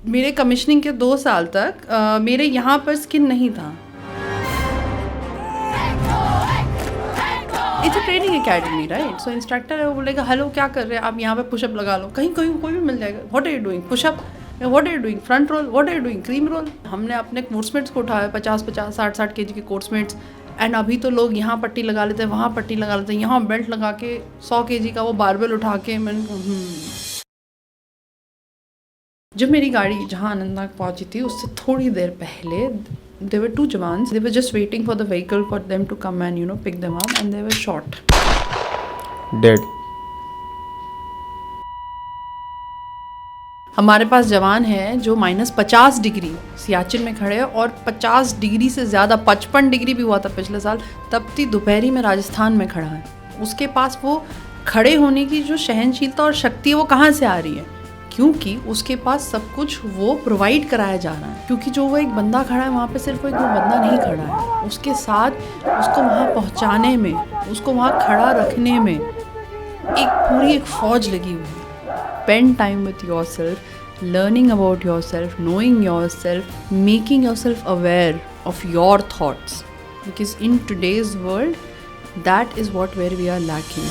मेरे कमिश्निंग के 2 साल तक मेरे यहाँ पर स्किन नहीं था। It's a training academy right. So instructor है, वो बोलेगा हेलो क्या कर रहे हैं आप, यहाँ पे पुशअप लगा लो, कहीं कहीं कोई भी मिल जाएगा। What are you doing pushup, what are you doing front roll, what are you doing cream roll. हमने अपने कोर्समेट्स को उठाया 50-50 60-60 kg के कोर्समेट्स। एंड अभी तो लोग यहाँ पट्टी लगा लेते हैं, वहाँ पट्टी लगा लेते हैं, यहाँ बेल्ट लगा के 100 kg का वो बारबेल उठा के जब मेरी गाड़ी जहाँ आनंदनाग पहुँची थी उससे थोड़ी देर पहले there were 2 jawans. They were just waiting for the vehicle for them to come and pick them up, and they were shot. Dead. हमारे पास जवान है जो -50 डिग्री सियाचिन में खड़े हैं और 50 डिग्री से ज़्यादा 55 डिग्री भी हुआ था पिछले साल, तपती दोपहरी में राजस्थान में खड़ा है। उसके पास वो खड़े होने की जो सहनशीलता और शक्ति है वो कहाँ से आ रही है? क्योंकि उसके पास सब कुछ वो प्रोवाइड कराया जा रहा है। क्योंकि जो वो एक बंदा खड़ा है वहाँ पे सिर्फ वो एक बंदा नहीं खड़ा है, उसके साथ उसको वहाँ पहुँचाने में, उसको वहाँ खड़ा रखने में एक फौज लगी हुई है। Spend time with yourself, learning about yourself, knowing yourself, making yourself aware of your thoughts. Because in today's world, that is where we are lacking.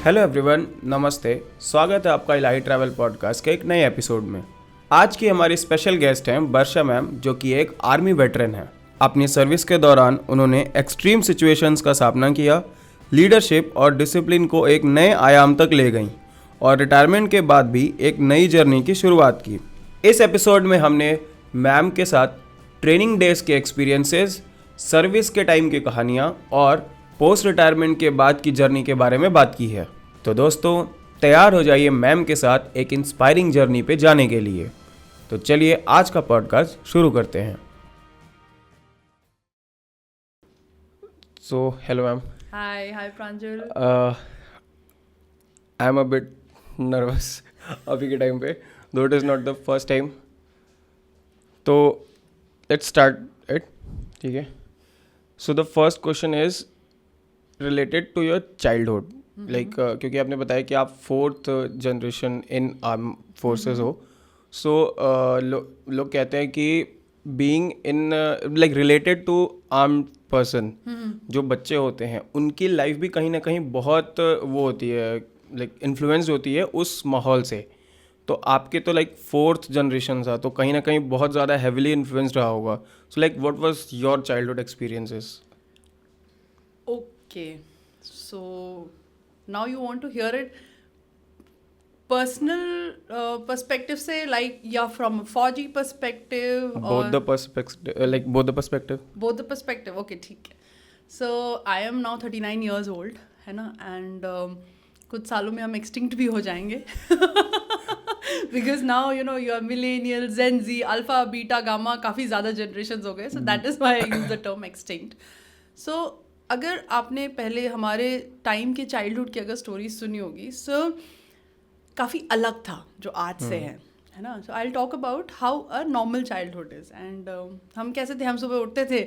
Hello everyone, नमस्ते। स्वागत है आपका इलाही ट्रैवल पॉडकास्ट के एक नए एपिसोड में। आज की हमारी स्पेशल गेस्ट हैं वर्षा मैम, जो कि एक आर्मी वेटरन है। अपनी सर्विस के दौरान उन्होंने एक्सट्रीम सिचुएशंस का सामना किया, लीडरशिप और डिसिप्लिन को एक नए आयाम तक ले गईं और रिटायरमेंट के बाद भी एक नई जर्नी की शुरुआत की। इस एपिसोड में हमने मैम के साथ ट्रेनिंग डेज के एक्सपीरियंसेस, सर्विस के टाइम की कहानियाँ और पोस्ट रिटायरमेंट के बाद की जर्नी के बारे में बात की है। तो दोस्तों, तैयार हो जाइए मैम के साथ एक इंस्पायरिंग जर्नी पे जाने के लिए। तो चलिए आज का पॉडकास्ट शुरू करते हैं। So, hello ma'am. Hi Pranjal. I am a bit nervous अभी के टाइम पे, though it is not the first time. तो let's start it, ठीक है? So the first question is related to your childhood. Like क्योंकि आपने बताया कि आप 4th generation in armed forces हो, so लोग कहते हैं कि being in like related to armed person, जो बच्चे होते हैं उनकी लाइफ भी कहीं ना कहीं बहुत वो होती है, लाइक इन्फ्लुएंस होती है उस माहौल से। तो आपके तो लाइक 4th जनरेशन था, तो कहीं ना कहीं बहुत ज़्यादा हैविली इन्फ्लुएंस्ड रहा होगा। So like what was your childhood experiences? Okay, so now you want to hear it personal perspective से, लाइक या फ्रॉम फौजी perspective? Both the perspective, like both the perspective. Okay, ठीक है। So I am now 39 years old, है ना, and कुछ सालों में हम एक्सटिंक्ट भी हो जाएंगे because now you are millennial, gen Z, alpha, beta, gamma, काफ़ी ज़्यादा जनरेशन हो गए। So that is why I use the term extinct. So अगर आपने पहले हमारे टाइम के चाइल्डहुड की अगर स्टोरी सुनी होगी, सो काफ़ी अलग था जो आज से है ना। So I will talk about how a normal childhood is. And हम कैसे थे, हम सुबह उठते थे,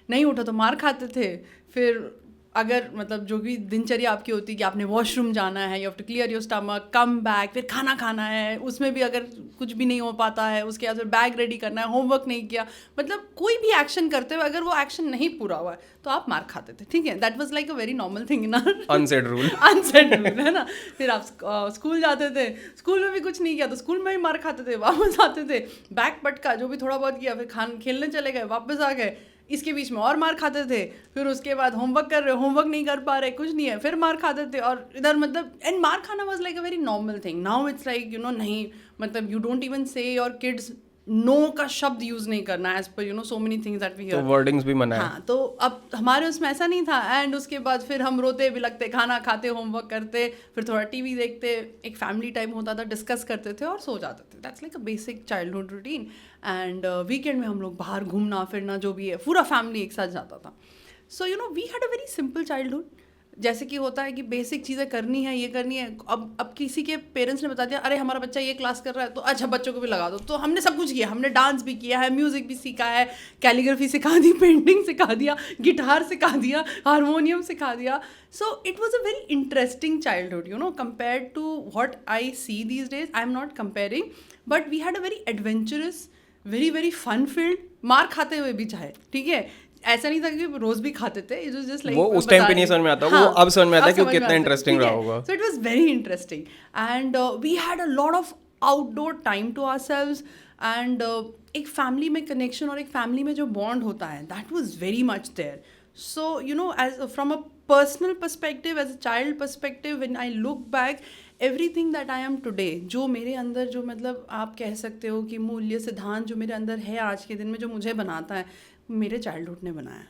नहीं उठा तो मार खाते थे। फिर अगर मतलब जो भी दिनचर्या आपकी होती है कि आपने वॉशरूम जाना है, you have to clear your stomach, come back, फिर खाना खाना है, उसमें भी अगर कुछ भी नहीं हो पाता है उसके बाद फिर बैग रेडी करना है, होमवर्क नहीं किया, मतलब कोई भी एक्शन करते हुए अगर वो एक्शन नहीं पूरा हुआ है तो आप मार खाते थे, ठीक है। That was like a very normal thing in unsaid rule है ना। फिर आप स्कूल जाते थे, स्कूल में भी कुछ नहीं किया तो स्कूल में भी मार खाते थे, वापस आते थे, बैग पटका, जो भी थोड़ा बहुत किया, फिर खेलने चले गए, वापस आ गए, इसके बीच में और मार खाते थे, फिर उसके बाद होमवर्क कर रहे, होमवर्क नहीं कर पा रहे, कुछ नहीं है, फिर मार खाते थे। और इधर मतलब एंड मार खाना was like a very normal thing. Now it's like नहीं, मतलब you don't even say your kids no का शब्द यूज नहीं करना, एज पर so many things that we hear, तो वर्डिंग्स भी मना है। हाँ, तो अब हमारे उसमें ऐसा नहीं था। एंड उसके बाद फिर हम रोते भी लगते, खाना खाते, होमवर्क करते, फिर थोड़ा टीवी देखते, एक फैमिली टाइम होता था, डिस्कस करते थे और सो जाते थे। That's like a basic childhood routine. And weekend में हम लोग बाहर घूमना फिरना जो भी है, पूरा फैमिली एक साथ जाता था। So we had a very simple childhood. जैसे कि होता है कि बेसिक चीज़ें करनी है, ये करनी है, अब किसी के पेरेंट्स ने बता दिया अरे हमारा बच्चा ये क्लास कर रहा है तो अच्छा बच्चों को भी लगा दो, तो हमने सब कुछ किया, हमने डांस भी किया है, म्यूज़िक भी सीखा है, कैलीग्राफी सिखा दी, पेंटिंग सिखा दिया, गिटार सिखा दिया, हारमोनियम सिखा दिया. So it was a very interesting childhood, you know, compared to what I see these days. I'm not comparing, but we had a very adventurous, very very fun filled, मार खाते हुए भी चाहे, ठीक है, ऐसा नहीं था कि रोज भी खाते थे, इट वाज जस्ट लाइक वो उस टाइम पे नहीं समझ में आता, वो अब समझ में आता है कि कितना इंटरेस्टिंग रहा होगा. So it was very interesting and we had a lot of outdoor time to ourselves and एक फैमिली में कनेक्शन और एक फैमिली में जो बॉन्ड होता है that was very much there. So you know as from a personal perspective, as a child perspective, when I look back, everything that I am today, जो मेरे अंदर जो मतलब आप कह सकते हो कि मूल्य सिद्धांत जो मेरे अंदर है आज के दिन में, जो मुझे बनाता है, मेरे चाइल्डहुड ने बनाया.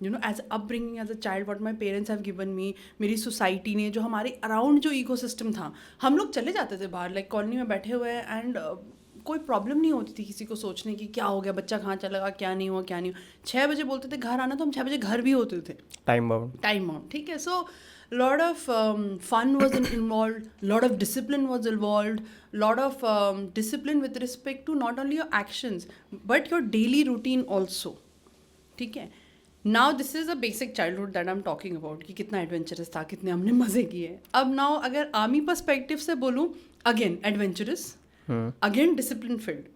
You know as upbringing as a child what my parents have given me, मेरी सोसाइटी ने, जो हमारे अराउंड जो इकोसिस्टम था, हम लोग चले जाते थे बाहर, लाइक कॉलोनी में बैठे हुए हैं एंड कोई प्रॉब्लम नहीं होती थी किसी को सोचने की क्या हो गया, बच्चा कहाँ चला गया, क्या नहीं हुआ क्या नहीं हुआ. 6 बजे बोलते थे घर आना, तो हम 6 बजे घर भी होते थे, टाइम बाउंड, ठीक है. सो lot of fun was involved, lot of discipline was involved, lot of discipline with respect to not only your actions but your daily routine also, ठीक है. Now this is a basic childhood that I'm talking about, कि कितना adventurous था, कितने हमने मज़े किए. अब now अगर आर्मी perspective से बोलूँ, again adventurous, again discipline filled.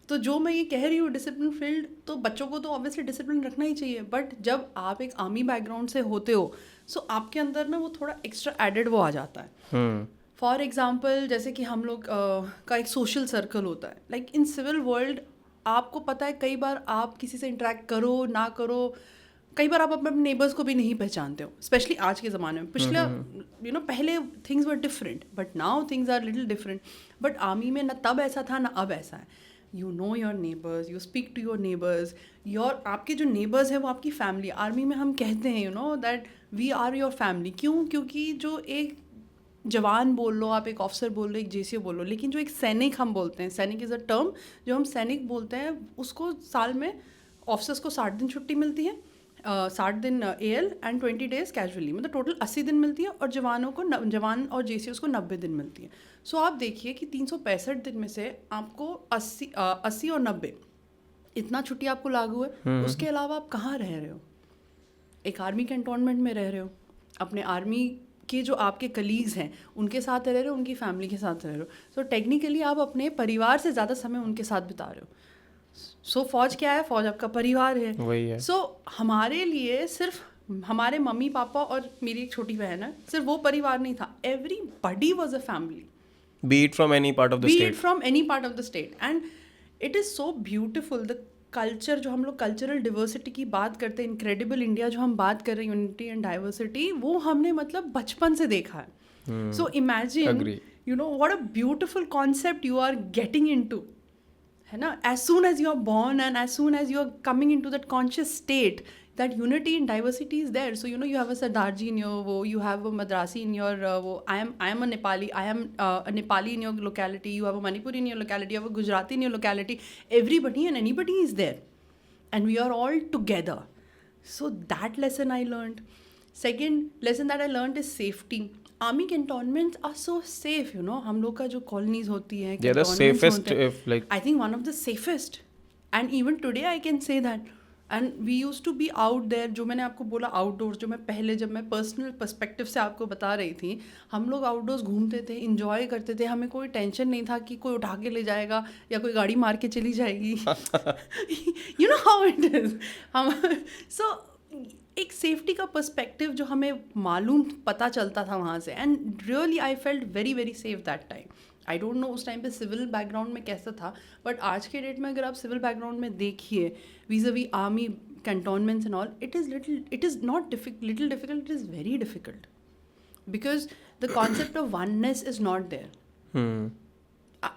तो जो मैं ये कह रही हूँ डिसिप्लिन फील्ड, तो बच्चों को तो ऑब्वियसली डिसिप्लिन रखना ही चाहिए, बट जब आप एक आर्मी बैकग्राउंड से होते हो, सो आपके अंदर ना वो थोड़ा एक्स्ट्रा एडेड वो आ जाता है. फॉर एग्जाम्पल जैसे कि हम लोग का एक सोशल सर्कल होता है, लाइक इन सिविल वर्ल्ड आपको पता है कई बार आप किसी से इंटरेक्ट करो ना करो, कई बार आप अपने नेबर्स को भी नहीं पहचानते हो, स्पेशली आज के ज़माने में. पिछले यू नो पहले things were different but now things are little different. But army में ना तब ऐसा था ना अब ऐसा है. You know your neighbours, you speak to your neighbours, your आपके जो नेबर्स हैं वो आपकी फैमिली. आर्मी में हम कहते हैं you know that we are your family. क्यों? क्योंकि जो एक जवान बोल लो, आप एक ऑफिसर बोल लो, एक जेसीओ बोल लो, लेकिन जो एक सैनिक हम बोलते हैं, सैनिक इज़ अ टर्म, जो हम सैनिक बोलते हैं, उसको साल में ऑफिसर्स को 60 दिन छुट्टी मिलती है, 60 दिन AL एंड 20 डेज कैजुअली, मतलब टोटल 80 दिन मिलती है, और जवानों को जवान और जेसीओस को 90 दिन मिलती है. सो आप देखिए कि 365 दिन में से आपको 80 और 90 इतना छुट्टी आपको लागू है. उसके अलावा आप कहाँ रह रहे हो? एक आर्मी कैंटोनमेंट में रह रहे हो, अपने आर्मी के जो आपके कलीग्स हैं उनके साथ रह रहे हो, उनकी फैमिली के साथ रह रहे हो. सो टेक्निकली आप अपने परिवार से ज़्यादा समय उनके साथ बिता रहे हो. सो फौज क्या है? फौज आपका परिवार है. वही है. सो हमारे लिए सिर्फ हमारे मम्मी पापा और मेरी एक छोटी बहन है, सिर्फ वो परिवार नहीं था, everybody was a family, be it from any part of the state, be it from any part of the state. And it is so beautiful, the culture, जो हम लोग कल्चरल डिवर्सिटी की बात करते हैं, इनक्रेडिबल इंडिया जो हम बात कर रहे हैं, यूनिटी एंड डाइवर्सिटी, वो हमने मतलब बचपन से देखा है. So imagine you know what a beautiful concept you are getting into, है ना. As soon as you are born and as soon as you are coming into that conscious state, that unity and diversity is there. So you know you have a Sardarji in your wo, you have a Madrasi in your wo, I am a Nepali, I am a Nepali in your locality, you have a Manipuri in your locality, you have a Gujarati in your locality, everybody and anybody is there and we are all together. So that lesson I learned. Second lesson that I learned is safety. Army cantonments are so safe, you know. हम लोग का जो colonies होती हैं, they're the safest, if like I think one of the safest, and even today I can say that. And we use to be out there, जो मैंने आपको बोला आउटडोर्स, जो मैं पहले जब मैं पर्सनल पर्सपेक्टिव से आपको बता रही थी, हम लोग आउटडोर्स घूमते थे, इंजॉय करते थे, हमें कोई टेंशन नहीं था कि कोई उठा के ले जाएगा या कोई गाड़ी मार के चली जाएगी. You know how it is. हम सो एक सेफ्टी का पर्सपेक्टिव जो हमें मालूम पता चलता था वहाँ से, and really I felt very very safe that time. I don't know उस टाइम पे सिविल बैकग्राउंड में कैसा था, बट आज के डेट में अगर आप सिविल बैकग्राउंड में देखिए vis-a-vis army cantonments and all, it is not little difficult, it is very difficult because the concept of oneness is not there.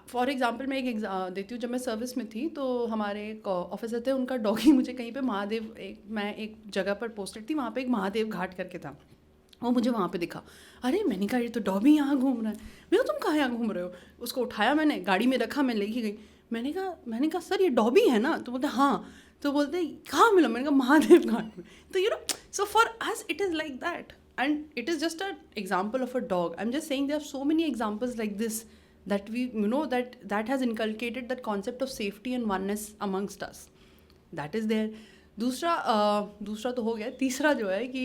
For example मैं एक देती हूँ. जब मैं सर्विस में थी तो हमारे एक ऑफिसर थे, उनका डॉगी मुझे कहीं पे महादेव, मैं एक जगह पर पोस्टेड थी, वहाँ पे एक महादेव घाट करके था, वो मुझे वहाँ पे दिखा. अरे मैंने कहा ये तो डॉगी यहाँ घूम रहा है. मैंने कहा तुम कहाँ यहाँ घूम रहे हो? उसको उठाया, मैंने गाड़ी में रखा, मैं लेके गई. मैंने कहा सर ये डॉगी है ना? तो बोलते हाँ. तो बोलते कहाँ मिला? मैंने कहा महादेव घाट में. तो you know, so for us it is like that. and it is just an example of a dog. I'm just saying there are so many examples like this that we, you know, that has inculcated that concept of safety and oneness amongst us. That is there. दूसरा तो हो गया. तीसरा जो है कि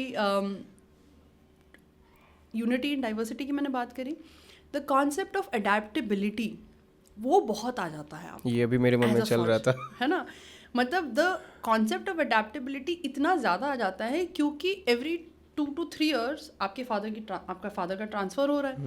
unity and diversity की मैंने बात करी. द कॉन्सेप्ट ऑफ अडेप्टेबिलिटी वो बहुत आ जाता है आप, ये भी मेरे मन में चल रहा था, है ना. मतलब द कॉन्सेप्ट ऑफ अडेप्टेबिलिटी इतना ज़्यादा आ जाता है क्योंकि एवरी 2 to 3 years आपके आपका फादर का ट्रांसफ़र हो रहा है.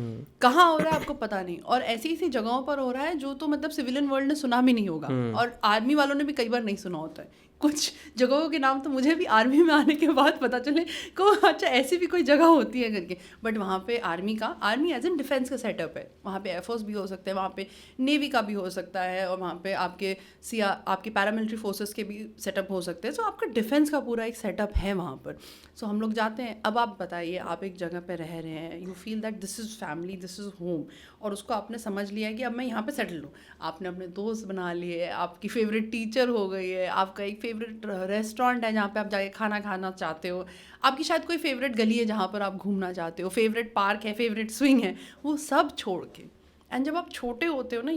कहाँ हो रहा है आपको पता नहीं, और ऐसी ऐसी जगहों पर हो रहा है जो तो मतलब सिविलियन वर्ल्ड ने सुना भी नहीं होगा, और आर्मी वालों ने भी कई बार नहीं सुना होता है. कुछ जगहों के नाम तो मुझे भी आर्मी में आने के बाद पता चले को अच्छा ऐसी भी कोई जगह होती है करके. बट वहाँ पे आर्मी एज एन डिफेंस का सेटअप है. वहाँ पे एयरफोर्स भी हो सकते हैं, वहाँ पे नेवी का भी हो सकता है, और वहाँ पे आपके पैरामिलिट्री फोर्सेस के भी सेटअप हो सकते हैं. सो आपका डिफेंस का पूरा एक सेटअप है वहाँ पर. सो हम लोग जाते हैं. अब आप बताइए, आप एक जगह पे रह रहे हैं, you feel that this is family, this is home, और उसको आपने समझ लिया है कि अब मैं यहाँ पे सेटल हूँ. आपने अपने दोस्त बना लिए, आपकी फेवरेट टीचर हो गई है, आपका एक फेवरेट रेस्टोरेंट है जहाँ पे आप जाके खाना खाना चाहते हो, आपकी शायद कोई फेवरेट गली है जहाँ पर आप घूमना चाहते हो, फेवरेट पार्क है, फेवरेट स्विंग है, वो सब छोड़ के. एंड जब आप छोटे होते हो ना,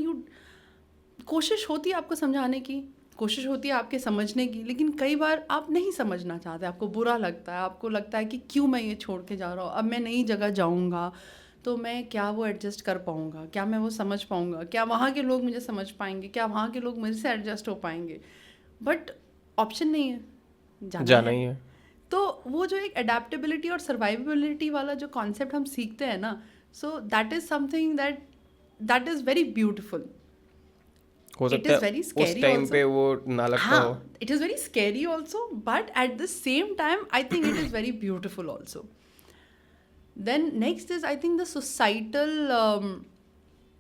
कोशिश होती है आपको समझाने की, कोशिश होती है आपके समझने की, लेकिन कई बार आप नहीं समझना चाहते, आपको बुरा लगता है, आपको लगता है कि क्यों मैं ये छोड़ के जा रहा हूँ, अब मैं नई जगह जाऊँगा तो मैं क्या वो एडजस्ट कर पाऊँगा, क्या मैं वो समझ पाऊँगा, क्या वहाँ के लोग मुझे समझ पाएंगे, क्या वहाँ के लोग मुझे से एडजस्ट हो पाएंगे. बट ऑप्शन नहीं है, जाना ही है. तो वो जो एक अडेप्टेबिलिटी और सर्वाइवेबिलिटी वाला जो कॉन्सेप्ट हम सीखते हैं ना, सो that is something that is very beautiful. हो सकता है उस टाइम पे वो ना लगता हो. It is very scary also, but at the same time I think it is very beautiful also. Then next is I think the societal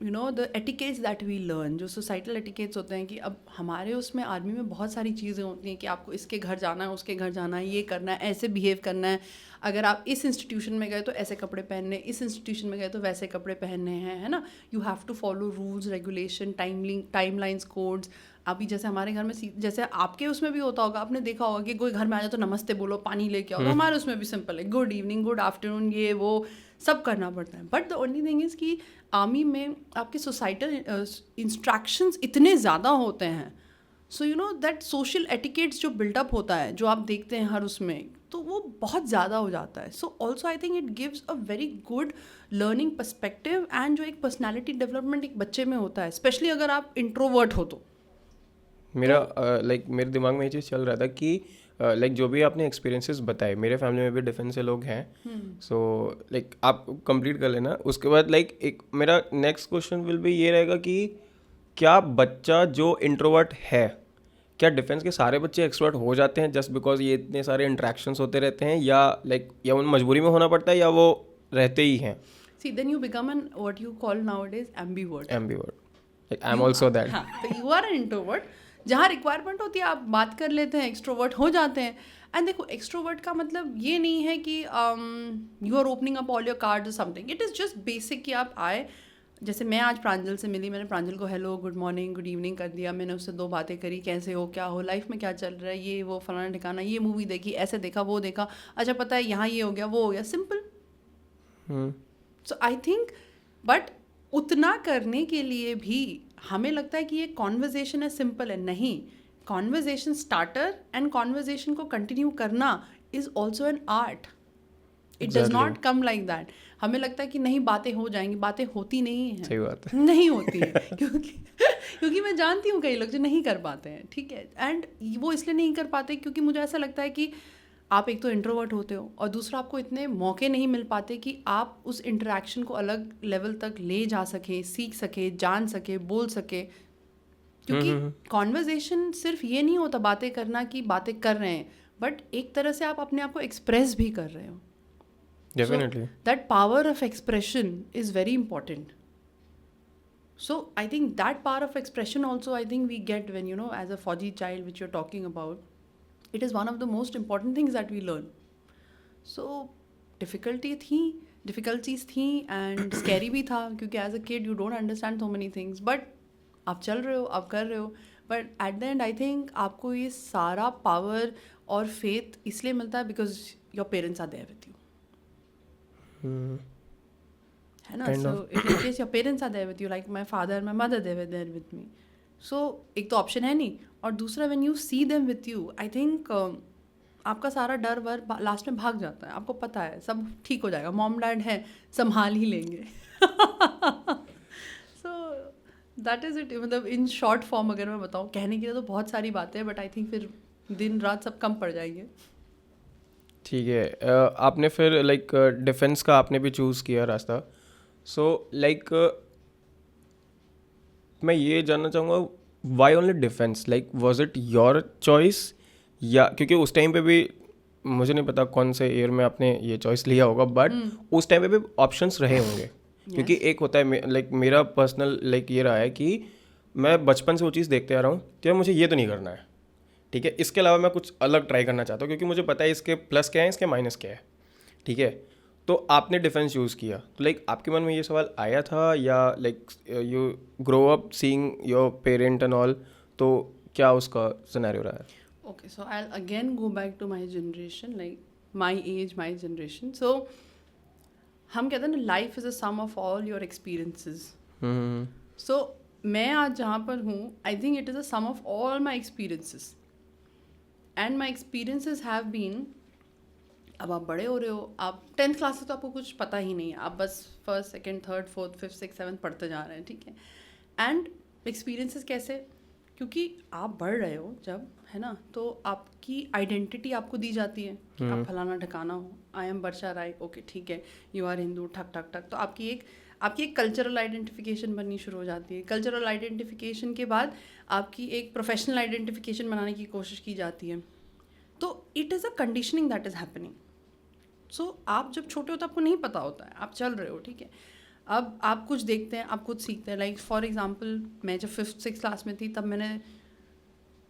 the etiquettes that we learn. जो सोसाइटल एटिकेट्स होते हैं कि अब हमारे उसमें army में बहुत सारी चीज़ें होती हैं कि आपको इसके घर जाना है, उसके घर जाना है, ये करना है, ऐसे बिहेव करना है, अगर आप इस इंस्टीट्यूशन में गए तो ऐसे कपड़े पहनने, इस इंस्टीट्यूशन में गए तो वैसे कपड़े पहनने हैं, है ना. You have to follow rules, regulation, timelines, codes. अभी जैसे हमारे घर में जैसे आपके उसमें भी होता होगा, आपने देखा होगा कि कोई घर में आ जाए तो नमस्ते बोलो, पानी लेके आओ. हमारे उसमें भी सिंपल है, गुड इवनिंग, गुड आफ्टरनून, ये वो सब करना पड़ता है. But the only thing is कि आर्मी में आपके सोसाइटल इंस्ट्रक्शंस इतने ज़्यादा होते हैं. So you know that social etiquettes जो बिल्डअप होता है, जो आप देखते हैं हर उसमें, तो वो बहुत ज़्यादा हो जाता है. So also I think it gives a very good learning perspective, and जो एक पर्सनैलिटी डेवलपमेंट एक बच्चे में होता है, स्पेशली अगर आप इंट्रोवर्ट हो तो. मेरे दिमाग में ये चीज़ चल रहा था कि जो भी आपने एक्सपीरियंसेस बताए, मेरे फैमिली में भी डिफेंस से लोग हैं. सो आप कंप्लीट कर लेना, उसके बाद एक मेरा नेक्स्ट क्वेश्चन विल भी ये रहेगा कि क्या बच्चा जो इंट्रोवर्ट है, क्या डिफेंस के सारे बच्चे एक्सट्रोवर्ट हो जाते हैं जस्ट बिकॉज ये इतने सारे इंट्रैक्शंस होते रहते हैं, या उन मजबूरी में होना पड़ता है, या वो रहते ही हैं? See, then you become an what you call nowadays ambivert. I'm also that. हाँ, तो you are an introvert. जहाँ रिक्वायरमेंट होती है आप बात कर लेते हैं, एक्सट्रोवर्ट हो जाते हैं. एंड देखो, एक्सट्रोवर्ट का मतलब ये नहीं है कि you are opening up all your cards और something. It is just basic कि आप आए. जैसे मैं आज प्रांजल से मिली, मैंने प्रांजल को hello, good morning, good evening कर दिया, मैंने उससे 2 बातें करी, कैसे हो, क्या हो, लाइफ में क्या चल रहा है, ये वो फलाना ठिकाना, ये मूवी देखी, ऐसे देखा, वो देखा, अच्छा पता है यहाँ ये हो गया, वो हो गया, simple. So I think but उतना करने के लिए भी हमें लगता है कि ये कॉन्वर्जेशन है, सिंपल है. नहीं, कॉन्वर्जेशन स्टार्टर एंड कॉन्वर्जेशन को कंटिन्यू करना is also an art. It does not come like that. हमें लगता है कि नहीं बातें हो जाएंगी, बातें होती नहीं है. सही बात है. नहीं होती है क्योंकि मैं जानती हूँ कई लोग जो नहीं कर पाते हैं, ठीक है. एंड वो इसलिए नहीं कर पाते क्योंकि मुझे ऐसा लगता है कि आप एक तो इंट्रोवर्ट होते हो, और दूसरा आपको इतने मौके नहीं मिल पाते कि आप उस इंटरेक्शन को अलग लेवल तक ले जा सके, सीख सके, जान सके, बोल सके. क्योंकि कॉन्वर्जेशन सिर्फ ये नहीं होता बातें करना कि बातें कर रहे हैं, बट एक तरह से आप अपने आप को एक्सप्रेस भी कर रहे हो. Definitely. So, that power of expression is very important. So I think that power of expression also I think we get when, you know, as a Fauji child, which you're talking about, it is one of the most important things that we learn. So difficulties थी and scary भी था, क्योंकि as a kid you don't understand so many things, but आप चल रहे हो, आप कर रहे हो. But at the end I think आपको ये सारा power और faith इसलिए मिलता है because your parents are there with you. है ना. Kind So of. if in case your parents are there with you, like my father and my mother, they were there with me. So एक तो option है नहीं, और दूसरा when you see them with you, I think आपका सारा डर वर last में भाग जाता है. आपको पता है सब ठीक हो जाएगा, मॉम डैड है, संभाल ही लेंगे. So that is it. मतलब इन शॉर्ट फॉर्म अगर मैं बताऊँ, कहने के लिए तो बहुत सारी बातें हैं, बट आई थिंक फिर दिन रात सब कम पड़ जाएंगे. ठीक है. आपने फिर लाइक डिफेंस का आपने भी चूज़ किया रास्ता. सो लाइक मैं ये जानना चाहूँगा, why only defence? Like was it your choice, या क्योंकि उस टाइम पे भी मुझे नहीं पता कौन से ईयर में आपने ये चॉइस लिया होगा, बट उस टाइम पे भी ऑप्शंस रहे होंगे. क्योंकि एक होता है लाइक मेरा पर्सनल लाइक ये रहा है कि मैं बचपन से वो चीज़ देखते आ रहा हूँ कि यार मुझे ये तो नहीं करना है, ठीक है, इसके अलावा मैं कुछ अलग ट्राई करना चाहता हूँ, क्योंकि मुझे पता है इसके प्लस क्या है, इसके माइनस क्या है. ठीक है, तो आपने डिफेंस यूज़ किया, तो लाइक आपके मन में ये सवाल आया था, या like you grow up seeing your parent and all, तो क्या उसका सिनेरियो रहा है? Okay, so I'll again go back to my generation, like my age, my generation. So हम कहते हैं ना, life is a sum of all your experiences. So मैं आज जहाँ पर हूँ, I think it is a sum of all my experiences, and my experiences have been. अब आप बड़े हो रहे हो, आप 10th क्लास से तो आपको कुछ पता ही नहीं है, आप बस first second third fourth fifth six seventh पढ़ते जा रहे हैं, ठीक है. एंड एक्सपीरियंसेस कैसे? क्योंकि आप बढ़ रहे हो जब, है ना, तो आपकी आइडेंटिटी आपको दी जाती है कि आप फलाना ठिकाना हो. I am Varsha Rai, okay ठीक है, यू आर हिंदू, ठक ठक ठक. तो आपकी एक कल्चरल आइडेंटिफिकेशन बननी शुरू हो जाती है. कल्चरल आइडेंटिफिकेशन के बाद आपकी एक प्रोफेशनल आइडेंटिफिकेशन बनाने की कोशिश की जाती है. तो it is a conditioning that is happening. So आप जब छोटे हो तो आपको नहीं पता होता है, आप चल रहे हो, ठीक है. अब आप कुछ देखते हैं, आप कुछ सीखते हैं. लाइक फॉर एग्जांपल, मैं जब 5th 6th क्लास में थी, तब मैंने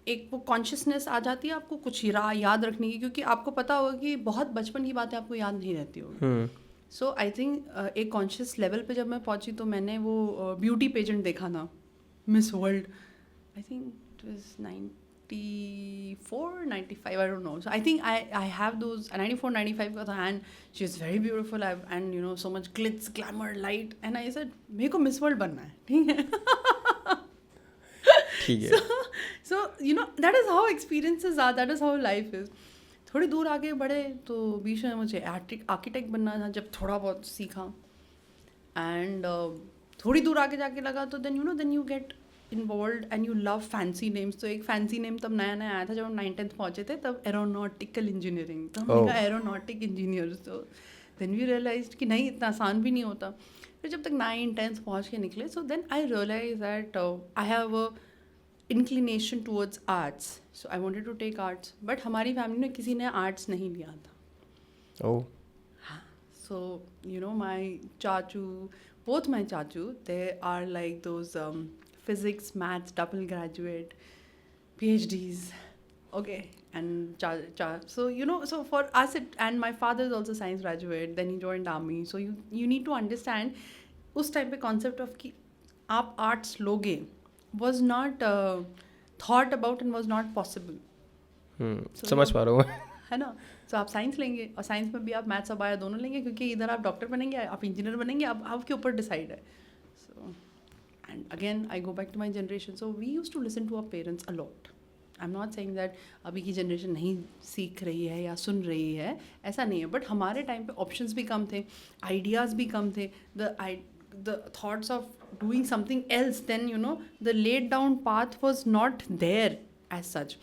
एक वो कॉन्शियसनेस आ जाती है आपको कुछ याद रखने की, क्योंकि आपको पता होगा कि बहुत बचपन की बातें आपको याद नहीं रहती होगी. सो आई थिंक एक कॉन्शियस लेवल पे जब मैं पहुंची, तो मैंने वो ब्यूटी पेजेंट देखा था, miss world. I think it was 94 95, I don't know. So I think I have those 94 95 का था, and she is very beautiful, and you know, so much glitz glamour light, and I said मेरे को miss world बनना है, ठीक है. ठीक है. So you know, that is how experiences are, that is how life is. थोड़ी दूर आगे बढ़े तो बीच में मुझे आर्किटेक्ट बनना था, जब थोड़ा बहुत सीखा. एंड थोड़ी दूर आगे जाके लगा, तो then you get involved and you love fancy names. तो एक फैंसी नेम तब नया नया आया था जब हम 9th पहुँचे थे, तब एरोनॉटिकल इंजीनियरिंग. तो हमने कहा एरोनॉटिक इंजीनियर. तो देन वी रियलाइज्ड कि नहीं, इतना आसान भी नहीं होता. फिर जब तक 9th 10th पहुँच के निकले, so then I realise that I have a inclination towards arts. So I wanted to take arts, but हमारी फैमिली में किसी ने आर्ट्स नहीं लिया था. Oh. So you know, my chachu, both my chachu, they are like those physics, maths, double graduate, PhDs. Okay, and so you know, so for us, and my father is also science graduate. Then he joined army. So you need to understand, उस time पे concept of कि आप arts लोगे was not thought about and was not possible. So, समझ पा रहा हूँ. है ना. तो आप साइंस लेंगे, और साइंस में भी आप मैथ्स और बायो दोनों लेंगे, क्योंकि इधर आप डॉक्टर बनेंगे, आप इंजीनियर बनेंगे, आप आपके ऊपर डिसाइड है. So and again I go back to my generation. So we use to listen to our parents a lot. I am not saying that अभी की जनरेशन नहीं सीख रही है या सुन रही है, ऐसा नहीं है. बट हमारे टाइम पे ऑप्शंस भी कम थे, आइडियाज़ भी कम थे. the thoughts of doing something else, then you know, the laid down path was not there as such.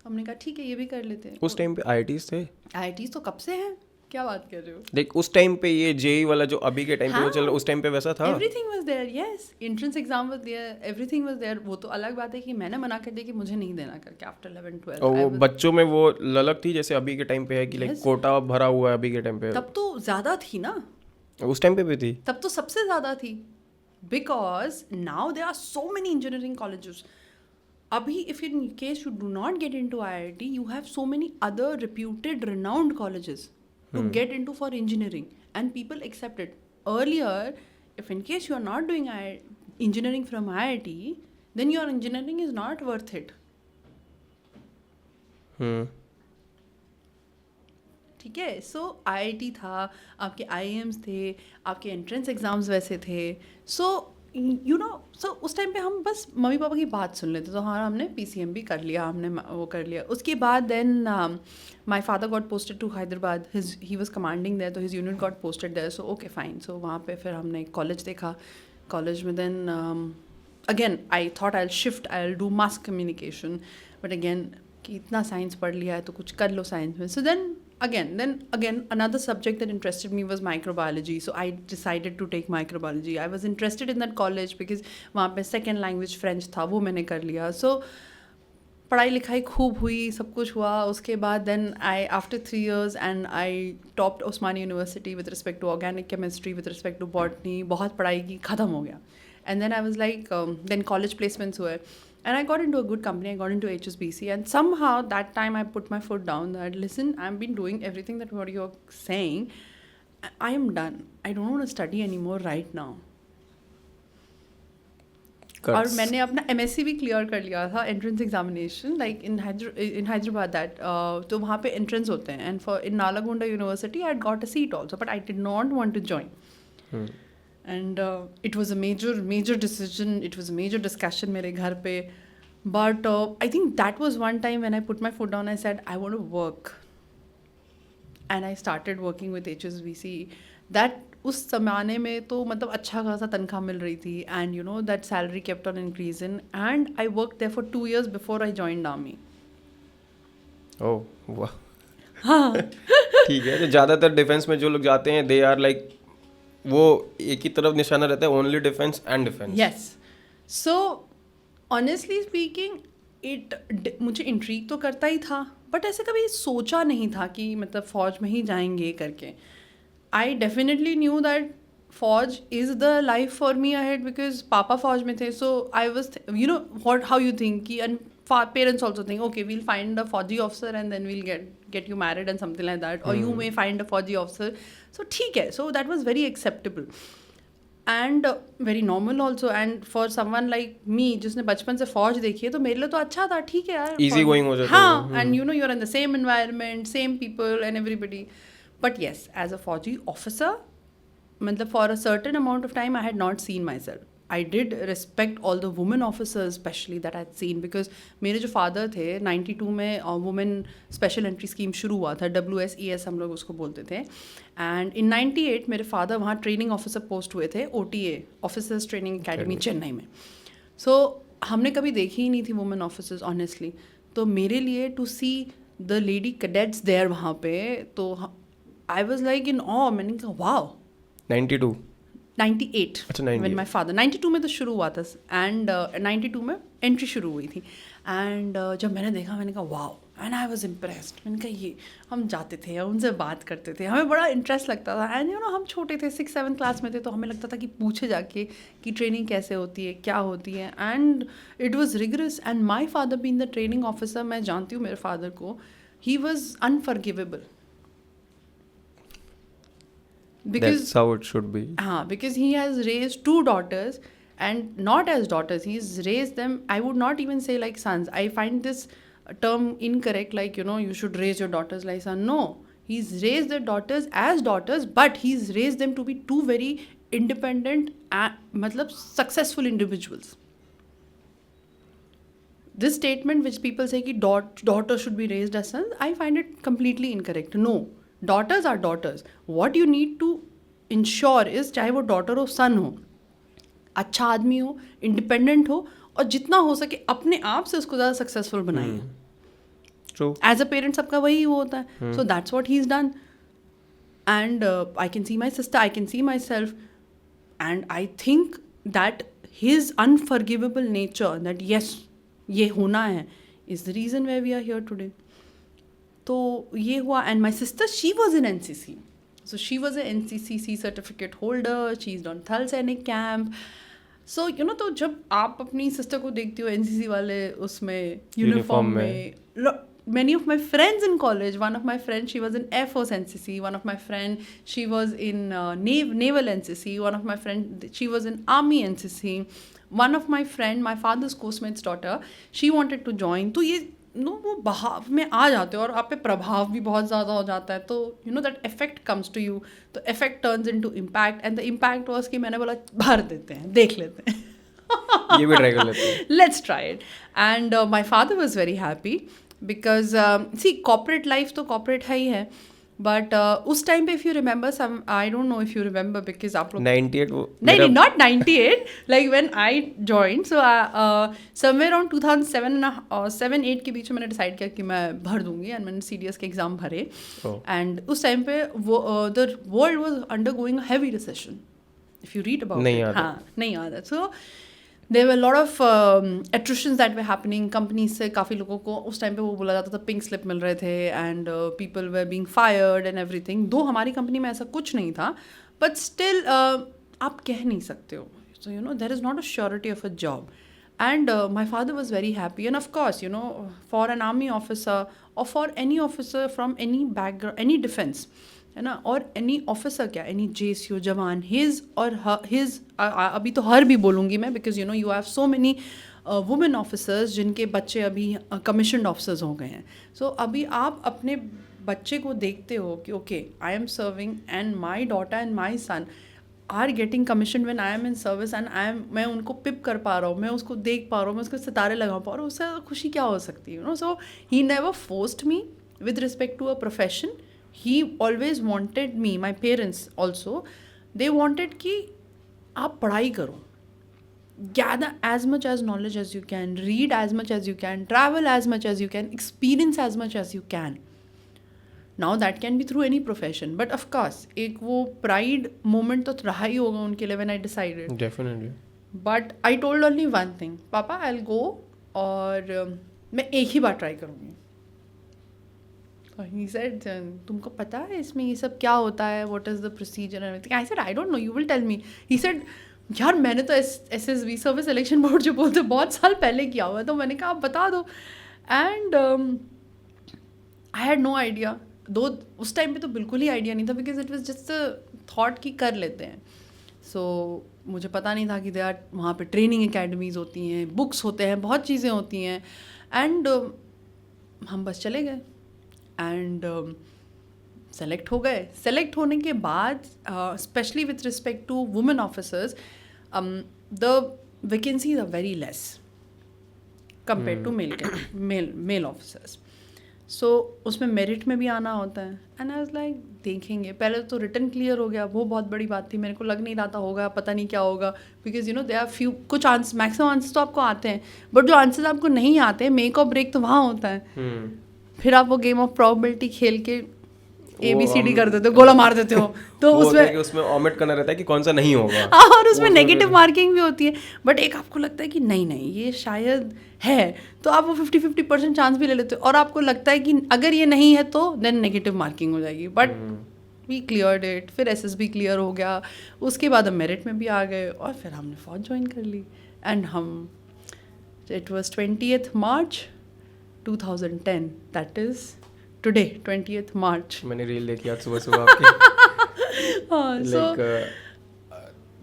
हमने कहा ठीक है, ये भी कर लेते हैं. उस टाइम पे IITs थे? IITs तो कब से हैं, क्या बात कर रहे हो. देख, उस टाइम पे ये JEE वाला जो अभी के टाइम पे वो चल रहा है, उस टाइम पे वैसा था. Everything was there, yes. Entrance exam was there, everything was there. वो तो अलग बात है कि मैंने मना कर दिया कि मुझे नहीं देना करके आफ्टर 11 12. और वो बच्चों में वो ललक थी जैसे अभी के टाइम पे है कि लाइक कोटा भरा हुआ है अभी के टाइम पे. तब तो ज़्यादा थी ना, उस टाइम पे भी थी. तब तो सबसे ज़्यादा थी, because now there are so many engineering colleges. Abhi, if in case you do not get into IIT, you have so many other reputed, renowned colleges to get into for engineering, and people accept it. Earlier, if in case you are not doing engineering from IIT, then your engineering is not worth it. ठीक है. सो IIT था, आपके IIMs थे, आपके entrance exams वैसे थे. सो सो उस time पे हम बस मम्मी पापा की बात सुन लेते. तो हाँ, हमने PCM भी कर लिया, हमने वो कर लिया. उसके बाद then my father got posted to Hyderabad. He was commanding there, तो his unit got posted there. So okay fine. So वहाँ पे फिर हमने कॉलेज देखा. कॉलेज में then again I thought I will shift, I will do mass communication. But again कि इतना science पढ़ लिया है तो कुछ कर लो साइंस में. सो then again another subject that interested me was microbiology. So I decided to take microbiology. I was interested in that college because वहाँ पे second language French था, वो मैंने कर लिया. So पढ़ाई लिखाई खूब हुई, सब कुछ हुआ. उसके बाद then I after 3 years and I topped Osmani University with respect to organic chemistry, with respect to botany. बहुत पढ़ाई की, ख़त्म हो गया. And then I was like then college placements हुए. And I got into a good company. I got into HSBC, and somehow that time I put my foot down that listen, I've been doing everything that what you're saying. I am done. I don't want to study anymore right now. और मैंने अपना MSc भी clear कर लिया था, entrance examination, like in Hyderabad that. तो वहाँ पे एंट्रेंस होते हैं. And for in Nalgonda university I got a seat also, but I did not want to join. And it was a major decision. It was a major discussion मेरे घर पे. But I think that was one time when I put my foot down. I said I want to work, and I started working with HSBC. That उस ज़माने में तो मतलब अच्छा खासा तनख्वाह मिल रही थी. And that salary kept on increasing. And I worked there for 2 years before I joined army. Oh वाह. हाँ. ठीक है. तो ज़्यादातर डिफेंस में जो लोग जाते हैं they are like वो एक ही तरफ निशाना रहता है, only defence and defence. Yes. So honestly speaking मुझे इंट्रीग तो करता ही था, बट ऐसे कभी सोचा नहीं था कि मतलब फ़ौज में ही जाएंगे करके. आई डेफिनेटली न्यू दैट फौज is the life for me ahead because पापा फौज में थे. So I was what how you think कि and parents also think okay we'll find a Fauji officer and then we'll get you married and something like that, or you may find a Fauji officer. So ठीक है. So that was very acceptable and very normal also. And for someone like me जिसने बचपन से फौज देखी है, तो मेरे लिए तो अच्छा था. ठीक है यार, easy going हो जाता है. हाँ. And you're in the same environment, same people and everybody. But yes, as a Fauji officer, मतलब for a certain amount of time I had not seen myself. I did respect all the women officers especially that I had seen, because मेरे जो father थे 92 में women special entry scheme शुरू हुआ था, WSES हम लोग उसको बोलते थे. एंड इन 98 मेरे फादर वहाँ ट्रेनिंग ऑफिसर पोस्ट हुए थे, OTA officers training academy Chennai में. सो हमने कभी देखी ही नहीं थी वुमेन ऑफिसर्स ऑनेस्टली. तो मेरे लिए to see the lady cadets there वहाँ पे, तो आई वॉज लाइक इन ऑ. मैंने कहा वाओ. 98 when my father 92 में तो शुरू हुआ था, एंड 92 में एंट्री शुरू हुई थी. एंड जब मैंने देखा मैंने कहा wow, and I was impressed. मैंने कहा ये हम जाते थे, उनसे बात करते थे, हमें बड़ा इंटरेस्ट लगता था. एंड हम छोटे थे, 6-7 क्लास में थे, तो हमें लगता था कि पूछे जाके कि ट्रेनिंग कैसे होती है, क्या होती है. And it was rigorous. And my father being the training officer, मैं जानती हूँ मेरे फादर को, he was unforgivable. Because that's how it should be. Because he has raised 2 daughters, and not as daughters, he's raised them, I would not even say like sons. I find this term incorrect, like you should raise your daughters like son. No, he's raised the daughters as daughters, but he's raised them to be 2 very independent matlab successful individuals. This statement which people say ki daughters should be raised as sons, I find it completely incorrect. No, daughters are daughters. What you need to ensure is, चाहे वो daughter हो, son हो, अच्छा आदमी हो, independent हो, और जितना हो सके अपने आप से उसको ज़्यादा सक्सेसफुल बनाइए. True. As a parent सबका वही वो होता है. So that's what he's done. And I can see my sister, I can see myself, and I think that his unforgivable nature, that yes ये होना है, is the reason why we are here today. तो ये हुआ. And my sister, she was in NCC. So she was a NCC certificate holder. She is done Thal Sainik camp. सो तो जब आप अपनी सिस्टर को देखती हो NCC वाले उसमें यूनिफॉर्म में, many of my friends in college, one of my friends, she was in Air Force NCC, one of my friend, she was in Naval NCC, one of my friend, she was in Army NCC, one of my friend, my father's course mate's daughter, she wanted to join. तो ये no वो बहाव में आ जाते हो और आप पे प्रभाव भी बहुत ज़्यादा हो जाता है, तो you know that effect comes to you, तो effect turns into impact, and the impact was कि मैंने बोला भर देते हैं, देख लेते हैं, ये भी ट्राई कर लेते हैं. let's try it. And my father was very happy because see corporate life तो corporate है ही है, but उस टाइम पे if you remember some, I don't know if you remember because आप लोग 98 वो नहीं, not 98, like when I joined, so somewhere around 2007-8 के बीच में मैंने डिसाइड किया कि मैं भर दूंगी, एंड मैंने CDS के एग्ज़ाम भरे, एंड उस टाइम पे वो the world was undergoing heavy recession, if you read about नहीं इट. याद है. हाँ, नहीं याद है. So there were lot of attritions that were happening. Company से काफ़ी लोगों को उस टाइम पे वो बोला जाता था पिंक स्लिप मिल रहे थे, and people were being fired and everything. दो हमारी कंपनी में ऐसा कुछ नहीं था, बट स्टिल आप कह नहीं सकते हो. So you know there is not a surety of a job. And my father was very happy, and of course, you know, for an army officer or for any officer from any background, any defense, है ना, और any officer क्या, any JSU जवान, his और his, अभी तो हर भी बोलूँगी मैं, because you no you have so many women officers जिनके बच्चे अभी कमीशनड ऑफिसर्स हो गए हैं. सो अभी आप अपने बच्चे को देखते हो कि okay I am serving and my daughter and my son are getting commission when I am in service, and मैं उनको पिप कर पा रहा हूँ, मैं उसको देख पा रहा हूँ, मैं उसको सितारे लगा पा रहा हूँ, उससे खुशी क्या हो सकती है, you know. So he never forced me with respect to a profession. He always wanted me, my parents also, they wanted कि आप पढ़ाई करो, gather as much as knowledge as you can, read as much as you can, travel as much as you can, experience as much as you can. Now that can be through any profession, but of course एक वो pride moment तो रहा ही होगा उनके लिए when I decided. Definitely. But I told only one thing, पापा I'll go, और मैं एक ही बार ट्राई करूँगी. He said, तुमको पता है इसमें ये सब क्या होता है, what is the procedure and everything. I said, I don't know, you will tell me. He said, यार मैंने तो SSB सर्विस सिलेक्शन बोर्ड जो बोलते बहुत साल पहले किया हुआ है, तो मैंने कहा आप बता दो. And I had no idea, though उस टाइम पे तो बिल्कुल ही आइडिया नहीं था, because it was just thought कि कर लेते हैं. सो मुझे पता नहीं था कि दे आर वहाँ पे ट्रेनिंग एकेडमीज होती हैं, बुक्स होते हैं, बहुत चीज़ें होती हैं, एंड हम बस चले गए एंड सेलेक्ट हो गए. सेलेक्ट होने के बाद specially with respect to women officers the vacancies are very less compare to male officers. So उसमें मेरिट में भी आना होता है, एंड आई वाज लाइक देखेंगे. पहले तो रिटन क्लियर हो गया, वो बहुत बड़ी बात थी. मेरे को लग नहीं रहा था होगा, पता नहीं क्या होगा, because you know they are few, कुछ आंसर, मैक्सिमम आंसर्स तो आपको आते हैं, बट जो आंसर्स आपको नहीं आते, मेक और ब्रेक तो वहाँ होता है. फिर आप वो गेम ऑफ प्रोबेबिलिटी खेल के ABCD कर देते हो, गोला मार देते हो, तो उसमें ऑमिट करना रहता है कि कौन सा नहीं होगा, और उसमें नेगेटिव मार्किंग भी होती है. बट एक आपको लगता है कि नहीं नहीं ये शायद है, तो आप वो 50-50% चांस भी ले लेते हो, और आपको लगता है कि अगर ये नहीं है तो देन नेगेटिव मार्किंग हो जाएगी. But we cleared it. फिर SSB क्लियर हो गया, उसके बाद हम मेरिट में भी आ गए, और फिर हमने फौज ज्वाइन कर ली. एंड हम, it was 20th March 2010, that is today, 20th March. मैंने रील देखी आज सुबह सुबह आपकी. हाँ, like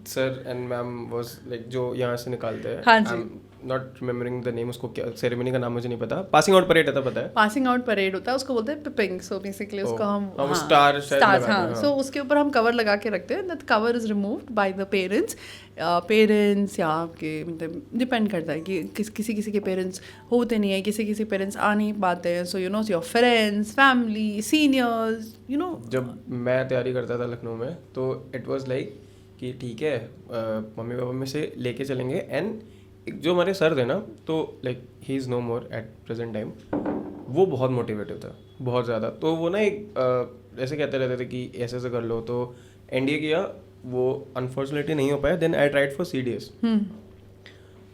sir and ma'am was like जो यहाँ से निकालते हैं. हाँ जी. नॉट रिमेम्बरिंग द नेम, उसको क्या सेरेमनी का नाम मुझे नहीं पता. पासिंग आउट परेड है, पता है? पासिंग आउट परेड होता है, उसको बोलते हैं पिपिंग. सो बेसिकली उसको हम स्टार हाँ, सो उसके ऊपर हम कवर लगा के रखते हैं. That cover is removed by the parents या आपके, मतलब डिपेंड करता है कि किसी के पेरेंट्स होते नहीं है, किसी पेरेंट्स आ नहीं पाते हैं. So you know your friends, family, seniors, you know. जब मैं तैयारी करता था लखनऊ में, तो इट वाज लाइक कि ठीक है मम्मी पापा में से लेके चलेंगे. एंड जो हमारे सर थे ना, तो like he is no more at present time, वो बहुत मोटिवेटिव था, बहुत ज़्यादा. तो वो ना एक ऐसे कहते रहते थे कि ऐसे कर लो. तो NDA किया, वो अनफॉर्चुनेटली नहीं हो पाया. Then I tried for CDS,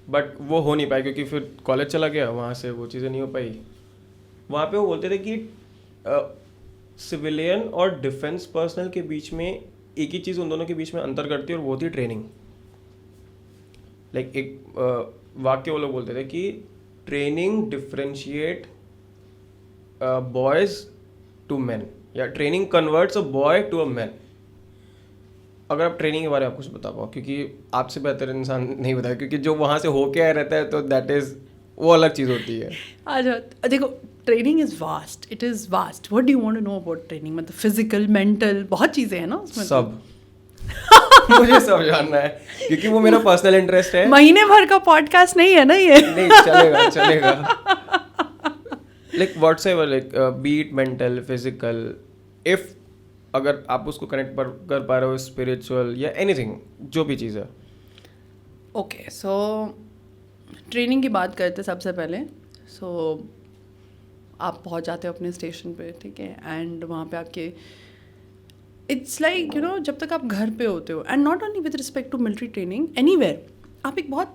but वो हो नहीं पाया क्योंकि फिर कॉलेज चला गया, वहाँ से वो चीज़ें नहीं हो पाई. वहाँ पे वो बोलते थे कि सिविलियन और डिफेंस पर्सनल के बीच में एक ही चीज़ उन दोनों के बीच में अंतर करती है, और वो थी ट्रेनिंग. लाइक एक वाक्य वो लोग बोलते थे कि training differentiate boys to man, या training converts a boy to a man. अगर आप ट्रेनिंग के बारे में आप कुछ बता पाओ, क्योंकि आपसे बेहतर इंसान नहीं बताया, क्योंकि जो वहाँ से होके आया रहता है, तो दैट इज़ वो अलग चीज़ होती है। अच्छा देखो, training is vast, it is vast. What do you want to know about training? मतलब फिजिकल, मेंटल, बहुत चीज़ें हैं ना उसमें। सब मुझे सब जानना है क्योंकि वो मेरा पर्सनल इंटरेस्ट है। महीने भर का पॉडकास्ट नहीं है ना ये। नहीं, चलेगा चलेगा। Like whatsoever, like beat mental, physical, if अगर आप उसको कनेक्ट कर पा रहे हो, स्पिरिचुअल या एनीथिंग, जो भी चीज़ है। ओके, सो ट्रेनिंग की बात करते सबसे पहले। सो आप पहुंच जाते हो अपने स्टेशन पे, ठीक है, एंड वहाँ पे आपके इट्स लाइक यू नो, जब तक आप घर पे होते हो, and not only with respect to military training, anywhere, आप एक बहुत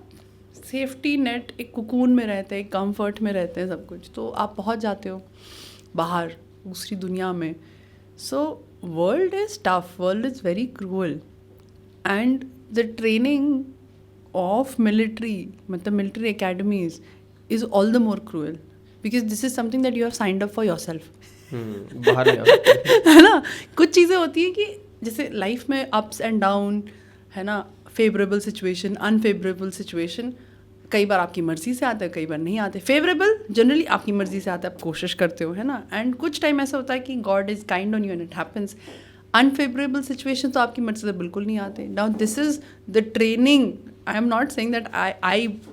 सेफ्टी नेट, एक कुकून में रहते हैं, एक कंफर्ट में रहते हैं सब कुछ। तो आप पहुँच जाते हो बाहर दूसरी दुनिया में। So world is tough, world is very cruel, and the training of military, मतलब military academies is all the more cruel because this is something that you have signed up for yourself. बाहर नहीं आ सकते। है ना, कुछ चीज़ें होती हैं कि जैसे लाइफ में अप्स एंड डाउन, है ना, फेवरेबल सिचुएशन, अनफेवरेबल सिचुएशन, कई बार आपकी मर्जी से आते हैं, कई बार नहीं आते। फेवरेबल जनरली आपकी मर्जी से आता है, आप कोशिश करते हो, है ना, एंड कुछ टाइम ऐसा होता है कि God is kind on you and it happens. Unfavourable situation तो आपकी मर्जी से बिल्कुल नहीं आते। Now this is the training. I am not saying that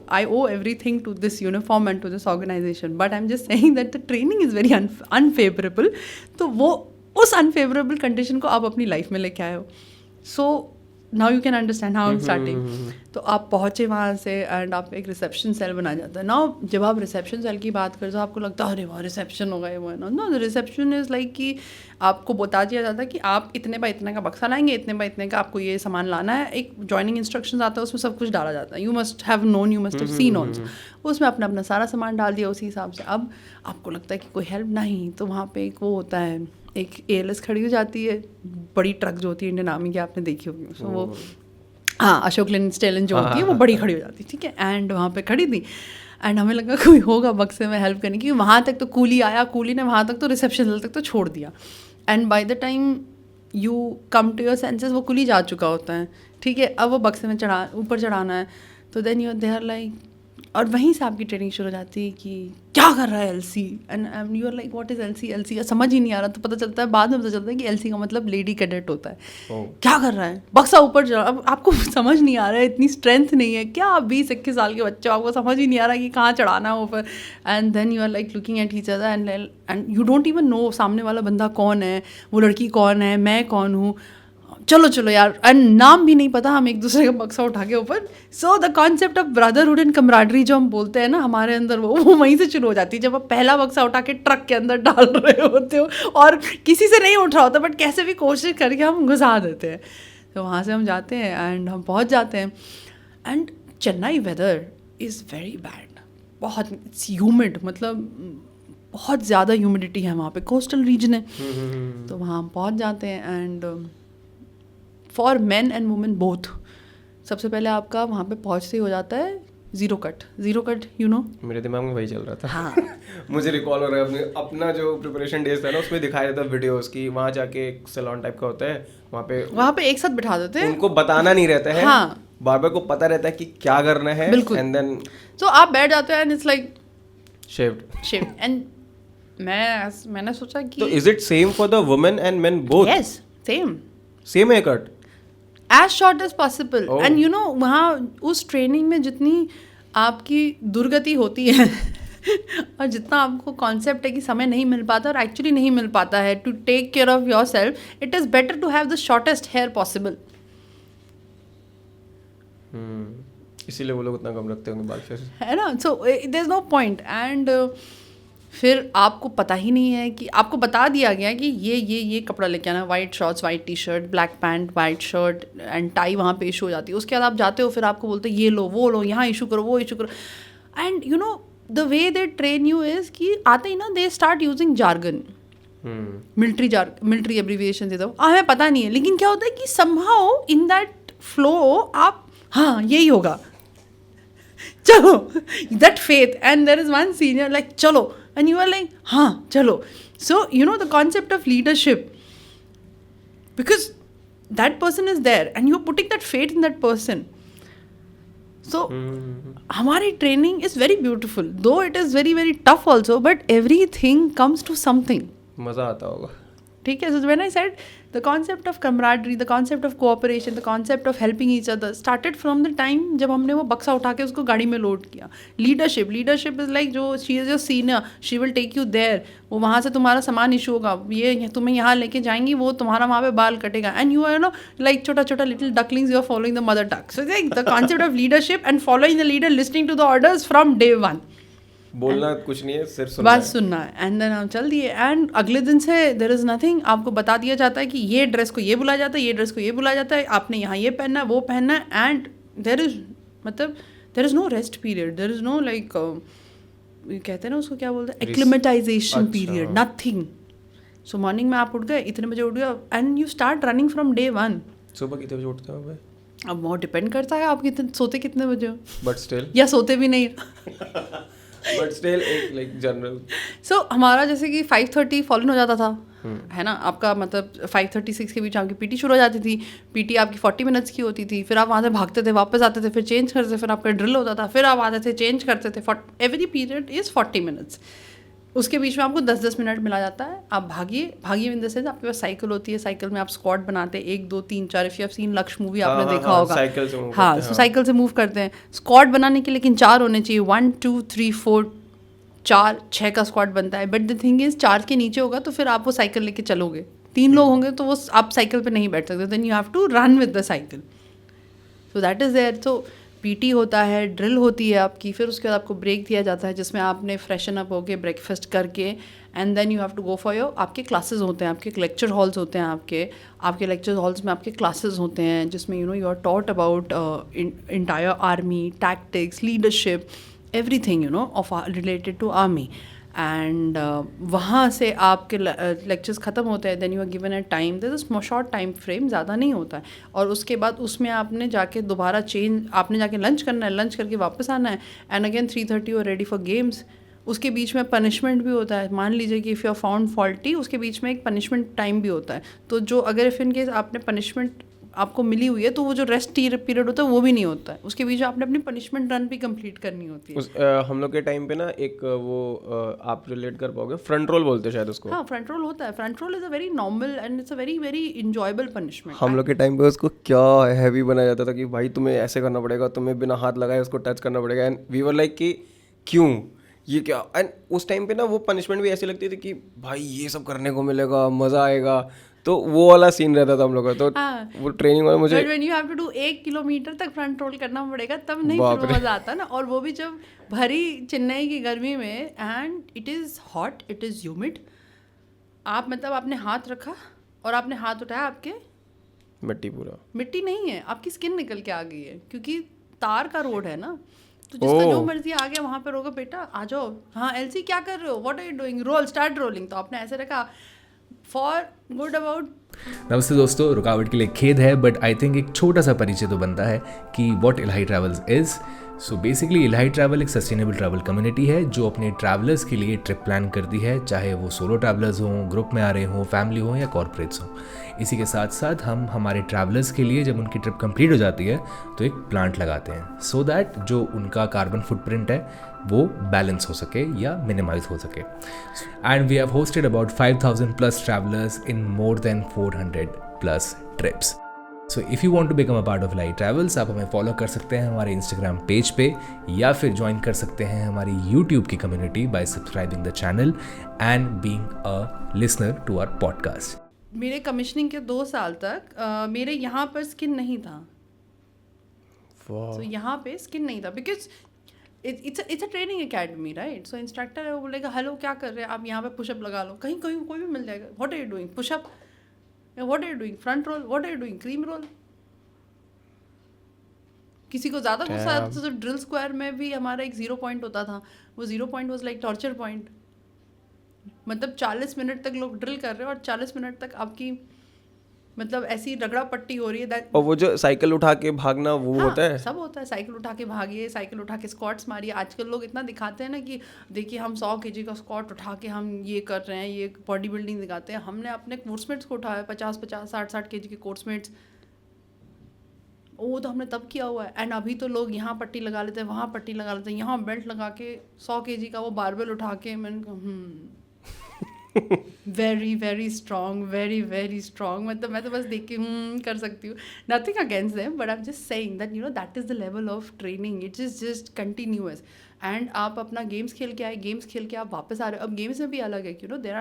I owe everything to this uniform and to this organization, but I'm just saying that the training is very unfavorable. तो वो उस unfavorable condition को आप अपनी life में लेके आए हो. So now you can understand how I'm starting. तो आप पहुँचे वहाँ से एंड आप एक रिसेप्शन सेल बना जाता है। नाउ जब आप रिसेप्शन सेल की बात करते हो आपको लगता है अरे वाह रिसेप्शन होगा ये वो है ना। No, the reception is like कि आपको बता दिया जाता है कि आप इतने बाय इतने का बक्सा लाएंगे, इतने बाय इतने का आपको ये सामान लाना है। एक जॉइनिंग इंस्ट्रक्शंस आता है, उसमें सब कुछ डाला जाता है। You must have known, you must have seen also. उसमें अपना अपना सारा सामान डाल दिया उसी हिसाब से। अब आपको लगता है कि कोई हेल्प नहीं, तो वहाँ पे एक वो होता है, एक ALS खड़ी हो जाती है, बड़ी ट्रक जो होती है इंडियन आर्मी की, आपने देखी होगी। सो वो हाँ, अशोक लेन स्टेलन जो होती है वो बड़ी खड़ी हो जाती है, ठीक है, एंड वहाँ पे खड़ी थी एंड हमें लगा कोई होगा बक्से में हेल्प करने की। वहाँ तक तो कूली आया, कूली ने वहाँ तक तो रिसेप्शन तक तो छोड़ दिया, and by the time you come to your senses वो कूली जा चुका होता है, ठीक है। अब वो बक्से में ऊपर चढ़ाना है, तो देन यू आर लाइक, और वहीं से आपकी ट्रेनिंग शुरू हो जाती है कि क्या कर रहा है LC, and you are like what is LC समझ ही नहीं आ रहा। तो पता चलता है, बाद में पता चलता है कि LC का मतलब लेडी कैडेट होता है। क्या कर रहा है, बक्सा ऊपर चढ़ा। अब आपको समझ नहीं आ रहा है, इतनी स्ट्रेंथ नहीं है क्या, आप 20-21 साल के बच्चे, आपको समझ ही नहीं आ रहा कि कहाँ चढ़ाना है ऊपर। And then you are like looking at each other and you don't even know सामने वाला बंदा कौन है, वो लड़की कौन है, मैं कौन हूँ। चलो यार, एंड नाम भी नहीं पता, हम एक दूसरे का बक्सा उठा के ऊपर। So the concept of brotherhood and camaraderie जो हम बोलते हैं ना हमारे अंदर, वो वहीं से शुरू हो जाती है जब आप पहला बक्सा उठा के ट्रक के अंदर डाल रहे होते हो और किसी से नहीं उठ रहा होता, बट कैसे भी कोशिश करके हम घुसा देते हैं। तो वहाँ से हम जाते हैं एंड हम पहुँच जाते हैं, and Chennai weather is very bad, बहुत इट्स ह्यूमिड, मतलब बहुत ज़्यादा ह्यूमिडिटी है वहाँ पे, कोस्टल रीजन है। तो वहाँ हम पहुँच जाते हैं and for man and women both, सबसे पहले आपका वहाँ पे पहुँचते ही हो जाता है ज़ीरो कट, यू नो। मेरे दिमाग में वही चल रहा था। हाँ मुझे रिकॉल हो रहा है अपना जो प्रिपरेशन डेज था ना, उसमें दिखाया जाता वीडियोस की, वहाँ जाके एक सैलून टाइप का होता है, वहाँ पे एक साथ बिठा देते हैं, उनको बताना नहीं रहता है। हाँ, बार्बर को पता रहता है कि क्या करना है, एंड देन सो आप बैठ जाते हैं and it's like shaved and मैंने सोचा कि तो is it same for the women and main both? Yes, same here cut, as short as possible. And you know, वहाँ उस ट्रेनिंग में जितनी आपकी दुर्गति होती है और जितना आपको कॉन्सेप्ट है कि समय नहीं मिल पाता और एक्चुअली नहीं मिल पाता है to take care of yourself, it is better to have the shortest hair possible. इसीलिए वो लोग उतना कम रखते होंगे बाल, फिर है ना। So there is no point, and फिर आपको पता ही नहीं है कि आपको बता दिया गया कि ये कपड़ा लेके आना, white shorts, white t-shirt, black pant, white shirt and tie वहाँ पे इशू हो जाती है। उसके बाद आप जाते हो, फिर आपको बोलते हैं ये लो वो लो, यहाँ इशू करो वो इशू करो, and you know the way they train you is कि आते ही ना they start using jargon, military abbreviation they दो, हमें पता नहीं है, लेकिन क्या होता है कि समहाउ इन दैट फ्लो आप हाँ यही होगा, चलो, that faith, and there is one senior like चलो, and you are like हाँ चलो. So you know the concept of leadership, because that person is there and you're putting that faith in that person. सो हमारी training is very beautiful, though it is very very tough also, but everything comes to something. मज़ा आता होगा. ठीक है. So when I said the concept of camaraderie, the concept of cooperation, the concept of helping each other started from the time जब हमने वो बक्सा उठा के उसको गाड़ी में लोड किया. Leadership is like जो she is your senior, she will take you there. वो वहाँ से तुम्हारा सामान इशू होगा, ये तुम्हें यहाँ लेके जाएंगी, वो तुम्हारा वहाँ पे बाल कटेगा, and you are like छोटा छोटा little ducklings, you are following the mother duck. So it's like the concept of leadership and following the leader, listening to the orders from day one. बोलना कुछ नहीं है, सिर्फ सुनना है. बस सुनना है. एंड देन हम चल दिए. एंड अगले दिन से देयर इज़ नथिंग. आपको बता दिया जाता है कि ये ड्रेस को ये बुलाया जाता है, ये ड्रेस को ये बुलाया जाता है, आपने यहाँ ये पहनना है, वो पहनना है. एंड देयर इज़ मतलब there is no rest period, there is no like कहते हैं ना उसको क्या बोलते हैं, acclimatisation period, nothing. So morning में आप उठ गए, इतने बजे उठ गए, and you start running from day one. सुबह कितने बजे उठते हो? अब वो डिपेंड करता है आप कितने सोते कितने बजे हो, बट स्टिल, या सोते भी नहीं. बट स्टिल एक लाइक जनरल. सो हमारा जैसे कि 5:30 फॉलन हो जाता था, है ना. आपका मतलब 5:36 के बीच आपकी पीटी शुरू हो जाती थी. पीटी आपकी 40 मिनट्स की होती थी. फिर आप वहाँ से भागते थे, वापस आते थे, फिर चेंज करते थे, फिर आपका ड्रिल होता था, फिर आप आते थे, चेंज करते थे. Every period is 40 minutes. उसके बीच में आपको 10-10 मिनट मिला जाता है. आप भागिए इन द सेंस आपके पास साइकिल होती है, साइकिल में आप स्क्वाड बनाते हैं 1 2 3 4. इफ यू हैव सीन लक्ष्य मूवी आपने देखा होगा. हाँ, साइकिल से मूव करते हैं. स्क्वाड बनाने के लेकिन 4 होने चाहिए. 1 2 3 4 4 6 का स्क्वाड बनता है. बट द थिंग इज 4 के नीचे होगा तो फिर आप वो साइकिल लेके चलोगे. 3 लोग होंगे तो वो आप साइकिल पे नहीं बैठ सकते. Then you have to run with the cycle. So that is there. तो पीटी होता है, ड्रिल होती है आपकी. फिर उसके बाद आपको ब्रेक दिया जाता है जिसमें आपने फ्रेशन अप होके ब्रेकफास्ट करके and then you have to go for your. आपके क्लासेस होते हैं, आपके लेक्चर हॉल्स होते हैं. आपके लेक्चर हॉल्स में आपके क्लासेस होते हैं जिसमें you are taught about entire army, tactics, leadership, everything of related to army. एंड वहाँ से आपके लेक्चर्स ख़त्म होते हैं. Then you are given a time, this is short time frame, ज़्यादा नहीं होता है. और उसके बाद उसमें आपने जाके दोबारा आपने जाके लंच करना है, लंच करके वापस आना है. And again 3:30 you are ready for games. उसके बीच में पनिशमेंट भी होता है. मान लीजिए कि if you are found faulty, उसके बीच में एक पनिशमेंट टाइम भी होता है. तो जो अगर इफ़ इन केस आपने पनिशमेंट आपको मिली हुई है तो वो जो रेस्ट पीरियड होता है वो भी नहीं होता है. उसके बीच आपने अपनी पनिशमेंट रन भी कंप्लीट करनी होती है. हम लोग के टाइम पे ना एक वो आप रिलेट कर पाओगे, फ्रंट रोल बोलते हैं शायद उसको. हाँ, फ्रंट रोल होता है. Front roll is a very normal and it's a very very enjoyable punishment. हम लोग के टाइम पे उसको क्या हैवी बनाया जाता था कि भाई तुम्हें ऐसे करना पड़ेगा, तुम्हें बिना हाथ लगाए उसको टच करना पड़ेगा. एंड वी वर लाइक कि क्यों ये क्या. एंड उस टाइम पे ना वो पनिशमेंट भी ऐसी लगती थी कि भाई ये सब करने को मिलेगा, मज़ा आएगा. तो वो वाला सीन रहता था हम लोग का. तो वो ट्रेनिंग में मुझे when you have to do 1 kilometre तक फ्रंट रोल करना पड़ेगा तब नहीं फिर मज़ा आता ना. और वो भी जब भरी चेन्नई की गर्मी में and it is hot, it is humid. आप मतलब आपने हाथ रखा और आपने हाथ उठाया, आपके मिट्टी नहीं है, आपकी स्किन निकल के आ गई है क्योंकि तार का रोड है ना. तो जिसका जो मर्जी आ गया वहाँ पे रोको, बेटा आ जाओ. हाँ एलसी क्या कर रहे हो, what are you doing, roll, start rolling. तो आपने ऐसे रखा फॉर गुड अबाउट. नमस्ते दोस्तों, रुकावट के लिए खेद है बट आई थिंक एक छोटा सा परिचय तो बनता है कि what Ilahi travels is. So basically Ilahi travel एक सस्टेनेबल ट्रैवल कम्युनिटी है जो अपने ट्रैवलर्स के लिए ट्रिप प्लान करती है, चाहे वो सोलो ट्रैवलर्स हों, ग्रुप में आ रहे हों, फैमिली हो या कॉर्पोरेट्स हों. इसी के साथ साथ हम हमारे ट्रैवलर्स के लिए जब उनकी ट्रिप कंप्लीट हो जाती है तो एक प्लांट लगाते हैं सो दैट जो उनका कार्बन फुटप्रिंट है वो बैलेंस हो सके या मिनिमाइज हो सके. And we have hosted about 5,000+ travellers in more than 400+ trips. So if you want to become a part of Ilahi travels, आप हमें फॉलो कर सकते हैं हमारे इंस्टाग्राम पेज पे या फिर ज्वाइन कर सकते हैं हमारी यूट्यूब की community by subscribing the channel and being a listener to our podcast. मेरे कमिश्निंग के 2 साल तक मेरे यहाँ पर स्किन नहीं था. तो यहाँ पे स्किन नहीं था because it's a training academy, right. So instructor है, वो बोलेगा हेलो क्या कर रहे हैं आप, यहाँ पे पुशअप लगा लो. कहीं कोई भी मिल जाएगा. What are you doing, pushup. What are you doing, front roll. What are you doing, cream roll. किसी को ज़्यादा गुस्सा आता था तो ड्रिल स्क्वायर में भी हमारा एक 0 पॉइंट होता था. वो 0 point was like torture point. मतलब 40 मिनट तक लोग ड्रिल कर रहे हैं और 40 मिनट तक आपकी मतलब ऐसी रगड़ा पट्टी हो रही है. और वो जो साइकिल उठा के भागना वो होता है, सब होता है. साइकिल उठा के भागिए, साइकिल उठा के स्क्वाट्स मारिए. आजकल लोग इतना दिखाते हैं ना कि देखिए हम 100 kg का स्क्वाट उठा के हम ये कर रहे हैं, ये बॉडी बिल्डिंग दिखाते हैं. हमने अपने कोर्समेट्स को उठाया 50-50, 60-60 kg के कोर्समेट्स. वो तो हमने तब किया हुआ है। एंड अभी तो लोग यहाँ पट्टी लगा लेते हैं, वहाँ पट्टी लगा लेते हैं, यहाँ बेल्ट लगा के 100 kg का वो बारबेल उठा के, मैंने कहा very very strong, very very strong. मतलब मैं तो बस देख के कर सकती हूँ, nothing against them, but I am just saying that that is the level of training, it is just continuous. And आप अपना गेम्स खेल के आए, गेम्स खेल के आप वापस आ रहे हो। अब गेम्स में भी अलग है, there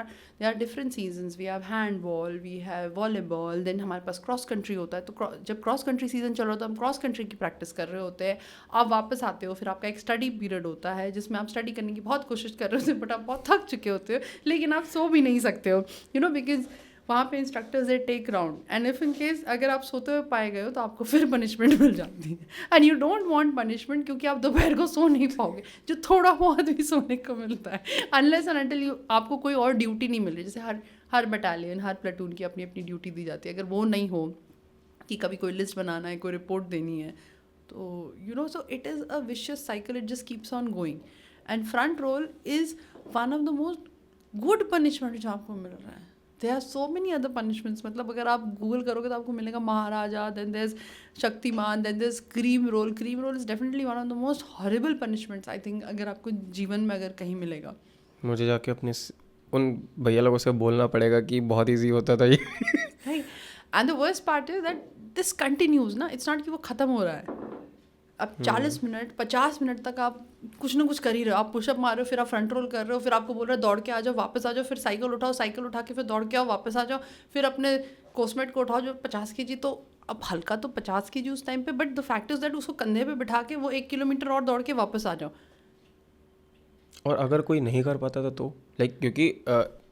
are different seasons, we have handball, we have volleyball, then हमारे पास क्रॉस कंट्री होता है। तो जब क्रॉस कंट्री सीजन चल रहा होता है, हम क्रॉस कंट्री की प्रैक्टिस कर रहे होते हैं। आप वापस आते हो, फिर आपका एक स्टडी पीरियड होता है जिसमें आप स्टडी करने की बहुत कोशिश कर रहे होते हो, बट आप बहुत थक चुके होते हो, लेकिन आप सो भी नहीं सकते हो, बिकॉज वहाँ पे instructors they take round, and if in case अगर आप सोते हुए पाए गए हो तो आपको फिर पनिशमेंट मिल जाती है। And you don't want punishment, क्योंकि आप दोपहर को सो नहीं पाओगे, जो थोड़ा बहुत भी सोने को मिलता है, अनलेस एंड अनटिल आपको कोई और ड्यूटी नहीं मिल रही। जैसे हर बटालियन, हर प्लेटून की अपनी अपनी ड्यूटी दी जाती है। अगर वो नहीं हो कि कभी कोई लिस्ट बनाना है, कोई रिपोर्ट देनी है, तो so it is a vicious cycle, it just keeps on going. And front roll is one of the most good punishment जो आपको मिल रहा है। There are so many other punishments, मतलब अगर आप गूगल करोगे तो आपको मिलेगा Maharaja, then there is Shaktimaan, then there is cream roll. Cream roll is definitely one of the most horrible punishments I think, अगर आपको जीवन में अगर कहीं मिलेगा। मुझे जाके अपने उन भैया लोगों से बोलना पड़ेगा कि बहुत ईजी होता था ये। And the worst part is that this continues ना, इट्स नॉट कि वो ख़त्म हो रहा है। अब 40 मिनट 50 मिनट तक आप कुछ ना कुछ कर ही रहे हो। आप पुशअप मार रहे हो, फिर आप फ्रंट रोल कर रहे हो, फिर आपको बोल रहे हो दौड़ के आ जाओ, वापस आ जाओ, फिर साइकिल उठाओ, साइकिल उठा के फिर दौड़ के आओ, वापस आ जाओ, फिर अपने कोसमेट को उठाओ जो 50 kg। तो अब हल्का तो 50 kg उस टाइम पे, but the fact is that उसको कंधे पे बिठा के वो 1 किलोमीटर और दौड़ के वापस आ जाओ। और अगर कोई नहीं कर पाता था तो क्योंकि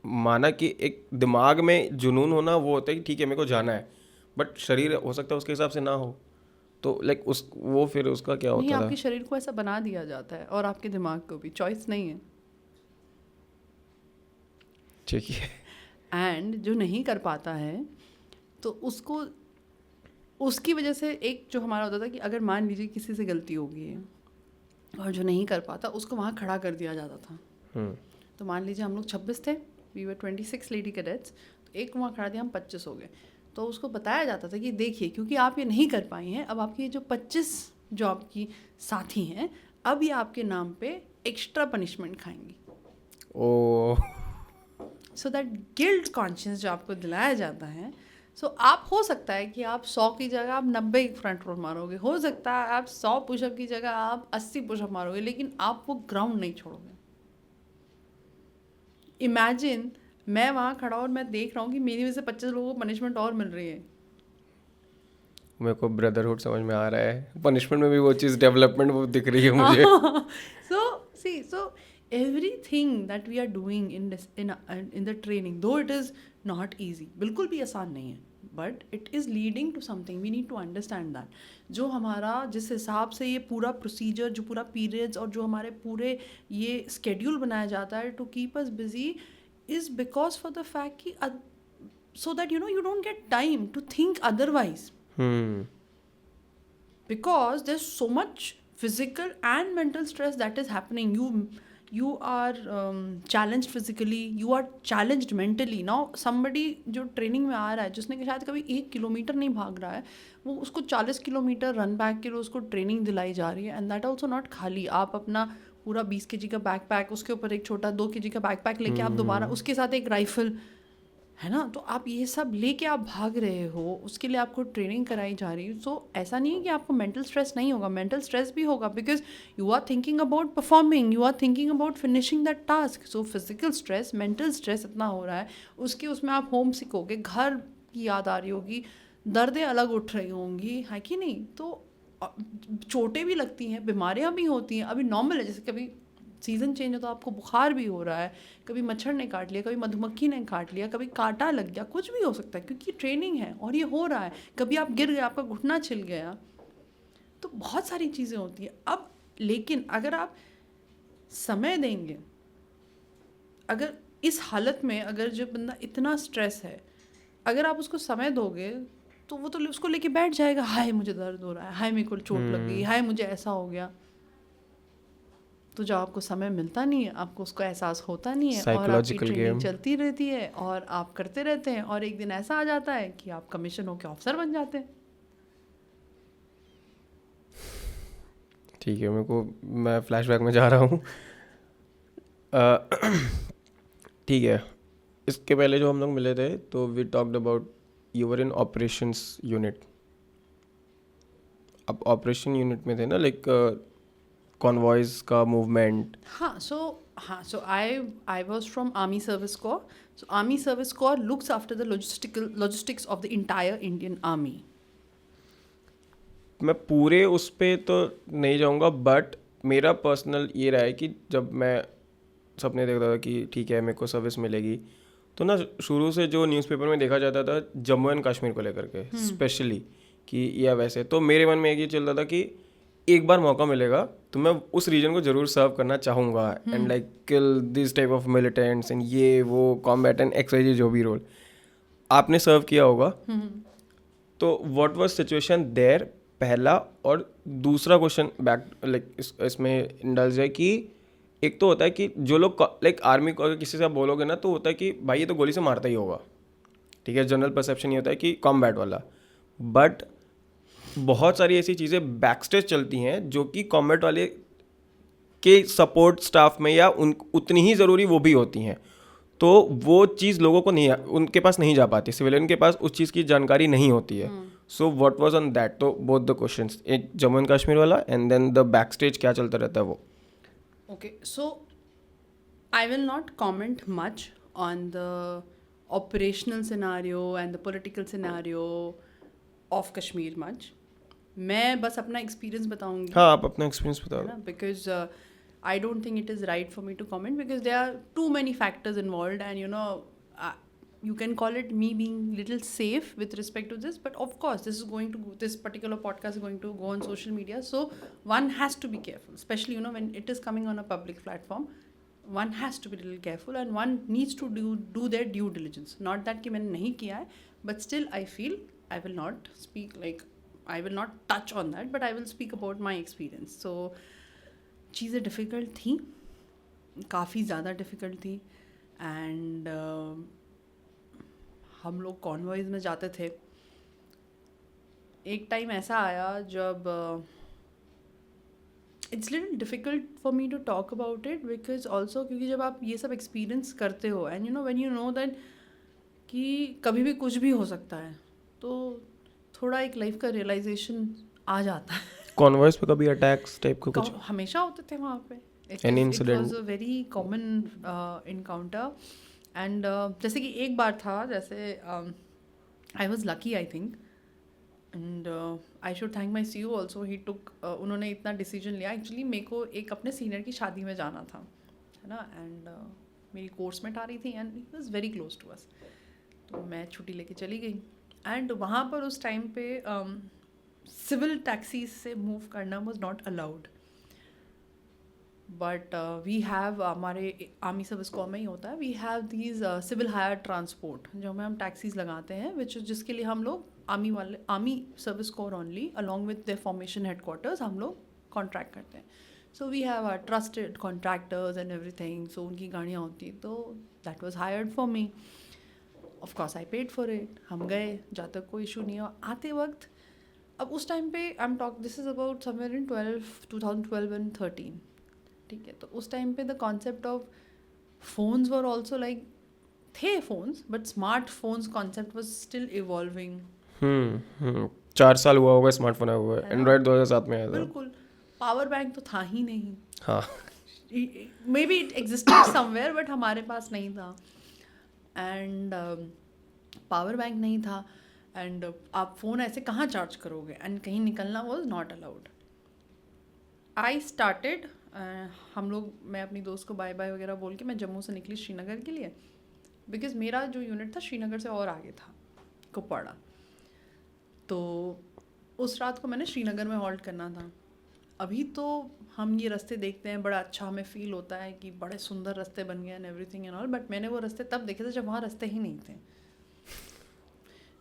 माना कि एक दिमाग में जुनून होना वो होता है कि ठीक है मेरे को जाना है, बट शरीर हो सकता है उसके हिसाब से ना हो, तो वो फिर उसका क्या होता नहीं, था? आपके शरीर को ऐसा बना दिया जाता है, और आपके दिमाग को भी, चॉइस नहीं है। ठीक है। एंड जो नहीं कर पाता है तो उसकी वजह से एक जो हमारा होता था कि अगर मान लीजिए किसी से गलती हो गई है और जो नहीं कर पाता उसको वहाँ खड़ा कर दिया जाता था। तो मान लीजिए हम लोग 26 थे, वी वर 26 लेडी कैडेट्स, तो एक वहाँ खड़ा दिया, हम 25 हो गए। तो उसको बताया जाता था कि देखिए, क्योंकि आप ये नहीं कर पाई हैं, अब आपकी जो 25 जो आपकी साथी हैं, अब ये आपके नाम पे एक्स्ट्रा पनिशमेंट खाएंगी। Oh so that guilt conscious जो आपको दिलाया जाता है, आप हो सकता है कि आप 100 की जगह आप 90 फ्रंट रोल मारोगे, हो सकता है आप 100 पुशअप की जगह आप 80 पुशअप मारोगे, लेकिन आप वो ग्राउंड नहीं छोड़ोगे। इमेजिन मैं वहाँ खड़ा और मैं देख रहा हूँ कि मेरी वजह से 25 लोगों को पनिशमेंट और मिल रही है। मेरे को ब्रदरहुड समझ में आ रहा है, पनिशमेंट में भी वो चीज़, डेवलपमेंट वो दिख रही है मुझे। So everything that we are doing in the training, though it is not easy, बिल्कुल भी आसान नहीं है, but it is leading to something. We need to understand that. जो हमारा जिस हिसाब से ये पूरा प्रोसीजर, जो पूरा पीरियड्स और जो हमारे पूरे ये स्केड्यूल बनाया जाता है to keep us busy is because for the fact कि so that you don't get time to think otherwise. Because there's so much physical and mental stress that is happening. You are challenged physically, you are challenged mentally. Now somebody जो training में आ रहा है, जिसने शायद कभी 1 kilometre नहीं भाग रहा है, वो उसको 40 किलोमीटर रन बैक के लिए उसको ट्रेनिंग दिलाई जा रही है। एंड दैट ऑल्सो नॉट खाली। आप अपना पूरा 20 kg का बैक पैक, उसके ऊपर एक छोटा 2 kg का बैक पैक लेके आप दोबारा उसके साथ एक राइफल, है ना, तो आप ये सब लेके आप भाग रहे हो, उसके लिए आपको ट्रेनिंग कराई जा रही है। सो ऐसा नहीं है कि आपको मेंटल स्ट्रेस नहीं होगा, मेंटल स्ट्रेस भी होगा, because you are thinking about performing, you are thinking about finishing that task. So physical stress, mental stress इतना हो रहा है, उसमें आप होम सिक होगे, घर की याद आ रही होगी, दर्दें अलग उठ रही होंगी, है कि नहीं, तो चोटें भी लगती हैं, बीमारियां भी होती हैं। अभी नॉर्मल है, जैसे कभी सीज़न चेंज हो तो आपको बुखार भी हो रहा है, कभी मच्छर ने काट लिया, कभी मधुमक्खी ने काट लिया, कभी कांटा लग गया, कुछ भी हो सकता है, क्योंकि ट्रेनिंग है और ये हो रहा है। कभी आप गिर गए, आपका घुटना छिल गया, तो बहुत सारी चीज़ें होती हैं। अब लेकिन अगर आप समय देंगे, अगर इस हालत में अगर जो बंदा इतना स्ट्रेस है, अगर आप उसको समय दोगे तो वो तो उसको लेके बैठ जाएगा, हाय मुझे दर्द हो रहा है, हाय मेरे को चोट लग गई, हाय मुझे ऐसा हो गया। तो जब आपको समय मिलता नहीं है, आपको उसका एहसास होता नहीं है, और आपकी ट्रेनिंग चलती रहती है और आप करते रहते हैं, और एक दिन ऐसा आ जाता है कि आप कमीशन होकर ऑफिसर बन जाते हैं। ठीक है, मेरे को मैं फ्लैशबैक में जा रहा हूँ. ठीक है, इसके पहले जो हम लोग मिले थे तो we talked about you were in operations unit. अब ऑपरेशन यूनिट में थे ना, लाइक कॉन्वॉयज का मूवमेंट. हाँ, so I was from Army Service Corps. So Army Service Corps looks after the logistics of the entire Indian Army. मैं पूरे उस पे तो नहीं जाऊँगा, बट मेरा पर्सनल ये रहा है कि जब मैं सपने देखता था कि ठीक है मेरे को सर्विस मिलेगी, तो ना शुरू से जो न्यूज़पेपर में देखा जाता था जम्मू एंड कश्मीर को लेकर के स्पेशली कि या वैसे, तो मेरे मन में एक ये चल रहा था कि एक बार मौका मिलेगा तो मैं उस रीजन को ज़रूर सर्व करना चाहूँगा and like kill this type of militants and ये वो कॉम्बैटेंट एक्सवाइजी जो भी रोल आपने सर्व किया होगा. तो व्हाट वाज सिचुएशन देयर, पहला. और दूसरा क्वेश्चन बैक लाइक इसमें इंडल्ज है कि एक तो होता है कि जो लोग लाइक आर्मी को अगर किसी से आप बोलोगे ना तो होता है कि भाई ये तो गोली से मारता ही होगा, ठीक है, जनरल परसेप्शन ये होता है कि कॉम्बैट वाला. बट बहुत सारी ऐसी चीज़ें बैकस्टेज चलती हैं जो कि कॉम्बैट वाले के सपोर्ट स्टाफ में या उतनी ही ज़रूरी वो भी होती हैं. तो वो चीज़ लोगों को नहीं, उनके पास नहीं जा पाती, सिविलियन के पास उस चीज़ की जानकारी नहीं होती है. So what was on that, तो बोथ द क्वेश्चंस, एक जम्मू एंड कश्मीर वाला and then the back stage क्या चलता रहता है वो. Okay, so I will not comment much on the operational scenario and the political scenario of Kashmir much. मैं बस अपना एक्सपीरियंस बताऊंगी. हाँ, आप अपना एक्सपीरियंस बताओ. Because I don't think it is right for me to comment because there are too many factors involved and you can call it me being little safe with respect to this, but of course this particular podcast is going to go on social media, so one has to be careful, especially when it is coming on a public platform. One has to be a little careful and one needs to do their due diligence. Not that कि मैंने नहीं किया है, but still I feel I will not speak, like I will not touch on that, but I will speak about my experience. So चीज़ें difficult थी, काफ़ी ज़्यादा difficult थी. एंड हम लोग कॉन्वॉयज़ में जाते थे. एक टाइम ऐसा आया जब it's little difficult for me to talk about it because also क्योंकि जब आप ये सब एक्सपीरियंस करते हो and when you know that कि कभी भी कुछ भी हो सकता है, तो थोड़ा एक लाइफ का रियलाइजेशन आ जाता है. कॉन्वॉयज पे कभी अटैक्स टाइप का कुछ हमेशा होते थे वहाँ पे. Any incident? It was a very common encounter. And जैसे कि एक बार था, जैसे I was lucky I think, and I should thank my CEO also. He took उन्होंने इतना डिसीजन लिया. एक्चुअली मेरे को एक अपने सीनियर की शादी में जाना था, है ना, एंड मेरी कोर्समेट आ रही थी and he was very close to us. तो मैं छुट्टी लेके चली गई एंड वहाँ पर उस टाइम पे सिविल टैक्सीज से मूव करना was not allowed. But we have, हमारे आर्मी सर्विस कॉर्प में ही होता है, we have these civil hire transport जो में हम टैक्सीज लगाते हैं, जिसके लिए हम लोग army service corps only along with the formation headquarters हम लोग कॉन्ट्रैक्ट करते हैं. So we have our trusted contractors and everything. So उनकी गाड़ियाँ होती हैं, तो that was hired for me. Of course I paid for it. हम गए, जाते कोई इशू नहीं है. आते वक्त अब उस टाइम पे I am talk, this is about somewhere in 2012 and 13, ठीक है. तो उस टाइम पे the concept of phones were also like थे phones, but smart phones concept was still evolving. 4 साल हुआ होगा स्मार्टफोन आया हुआ है. एंड्रॉयड 2007 में आया था. बिल्कुल. पावर बैंक तो था ही नहीं. हाँ, may be it existed somewhere but हमारे पास नहीं था. एंड पावर बैंक नहीं था एंड आप फ़ोन ऐसे कहाँ चार्ज करोगे, एंड कहीं निकलना was not allowed. I started, हम लोग, मैं अपनी दोस्त को बाय बाय वगैरह बोल के मैं जम्मू से निकली श्रीनगर के लिए, बिकॉज़ मेरा जो यूनिट था श्रीनगर से और आगे था, कुपवाड़ा. तो उस रात को मैंने श्रीनगर में हॉल्ट करना था. अभी तो हम ये रास्ते देखते हैं, बड़ा अच्छा हमें फील होता है कि बड़े सुंदर रास्ते बन गए and everything and all, but मैंने वो रास्ते तब देखे थे जब वहाँ रास्ते ही नहीं थे.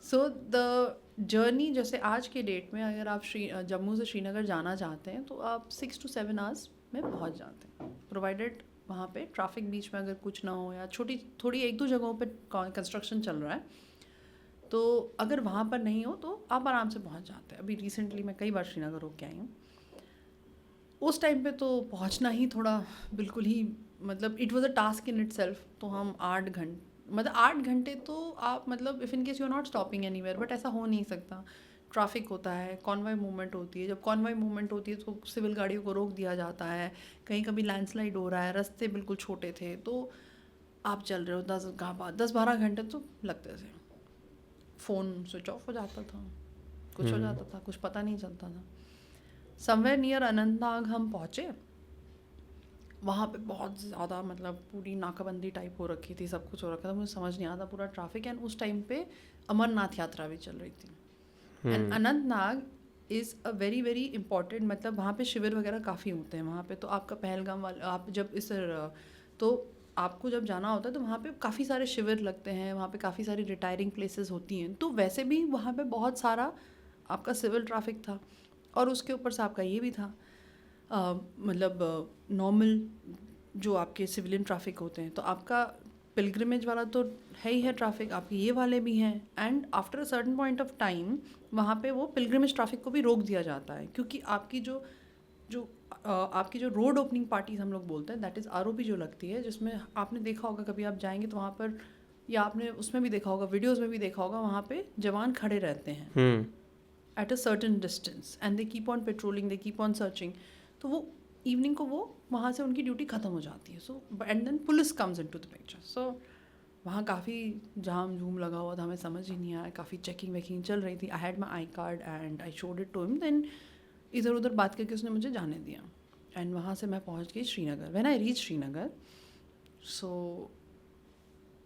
सो द जर्नी, जैसे आज के डेट में अगर आप जम्मू से श्रीनगर जाना चाहते हैं तो आप 6 to 7 आवर्स में पहुंच जाते हैं, प्रोवाइडेड वहाँ पे ट्रैफिक बीच में अगर कुछ ना हो या थोड़ी 1-2 जगहों पे कंस्ट्रक्शन चल रहा है, तो अगर वहाँ पर नहीं हो तो आप आराम से पहुँच जाते हैं. अभी रिसेंटली मैं कई बार श्रीनगर होके आई हूँ. उस टाइम पे तो पहुंचना ही थोड़ा बिल्कुल ही मतलब it was a task in itself. तो हम 8 घंटे तो आप मतलब if in case you are not stopping anywhere, but ऐसा हो नहीं सकता। ट्रैफिक होता है, कॉन्वॉय मूवमेंट होती है, जब कॉन्वॉय मूवमेंट होती है तो सिविल गाड़ियों को रोक दिया जाता है, कहीं कभी लैंडस्लाइड हो रहा है, रास्ते बिल्कुल छोटे थे, तो आप चल रहे हो 10-12 घंटे तो लगते थे। फ़ोन स्विच ऑफ हो जाता था, कुछ हो जाता था, कुछ पता नहीं चलता था। समवेयर नियर अनंतनाग हम पहुँचे, वहाँ पे बहुत ज़्यादा मतलब पूरी नाकाबंदी टाइप हो रखी थी, सब कुछ हो रखा था, मुझे समझ नहीं आता पूरा ट्रैफिक। एंड उस टाइम पे अमरनाथ यात्रा भी चल रही थी। And Anantnag is a very very important, मतलब वहाँ पे शिविर वगैरह काफ़ी होते हैं वहाँ पे। तो आपका पहलगाम वाला आप जब तो आपको जब जाना होता है तो वहाँ पे काफ़ी सारे शिविर लगते हैं, वहाँ पे काफ़ी सारी रिटायरिंग प्लेसेस होती हैं। तो वैसे भी वहाँ पे बहुत सारा आपका सिविल ट्रैफिक था, और उसके ऊपर से आपका ये भी था मतलब नॉर्मल जो आपके सिविलियन ट्रैफिक होते हैं। तो आपका पिलग्रिमेज वाला तो है ही है ट्रैफिक, आपके ये वाले भी हैं। And after a certain point of time वहाँ पे वो पिलग्रिमेज ट्रैफिक को भी रोक दिया जाता है, क्योंकि आपकी जो रोड ओपनिंग पार्टीज हम लोग बोलते हैं, दैट इज़ ROP जो लगती है, जिसमें आपने देखा होगा कभी आप जाएंगे तो वहाँ पर, या आपने उसमें भी देखा होगा, वीडियोज़ में भी देखा होगा, वहाँ पे जवान खड़े रहते हैं at a certain distance and they keep on patrolling, they keep on searching. तो वो इवनिंग को वो वहाँ से उनकी ड्यूटी ख़त्म हो जाती है। So and then police comes into the picture. So वहाँ काफ़ी जाम झूम लगा हुआ था, हमें समझ ही नहीं आया, काफ़ी चेकिंग वेकिंग चल रही थी। I had my I-card and I showed it to him. Then इधर उधर बात करके उसने मुझे जाने दिया, एंड वहाँ से मैं पहुँच गई Srinagar. When I reach Srinagar, so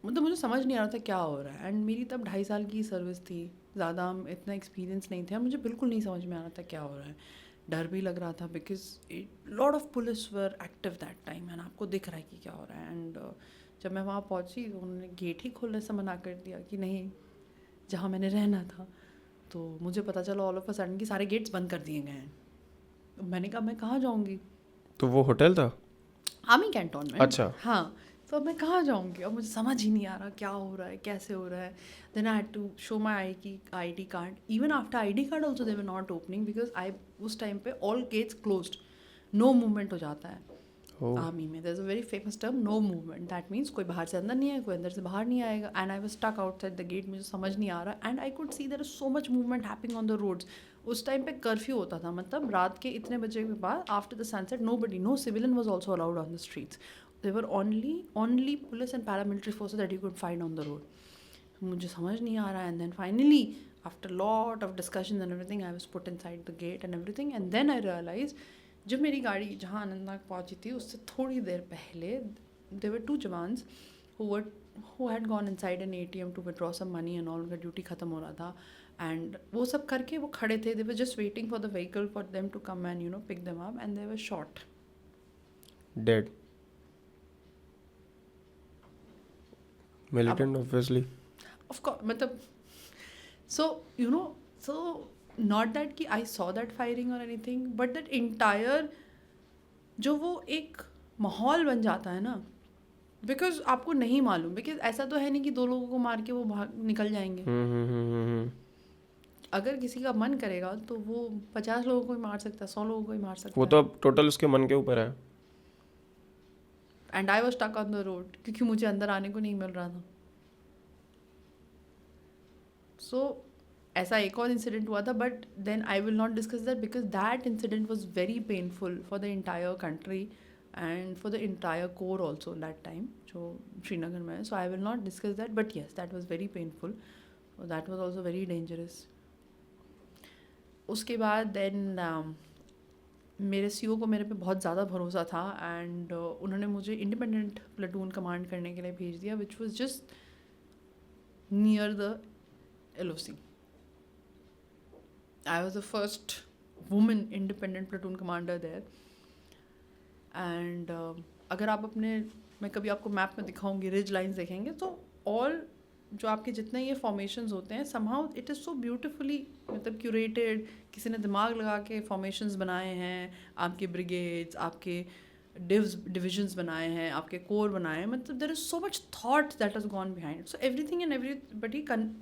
मतलब मुझे समझ नहीं आ रहा था क्या हो रहा है। एंड मेरी तब 2.5 साल की सर्विस थी, ज़्यादा इतना एक्सपीरियंस नहीं था, मुझे बिल्कुल नहीं समझ में आ रहा था क्या हो रहा है। डर भी लग रहा था because lot of police were active that time, and आपको दिख रहा है कि क्या हो रहा है। एंड जब मैं वहाँ पहुँची तो उन्होंने गेट ही खोलने से मना कर दिया कि नहीं, जहाँ मैंने रहना था। तो मुझे पता चला ऑल ऑफ अ सडन कि सारे गेट्स बंद कर दिए गए हैं। मैंने कहा मैं कहाँ जाऊँगी, तो वो होटल था? Army cantonment. अच्छा। हाँ, तो अब मैं कहाँ जाऊँगी, अब मुझे समझ ही नहीं आ रहा क्या हो रहा है, कैसे हो रहा है। Then I had to show my ID card. Even after ID card also they were not opening, because उस टाइम पे all gates closed, no movement हो जाता है आर्मी में। There is a very famous term, no movement. That means कोई बाहर से अंदर नहीं आएगा, कोई अंदर से बाहर नहीं आएगा। And I was stuck outside the gate, मुझे समझ नहीं आ रहा। And I could see there is so much movement happening on the roads. उस टाइम पे कर्फ्यू होता था, मतलब रात के इतने बजे के बाद after the sunset no civilian was also allowed on the streets. They were only police and paramilitary forces that you could find on the road. मुझे समझ नहीं आ रहा है। And then finally, after lot of discussions and everything, I was put inside the gate and everything. And then I realized, जब मेरी गाड़ी जहाँ अनंतनाग पहुँची थी उससे थोड़ी देर पहले, there were 2 jawans who had gone inside an ATM to withdraw some money and all. उनका ड्यूटी ख़त्म हो रहा था, and वो सब करके वो खड़े थे. They were just waiting for the vehicle for them to come and pick them up, and they were shot. Dead. Militant, obviously. Of course, मतलब so not that कि I saw that firing or anything, but that entire जो वो एक माहौल बन जाता है ना, बिकॉज आपको नहीं मालूम, बिकॉज ऐसा तो है नहीं कि 2 लोगों को मार के वो भाग निकल जाएंगे। अगर किसी का मन करेगा तो वो 50 लोगों को ही मार सकता है, 100 लोगों को ही मार सकता है। वो तो अब टोटल उसके मन के ऊपर है। And I was stuck on the road क्योंकि मुझे अंदर आने को नहीं मिल रहा था। सो ऐसा एक और इंसिडेंट हुआ था, but then I will not discuss that because that incident was very painful for the entire country and for the entire corps also that time, जो श्रीनगर में है। So I will not discuss that, but yes that was very painful, that was also very dangerous. उसके बाद then मेरे CO को मेरे पे बहुत ज़्यादा भरोसा था, एंड उन्होंने मुझे इंडिपेंडेंट प्लेटून कमांड करने के लिए भेज दिया, which was just near the LOC. I was the first woman independent platoon commander there. And अगर आप मैं कभी आपको मैप में दिखाऊंगी, रिज लाइन्स देखेंगे तो ऑल जो आपके जितने ये फॉर्मेशंस होते हैं, somehow it is so beautifully मतलब क्यूरेटेड, किसी ने दिमाग लगा के फॉर्मेशंस बनाए हैं, आपके ब्रिगेड्स, आपके डिविजन्स बनाए हैं, आपके कोर बनाए हैं, मतलब there is so much thought that has gone behind it. So everything and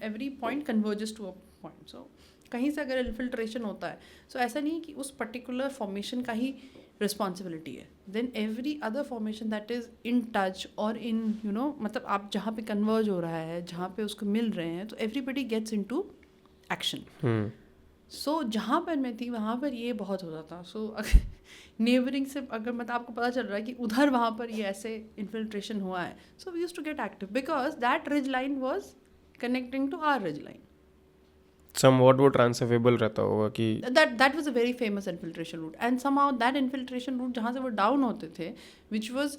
every point converges to a point. So कहीं से अगर इन्फिल्ट्रेशन होता है, सो ऐसा नहीं कि उस पर्टिकुलर फॉर्मेशन का ही रिस्पॉन्सिबिलिटी है, then every other formation that is in touch और इन मतलब आप जहाँ पे कन्वर्ज हो रहा है, जहाँ पे उसको मिल रहे हैं, तो everybody gets into action. So जहाँ पर मैं थी वहाँ पर ये बहुत होता था. सो नेबरिंग से अगर मतलब आपको पता चल रहा है कि उधर वहाँ पर ये ऐसे इन्फिल्ट्रेशन हुआ है, so we used to get active because that ridge line was connecting to our ridge line. Somewhat वो ट्रांसफरेबल रहता होगा कि that was a very famous infiltration route, and somehow that infiltration route जहाँ से वो down होते थे, which was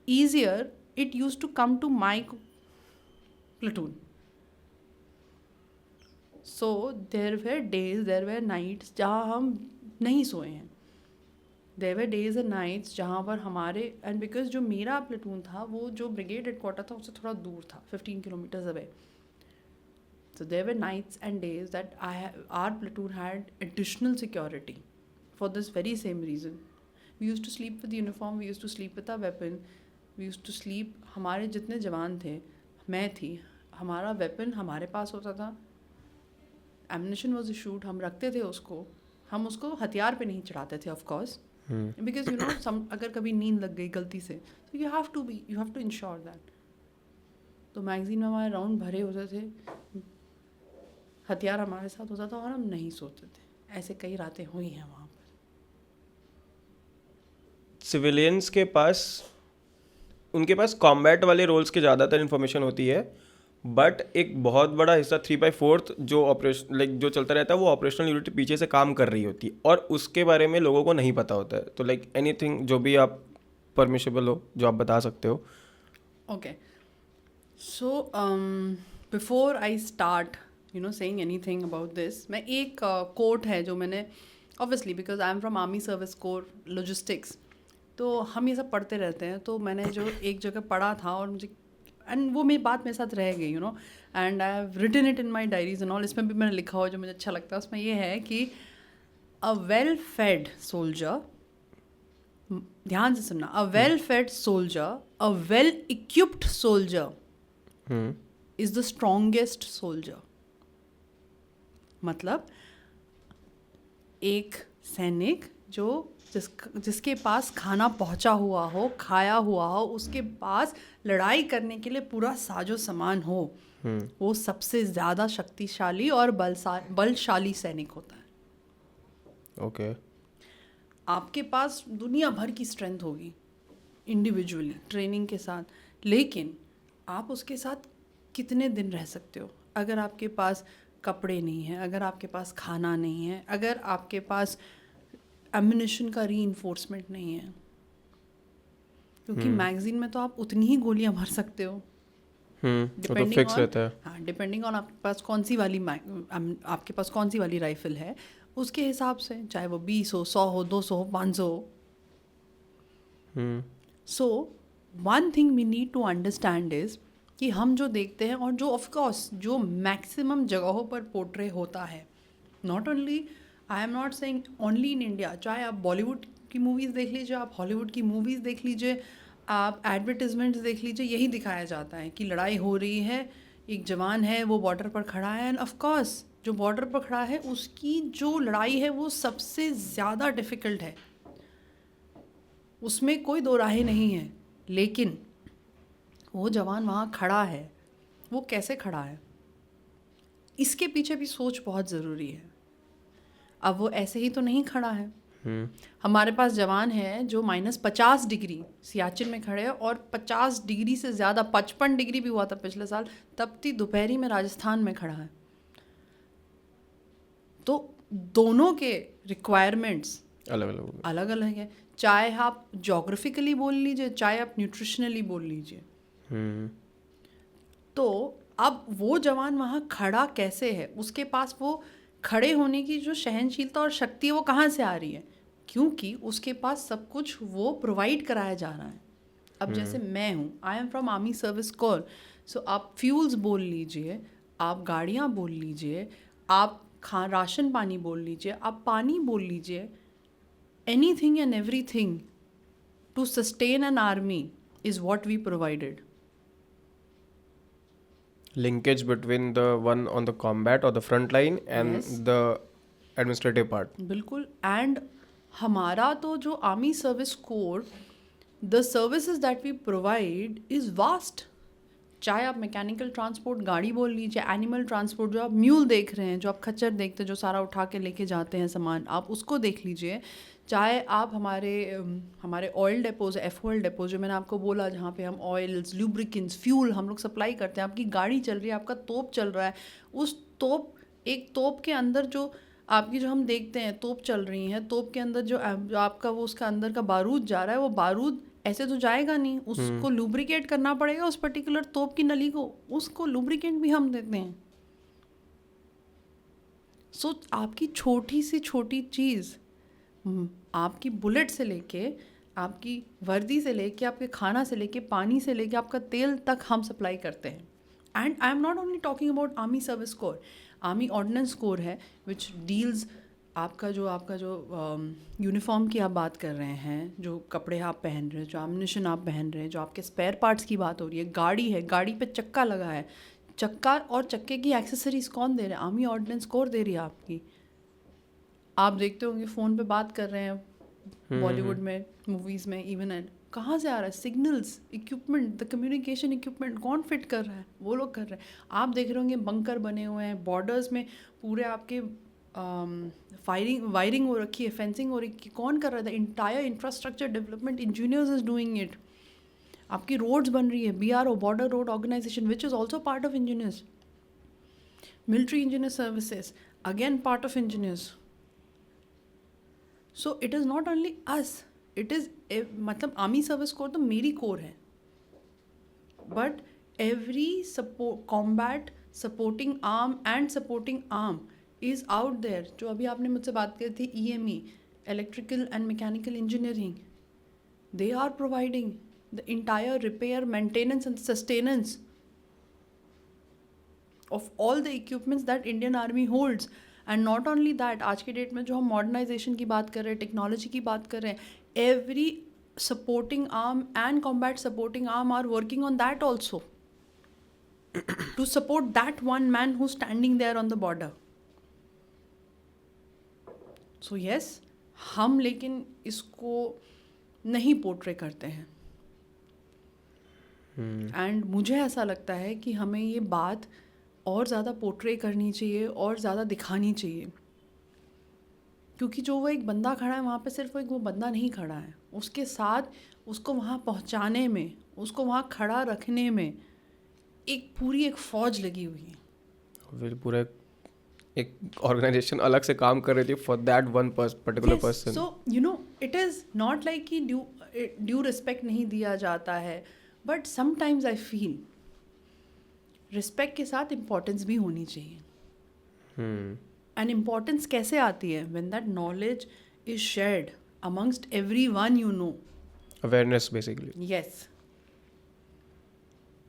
easier, it used to come to my platoon. So there were days, there were nights जहाँ हम नहीं सोए हैं. There were days and nights जहाँ पर हमारे, and because जो मेरा प्लेटून था वो जो ब्रिगेड हेडक्वार्टर था उससे थोड़ा दूर था, 15 kilometers away. So there were nights and days that our platoon had additional security for this very same reason. We used to sleep with uniform, we used to sleep with our weapon, we used to sleep. हमारे जितने जवान थे, मैं थी, हमारा weapon हमारे पास होता था, ammunition was issued, हम रखते थे उसको, हम उसको हथियार पे नहीं चढ़ाते थे of course, because अगर कभी नींद लग गई गलती से, so you have to ensure that. तो मैगजीन में हमारे राउंड भरे होते थे, हथियार हमारे साथ होता था और हम नहीं सोते थे. ऐसे कई रातें हुई हैं वहाँ पर. सिविलियंस के पास, उनके पास कॉम्बैट वाले रोल्स के ज़्यादातर इन्फॉर्मेशन होती है, बट एक बहुत बड़ा हिस्सा 3/4 जो ऑपरेशन जो चलता रहता है वो ऑपरेशनल यूनिट पीछे से काम कर रही होती है और उसके बारे में लोगों को नहीं पता होता है. तो एनीथिंग जो भी आप परमिशेबल हो जो आप बता सकते हो. Okay, so before I start saying anything about this, मैं एक कोट है जो मैंने obviously because I am from Army Service Corps Logistics, तो हम ये सब पढ़ते रहते हैं, तो मैंने जो एक जगह पढ़ा था और मुझे एंड वो मेरी बात मेरे साथ रह गई and I have written it in my diaries and all. इसमें भी मैंने लिखा हुआ जो मुझे अच्छा लगता है, उसमें ये है कि अ वेल फेड सोल्जर, ध्यान से सुनना, a well fade soldier, a well equipped soldier is the strongest soldier. मतलब एक सैनिक जो जिसके पास खाना पहुंचा हुआ हो, खाया हुआ हो, उसके पास लड़ाई करने के लिए पूरा साजो सामान हो, वो सबसे ज़्यादा शक्तिशाली और बलशाली सैनिक होता है. ओके. आपके पास दुनिया भर की स्ट्रेंथ होगी इंडिविजुअली ट्रेनिंग के साथ, लेकिन आप उसके साथ कितने दिन रह सकते हो अगर आपके पास कपड़े नहीं है, अगर आपके पास खाना नहीं है, अगर आपके पास एम्युनिशन का रीइंफोर्समेंट नहीं है. क्योंकि मैगजीन में तो आप उतनी ही गोलियां भर सकते हो, तो फिक्स रहता है. हाँ, डिपेंडिंग ऑन आपके पास कौन सी वाली राइफल है, उसके हिसाब से, चाहे वो 20 हो, 100 हो, 200 हो, 500 हो. So one thing we need to understand is कि हम जो देखते हैं और जो ऑफकोर्स जो मैक्सिमम जगहों पर पोर्ट्रे होता है, not only, I am not saying only in India, चाहे आप बॉलीवुड की मूवीज़ देख लीजिए, आप हॉलीवुड की मूवीज़ देख लीजिए, आप एडवर्टिजमेंट्स देख लीजिए, यही दिखाया जाता है कि लड़ाई हो रही है, एक जवान है वो बॉर्डर पर खड़ा है, एंड ऑफकोर्स जो बॉर्डर पर खड़ा है उसकी जो लड़ाई है वो सबसे ज़्यादा डिफ़िकल्ट है, उसमें कोई दो राहें नहीं है. लेकिन वो जवान वहाँ खड़ा है, वो कैसे खड़ा है, इसके पीछे भी सोच बहुत ज़रूरी है. अब वो ऐसे ही तो नहीं खड़ा है. हमारे पास जवान है जो -50 डिग्री सियाचिन में खड़े हैं और 50 डिग्री से ज़्यादा, 55 डिग्री भी हुआ था पिछले साल, तपती दोपहरी में राजस्थान में खड़ा है. तो दोनों के रिक्वायरमेंट्स अलग अलग है, चाहे आप जोग्राफिकली बोल लीजिए, चाहे आप न्यूट्रिशनली बोल लीजिए. तो अब वो जवान वहाँ खड़ा कैसे है, उसके पास वो खड़े होने की जो सहनशीलता और शक्ति है वो कहाँ से आ रही है, क्योंकि उसके पास सब कुछ वो प्रोवाइड कराया जा रहा है. अब जैसे मैं हूँ, I am from army service corps, so आप फ्यूल्स बोल लीजिए, आप गाड़ियाँ बोल लीजिए, आप राशन पानी बोल लीजिए, आप पानी बोल लीजिए, anything and everything to sustain an army is what we provided. Linkage between the one on the combat or the front line and Yes. the administrative part. बिल्कुल. एंड हमारा तो जो army service corps, the services that we provide is vast. चाहे आप mechanical transport गाड़ी बोल लीजिए, animal transport, जो आप म्यूल देख रहे हैं, जो आप खच्चर देखते हैं जो सारा उठा के लेके जाते हैं सामान, आप उसको देख लीजिए. चाहे आप हमारे oil depots, F oil depots जो मैंने आपको बोला, जहाँ पे हम ऑयल्स, लुब्रिकेंट्स, फ्यूल हम लोग सप्लाई करते हैं. आपकी गाड़ी चल रही है, आपका तोप चल रहा है, उस एक तोप के अंदर जो आपकी, जो हम देखते हैं तोप चल रही हैं, तोप के अंदर जो आपका वो उसका अंदर का बारूद जा रहा है, वो बारूद ऐसे तो जाएगा नहीं, उसको लुब्रिकेट करना पड़ेगा उस पर्टिकुलर तोप की नली को, उसको लुब्रिकेंट भी हम देते हैं. सो आपकी छोटी से छोटी चीज़, आपकी बुलेट से लेके, आपकी वर्दी से लेके, आपके खाना से लेके, पानी से लेके, आपका तेल तक हम सप्लाई करते हैं. And I am not only talking about army service core. Army ordinance core है विच डील्स, आपका जो यूनिफॉर्म की आप बात कर रहे हैं, जो कपड़े आप पहन रहे हैं, जो एम्युनिशन आप पहन रहे हैं, जो आपके स्पेयर पार्ट्स की बात हो रही है, गाड़ी है, गाड़ी पे चक्का लगा है, चक्का और चक्के की एक्सेसरीज कौन दे रहे हैं? आर्मी ऑर्डिनेंस कोर दे रही है आपकी. आप देखते होंगे फ़ोन पे बात कर रहे हैं बॉलीवुड में, मूवीज़ में, इवन एंड कहाँ से आ रहा है? Signals, equipment, the communication equipment कौन फिट कर रहा है? वो लोग कर रहे हैं. आप देख रहे होंगे बंकर बने हुए हैं बॉर्डर्स में, पूरे आपके वायरिंग हो रखी है, फेंसिंग हो रखी है. कौन कर रहा है? The entire infrastructure development engineers is doing it. आपकी रोड्स बन रही है, BRO, border road organisation, which is also part of engineers. Military engineer services, again part of engineers. So it is not only us, it is मतलब army service corps तो मेरी corps है, but every combat supporting arm and supporting arm is out there. जो अभी आपने मुझसे बात की थी, EME, electrical and mechanical engineering, they are providing the entire repair, maintenance and sustenance of all the equipments that Indian Army holds. And not only that, आज के date में जो हम मॉडर्नाइजेशन की बात कर रहे हैं, टेक्नोलॉजी की बात कर रहे हैं, every supporting arm and combat supporting arm are working on that also to support that one man who's standing there on the border. So yes, हम लेकिन इसको नहीं पोर्ट्रे करते हैं. एंड मुझे ऐसा लगता है कि हमें ये बात और ज़्यादा पोर्ट्रे करनी चाहिए और ज़्यादा दिखानी चाहिए, क्योंकि जो वो एक बंदा खड़ा है वहाँ पे, सिर्फ वो बंदा नहीं खड़ा है, उसके साथ उसको वहाँ पहुँचाने में, उसको वहाँ खड़ा रखने में पूरी एक फ़ौज लगी हुई है. फिर पूरा एक ऑर्गेनाइजेशन अलग से काम कर रही थी for that one particular person. So you no, it is not like कि ड्यू रिस्पेक्ट नहीं दिया जाता है, but sometimes I feel respect के साथ इम्पोर्टेंस भी होनी चाहिए. एंड इम्पोर्टेंस कैसे आती है? When that knowledge is shared amongst everyone you know. Awareness basically. Yes,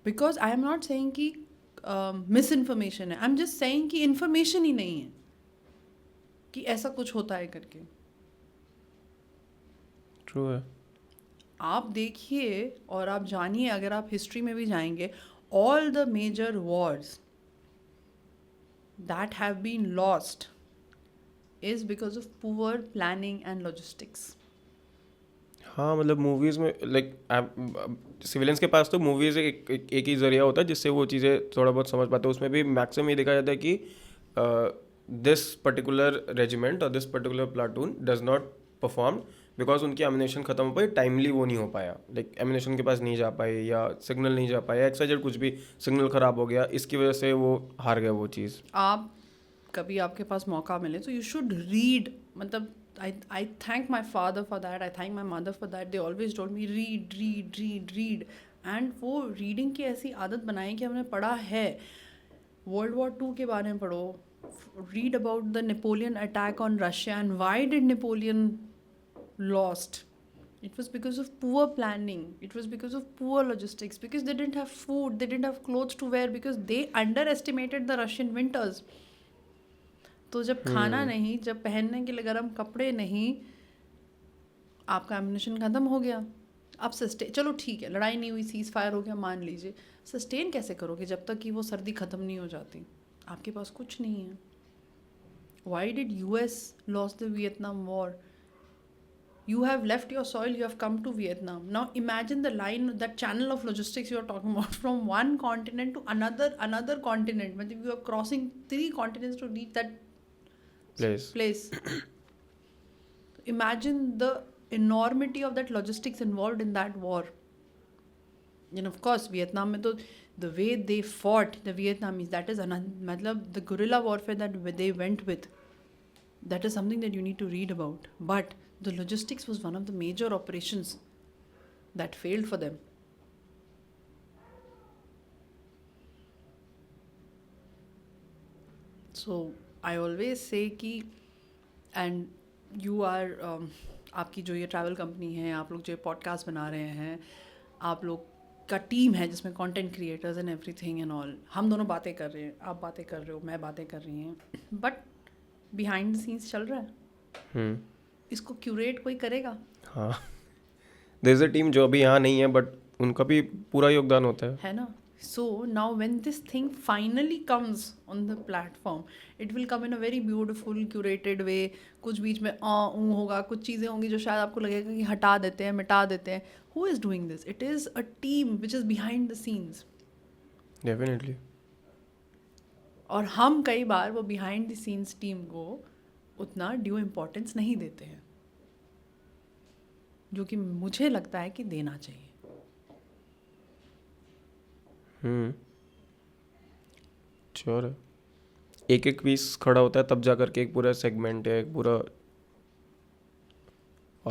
because I am not saying कि मिस इन्फॉर्मेशन है, आई एम जस्ट सेइंग कि इन्फॉर्मेशन ही नहीं है कि ऐसा कुछ होता है करके. ट्रू है. आप देखिए और आप जानिए, अगर आप हिस्ट्री में भी जाएंगे, all the major wars that have been lost is because of poor planning and logistics. हाँ, मतलब मूवीज़ में लाइक सिविलियंस के पास तो मूवीज़ एक ही ज़रिया होता है जिससे वो चीज़ें थोड़ा बहुत समझ पाते हैं. उसमें भी मैक्सिमम ये देखा जाता है कि दिस पर्टिकुलर रेजिमेंट और this particular platoon does not perform because उनकी एमिनेशन ख़त्म हो पाई, टाइमली वो नहीं हो पाया, लाइक एमिनेशन के पास नहीं जा पाए या सिग्नल नहीं जा पाया, एक्साइजेड कुछ भी, सिग्नल ख़राब हो गया, इसकी वजह से वो हार गया वो चीज़. आप कभी आपके पास मौका मिले तो यू शुड रीड. मतलब I thank my father for that, I thank my mother for that. They always told me read. And वो रीडिंग की ऐसी आदत बनाई कि हमने पढ़ा है. World War II के बारे में पढ़ो, read about the Napoleon attack on Russia and why did Napoleon lost. It was because of poor planning, it was because of poor logistics, because they didn't have food, they didn't have clothes to wear, because they underestimated the Russian winters. तो जब खाना नहीं, जब पहनने के लिए गर्म कपड़े नहीं, आपका एम्युनिशन ख़त्म हो गया. अब चलो ठीक है, लड़ाई नहीं हुई, सीज़ फायर हो गया, मान लीजिए, सस्टेन कैसे करोगे जब तक कि वो सर्दी ख़त्म नहीं हो जाती? आपके पास कुछ नहीं है. Why did US loss the Vietnam war? You have left your soil, you have come to Vietnam. Now imagine the line, that channel of logistics you are talking about, from one continent to another continent. But you are crossing 3 continents to reach that place. Imagine the enormity of that logistics involved in that war. And of course, Vietnam mein to, the way they fought, the Vietnamese, that is matlab, the guerrilla warfare that they went with, that is something that you need to read about. But the logistics was one of the major operations that failed for them. So I always say कि, and you are आपकी जो ये travel company है, आप लोग जो podcast बना रहे हैं, आप लोग का टीम है जिसमें content creators and everything and all, हम दोनों बातें कर रहे हैं, आप बातें कर रहे हो, मैं बातें कर रही हैं, बट बिहाइंड द सीन्स चल रहा है. इसको क्यूरेट कोई करेगा. हाँ, देयर इज अ टीम जो अभी यहाँ नहीं है, बट उनका भी पूरा योगदान होता है ना. So now when this thing finally comes on the platform, it will come in a very beautiful curated way. कुछ बीच में होगा, कुछ चीज़ें होंगी जो शायद आपको लगेगा कि हटा देते हैं, मिटा देते हैं. Who is doing this? It is a team which is behind the scenes. Definitely. और हम कई बार वो behind the scenes टीम को उतना ड्यू इम्पोर्टेंस नहीं देते हैं, जो कि मुझे लगता है कि देना चाहिए. श्योर है. एक एक पीस खड़ा होता है तब जा करके एक पूरा सेगमेंट या एक पूरा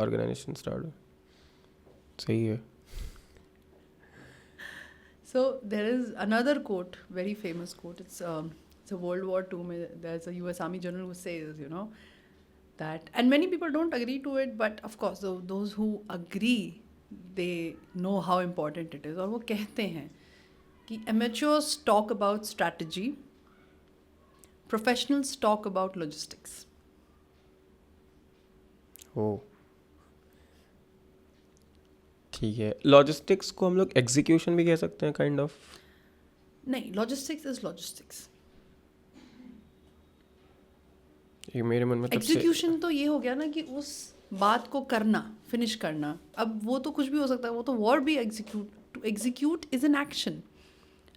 ऑर्गेनाइजेशन स्टार्ट हो. सही है. So there is another quote, very famous quote. It's a World War II. There's a US Army general who says, you know, that, and many people don't agree to it, but of course those who agree, they know how important it is. और वो कहते हैं कि amateurs talk about strategy, professionals talk about logistics. ओ ठीक है. Logistics को हम लोग एग्जीक्यूशन भी कह सकते हैं, काइंड ऑफ. नहीं, logistics is logistics. ये मेरे मन में तब से एग्जीक्यूशन तो ये हो गया ना कि उस बात को करना, फिनिश करना. अब वो तो कुछ भी हो सकता है, वो तो वॉर भी execute. To execute is an action.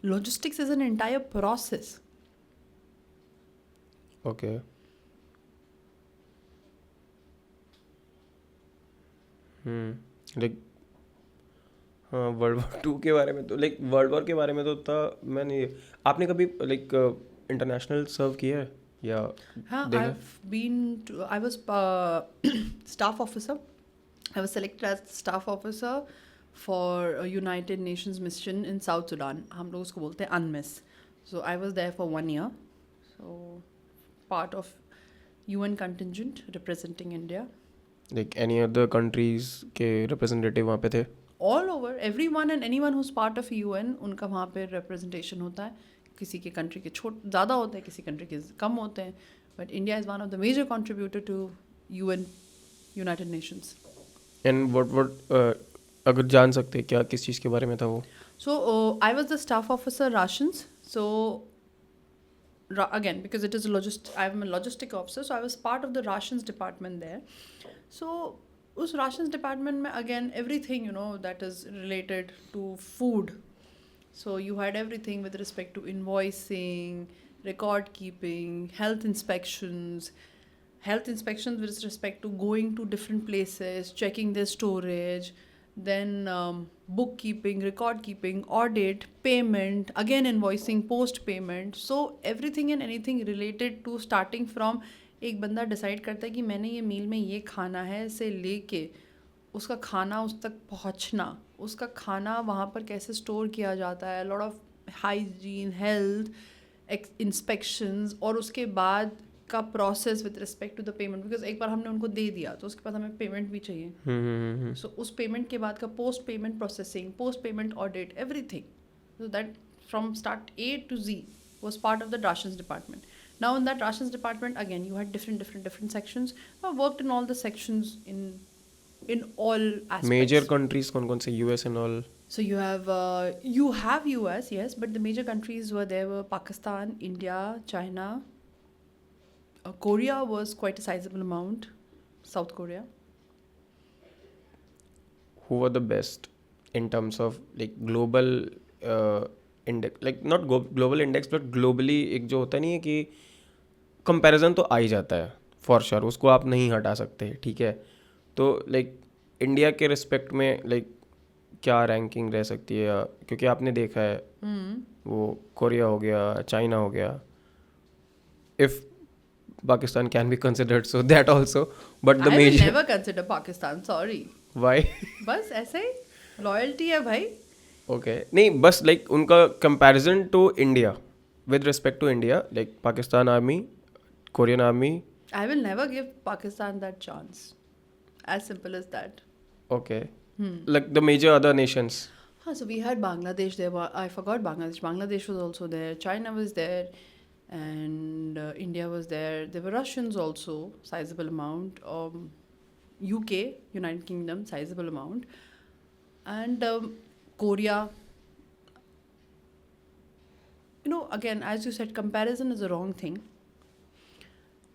Logistics is an entire process. Okay. Like हाँ, वर्ल्ड वॉर 2 के बारे में तो, लाइक वर्ल्ड वॉर के बारे में तो उतना मैंने. आपने कभी लाइक इंटरनेशनल सर्व किया है या हाँ, I was staff officer. I was selected as staff officer for a United Nations mission in South Sudan. हम लोग उसको बोलते हैं UNMISS. So I was there for 1 year. So part of UN contingent representing India. Like any other countries के representative वहाँ पे थे? All over, everyone and anyone who's part of UN, उनका वहाँ पे representation होता है. किसी के कंट्री के ज़्यादा होते हैं, किसी कंट्री के कम होते हैं, but India is one of the major contributor to UN, United Nations. And what अगर जान सकते क्या किस चीज़ के बारे में था वो? So I was the staff officer rations. So again, because it is I'm a logistic officer, so I was part of the rations department there. So उस rations department में again everything, you know, that is related to food. So you had everything with respect to invoicing, record keeping, health inspections with respect to going to different places, checking their storage, then bookkeeping, record keeping, audit, payment, again invoicing, post payment. So everything and anything related to starting from एक बंदा decide करता है कि मैंने ये मील में ये खाना है से लेके उसका खाना उस तक पहुंचना, उसका खाना वहाँ पर कैसे स्टोर किया जाता है, lot of hygiene, health inspections, और उसके बाद का process with respect to the payment. Because एक बार हमने उनको दे दिया तो उसके बाद हमें पेमेंट भी चाहिए. सो उस पेमेंट के बाद का post payment processing, post payment audit, everything. So that from start A to Z was part of the rations department. Now in that rations department, again, you had different sections. I worked in all the sections in all aspects. Major countries कौन से? US and all. So you have US, yes, but the major countries were Pakistan, India, China. Korea was quite a sizable amount. South Korea. who were the best in terms of like global index, like not global index but globally एक जो होता नहीं है कि comparison तो आ ही जाता है for sure, उसको आप नहीं हटा सकते, ठीक है. तो लाइक इंडिया के रिस्पेक्ट में लाइक क्या रैंकिंग रह सकती है, क्योंकि आपने देखा है वो कोरिया हो गया, चाइना हो गया, if Pakistan can be considered so that also, but the I will major never consider Pakistan, sorry. Why. बस ऐसे ही लॉयल्टी है भाई. ओके, नहीं बस लाइक उनका comparison to India, with respect to India, like Pakistan army, Korean army. I will never give Pakistan that chance. As simple as that. Okay. Like the major other nations. So we had Bangladesh there. I forgot Bangladesh. Bangladesh was also there. China was there. And India was there. There were Russians also, sizable amount. UK, United Kingdom, sizable amount. And Korea. You know, again, as you said, comparison is a wrong thing.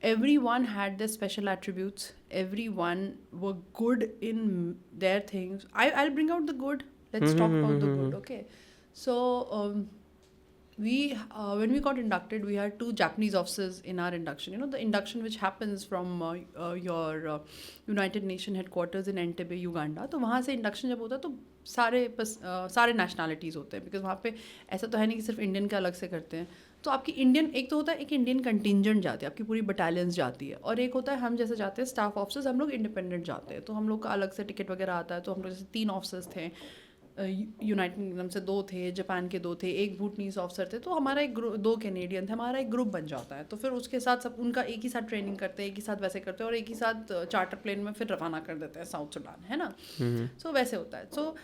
Everyone had their special attributes. Everyone were good in their things. I'll bring out the good. Let's talk about the good, okay? So when we got inducted, we had 2 Japanese officers in our induction. You know, the induction which happens from your United Nation headquarters in Entebbe, Uganda. तो वहाँ से induction जब होता है तो सारे nationalities होते हैं, because वहाँ पे ऐसा तो है नहीं कि सिर्फ इंडियन का अलग से करते हैं. तो आपकी इंडियन एक तो होता है, एक इंडियन कंटिजेंट जाती है, आपकी पूरी बटालियंस जाती है, और एक होता है हम जैसे जाते हैं स्टाफ ऑफिसर्स, हम लोग इंडिपेंडेंट जाते हैं. तो हम लोग का अलग से टिकट वगैरह आता है. तो हम लोग जैसे 3 ऑफिसर्स थे, यूनाइटेड किंगडम से 2 थे, जापान के 2 थे, एक भूटनीस ऑफिसर थे. तो हमारा एक 2 कैनेडियन थे, हमारा एक ग्रुप बन जाता है. तो फिर उसके साथ सब उनका एक ही साथ ट्रेनिंग करते हैं, एक ही साथ वैसे करते हैं, और एक ही साथ चार्टर प्लेन में फिर रवाना कर देते हैं साउथ सुडान, है ना. सो वैसे होता है. सो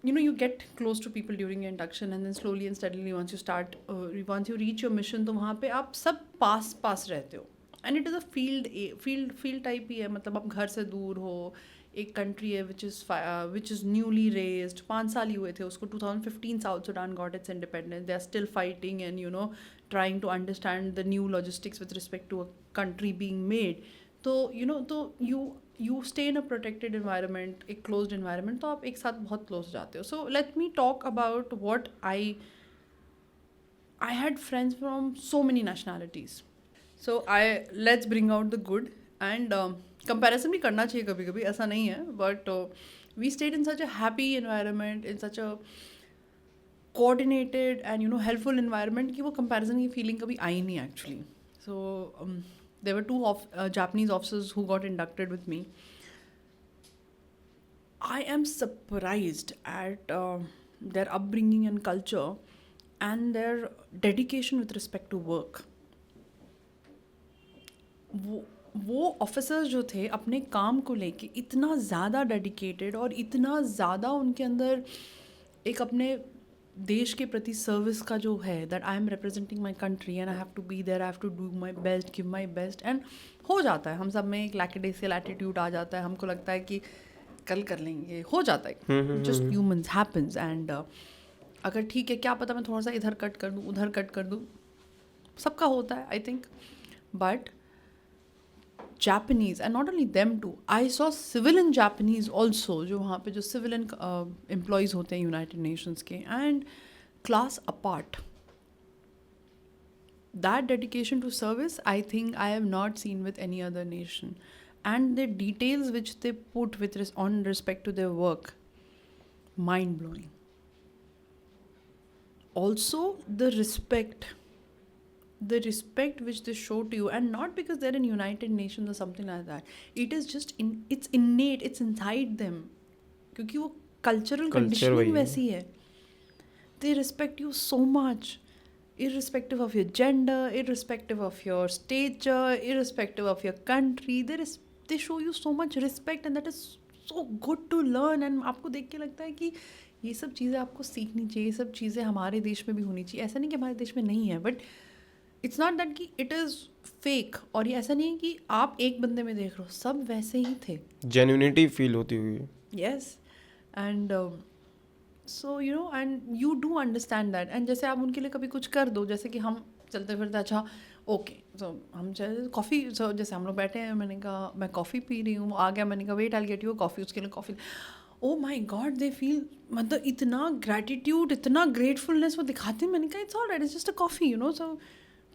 you know, you get close to people during your induction, and then slowly and steadily once you reach your mission, तो वहाँ पे आप सब पास रहते हो. And it is a field type ही है, मतलब आप घर से दूर हो, एक country है which is newly raised, 5 साल ही हुए थे उसको. 2015 South Sudan got its independence. They are still fighting and, you know, trying to understand the new logistics with respect to a country being made. तो you know, तो you stay in a protected environment, एक closed environment, तो आप एक साथ बहुत close जाते हो. So let me talk about what I had friends from so many nationalities. So let's bring out the good, and comparison भी करना चाहिए कभी कभी, ऐसा नहीं है, but we stayed in such a happy environment, in such a coordinated and, you know, helpful environment कि वो comparison की feeling कभी आई नहीं actually. So there were 2 Japanese officers who got inducted with me. I am surprised at their upbringing and culture and their dedication with respect to work. वो officers जो थे अपने काम को लेके इतना ज़्यादा डेडिकेटेड, और इतना ज़्यादा उनके अंदर एक अपने देश के प्रति सर्विस का जो है, that I am representing my country and I have to be there, I have to do my best, give my best. And हो जाता है, हम सब में एक लैकेडेसियल एटीट्यूड आ जाता है, हमको लगता है कि कल कर लेंगे, हो जाता है, जस्ट ह्यूमंस हैपन्स. एंड अगर ठीक है, क्या पता मैं थोड़ा सा इधर कट कर दूँ, उधर कट कर दूँ, सबका होता है I think. But Japanese, and not only them too, I saw civilian Japanese also, जो वहाँ पे जो civilian employees होते हैं United Nations के, and class apart. That dedication to service, I think I have not seen with any other nation. And the details which they put on respect to their work, mind blowing. Also the respect which they show to you, and not because they're in United Nations or something like that. It is just it's innate, it's inside them, क्योंकि वो cultural conditioning वैसी है. They respect you so much, irrespective of your gender, irrespective of your stature, irrespective of your country. They show you so much respect, and that is so good to learn. And आपको देख के लगता है कि ये सब चीज़ें आपको सीखनी चाहिए, ये सब चीज़ें हमारे देश में भी होनी चाहिए. ऐसा नहीं कि हमारे देश में नहीं है, बट इट्स नॉट दैट कि इट इज़ फेक. और ये ऐसा नहीं है कि आप एक बंदे में देख रहे हो, सब वैसे ही थे, जेन्युइनिटी फील होती हुई. Yes. And so you no, and you do understand that. And जैसे आप उनके लिए कभी कुछ कर दो, जैसे कि हम चलते फिरते, अच्छा ओके सो हम चले कॉफ़ी, सो जैसे हम लोग बैठे हैं, मैंने कहा मैं कॉफ़ी पी रही हूँ, वो आ गया, मैंने कहा wait I get you coffee, उसके लिए coffee. Oh my god, they feel, मतलब इतना ग्रैटिट्यूड, इतना ग्रेटफुलनेस वो दिखाते हैं। मैंने कहा it's all right, it's just a coffee, you know. So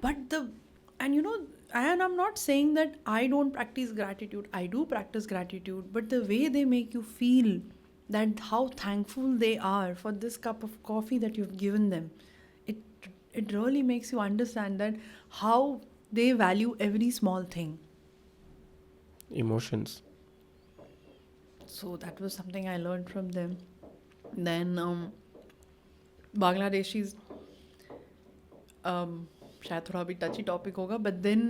but the, and you know, and I'm not saying that I don't practice gratitude, I do practice gratitude, but the way they make you feel, that how thankful they are for this cup of coffee that you've given them, it really makes you understand that how they value every small thing. Emotions. So that was something I learned from them. Then Bangladeshis, शायद थोड़ा भी touchy topic होगा, but then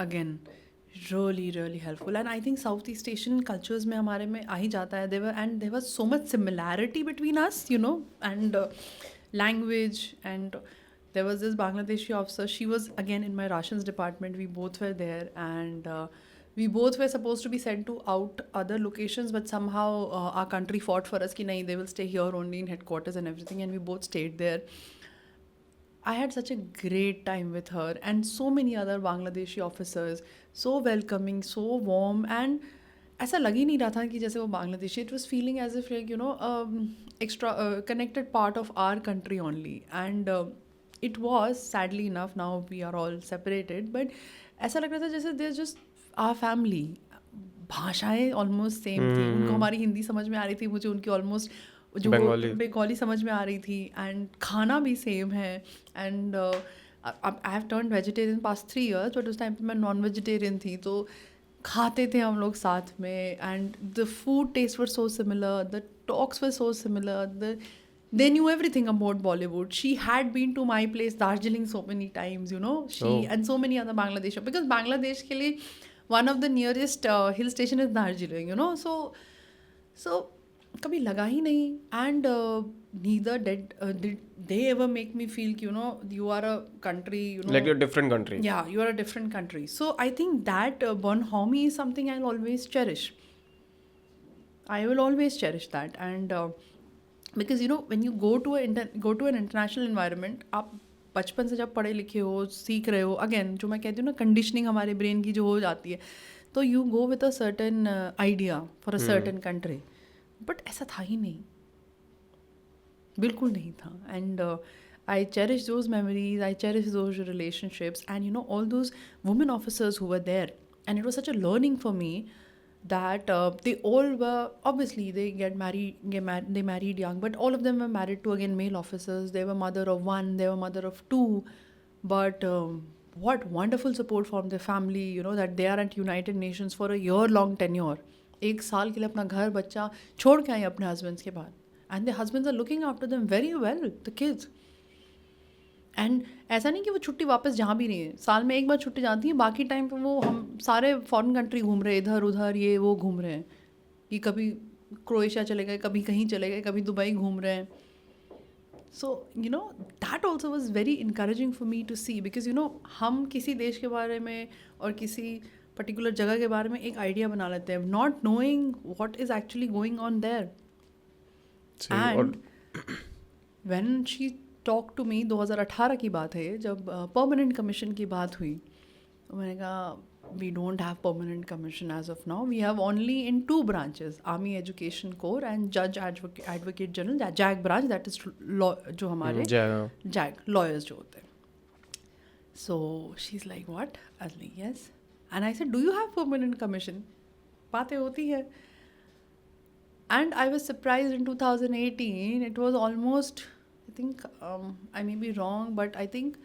again really helpful, and I think Southeast Asian cultures में हमारे में आ ही जाता है. There was so much similarity between us, you know, and language. And there was this Bangladeshi officer, she was again in my rations department, we both were there, and we both were supposed to be sent to out other locations, but somehow our country fought for us कि नहीं, they will stay here only in headquarters and everything, and we both stayed there. I had such a great time with her and so many other Bangladeshi officers, so welcoming, so warm, and ऐसा लग ही नहीं रहा था कि जैसे वो Bangladeshi. It was feeling as if, like, you know, extra connected part of our country only. And it was, sadly enough, now we are all separated, but ऐसा लग रहा था जैसे they're just our family. भाषाएं ऑलमोस्ट सेम थी, उनको हमारी हिंदी समझ में आ रही थी, मुझे उनकी ऑलमोस्ट जो बंगाली समझ में आ रही थी, एंड खाना भी सेम है. And I have turn vegetarian past 3 years, but उस टाइम पे मैं नॉन वेजिटेरियन थी, तो खाते थे हम लोग साथ में, and the food taste were so similar, the talks were so similar, they knew everything about Bollywood. She had been to my place Darjeeling so many times, you know, and so many other Bangladesh, because Bangladesh ke liye one of the nearest hill station is Darjeeling, you know. So कभी लगा ही नहीं. And neither did they ever make me feel, you know, you are a country, you know, Like you're a different country. yeah, you are a different country. So I think that bonhomie is something I'll always cherish. I will always cherish that. And because, you know, when you go to an international environment, आप बचपन से जब पढ़े लिखे हो, सीख रहे हो, अगेन जो मैं कहती हूँ ना, कंडीशनिंग हमारे ब्रेन की जो हो जाती है, तो you go with a certain idea for a certain country. But ऐसा था ही नहीं, बिल्कुल नहीं था. And I cherish those memories, I cherish those relationships, and you know, all those women officers who were there, and it was such a learning for me that they all were, obviously they married young, but all of them were married to, again, male officers. They were mother of one, they were mother of 2, but what wonderful support from their family, you know, that they are at United Nations for a year-long tenure. 1 साल के लिए अपना घर बच्चा छोड़ के आए अपने हस्बैंड्स के बाद, and their husbands are looking after them very well, the kids. And ऐसा नहीं कि वो छुट्टी वापस जहाँ भी नहीं है, साल में 1 बार छुट्टी जाती है, बाकी टाइम पे वो हम सारे फॉरेन कंट्री घूम रहे हैं, इधर उधर ये वो घूम रहे हैं, कि कभी क्रोएशिया चले गए, कभी कहीं चले गए, कभी दुबई घूम रहे हैं. So you know, that also was very encouraging for me to see, because you know, हम किसी देश के बारे में और किसी पर्टिकुलर जगह के बारे में एक आइडिया बना लेते हैं, not knowing what is actually going on there. And when she talk to me, 2018 की बात है, जब परमानेंट कमीशन की बात हुई, तो मैंने कहा we don't have permanent commission as of now, we have only in 2 branches, army education corps and जज advocate general, JAG branch, that is जो हमारे जैग लॉयर्स जो होते हैं. So she is like what, I was like yes, and I said do you have permanent commission. बातें होती है. And I was surprised in 2018, it was almost, I think I may be wrong, but I think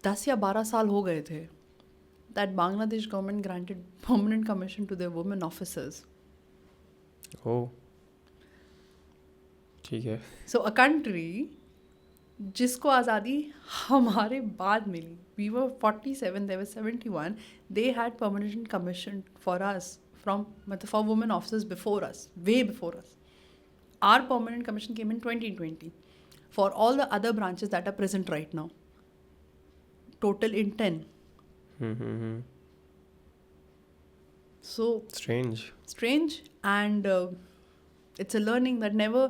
10 या 12 साल हो गए थे that Bangladesh government granted permanent commission to their women officers. Oh, ठीक है. So a country जिसको आज़ादी हमारे बाद मिली, we were 47, they were 71, they had permanent commission for us, for women officers before us, way before us. Our permanent commission came in 2020 for all the other branches that are present right now. Total in 10. So strange, and it's a learning that never,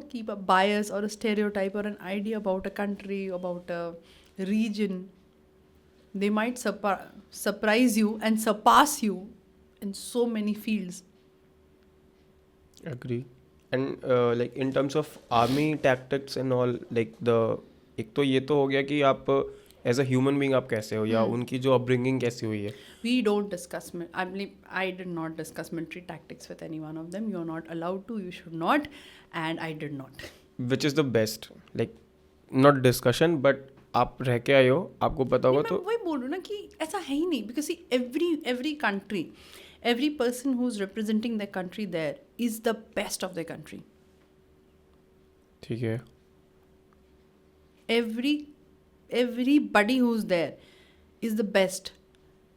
keep a bias or a stereotype or an idea about a country, about a region, they might surprise you and surpass you in so many fields. Agree. And like in terms of army tactics and all, like the एक तो ये तो हो गया कि आप as a human being आप कैसे हो या उनकी जो अपब्रिंगिंग कैसी हुई है. We don't discuss, I did not discuss military tactics with any one of them. You're not allowed to, you should not, and I did not. Which is the best, like not discussion but आप रह के आए हो, आपको पता होगा. मैं तो वही बोल रही हूँ ना कि ऐसा है ही नहीं, because every country, every person who's representing their country there is the best of their country. ठीक है. Everybody who's there is the best.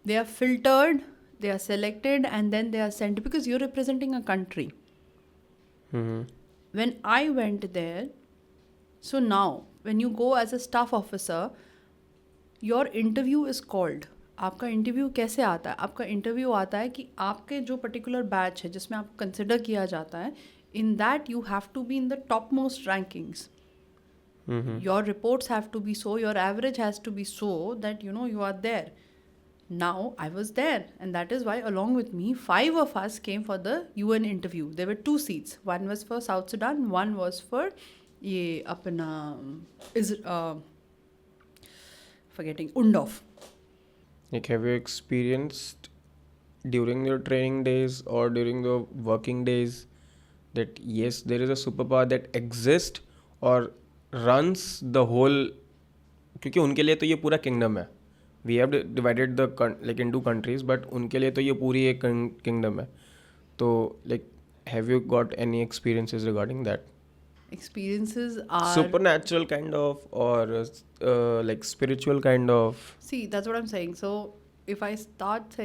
They are filtered, they are selected, and then they are sent, because you're representing a country. When I went there, so now when you go as a staff officer, your interview is called. आपका interview कैसे आता है? आपका interview आता है कि आपके जो पर्टिकुलर बैच है जिसमें आपको कंसिडर किया जाता है, in that you have to be in the top most rankings. Your reports have to be so, your average has to be so that you are there. Now I was there, and that is why along with me 5 of us came for the UN interview. There were 2 seats. One was for South Sudan, one was for ye apna is forgetting Undorf. Like, have you experienced during your training days or during the working days that yes, there is a superpower that exists or runs the whole, क्योंकि उनके लिए तो ये पूरा kingdom है. We have divided the like into countries, but उनके लिए तो ये पूरी एक किंगडम है. तो like have you got any experiences regarding that? Experiences are Supernatural kind of, or like spiritual kind of? See, that's what I'm saying. So if I start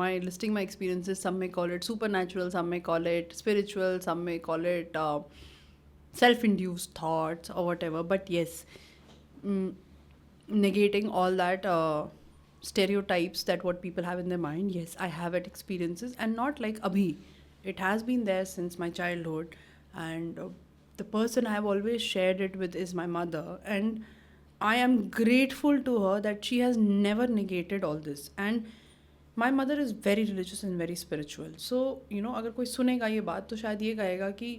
my listing my experiences, some may call it supernatural, some may call it spiritual, some may call it self-induced thoughts or whatever. But yes, negating all that stereotypes that what people have in their mind, yes, I have had experiences, and not like abhi. It has been there since my childhood, and the person I have always shared it with is my mother, and I am grateful to her that she has never negated all this. And my mother is very religious and very spiritual. So अगर कोई सुनेगा ये बात तो शायद ये कहेगा कि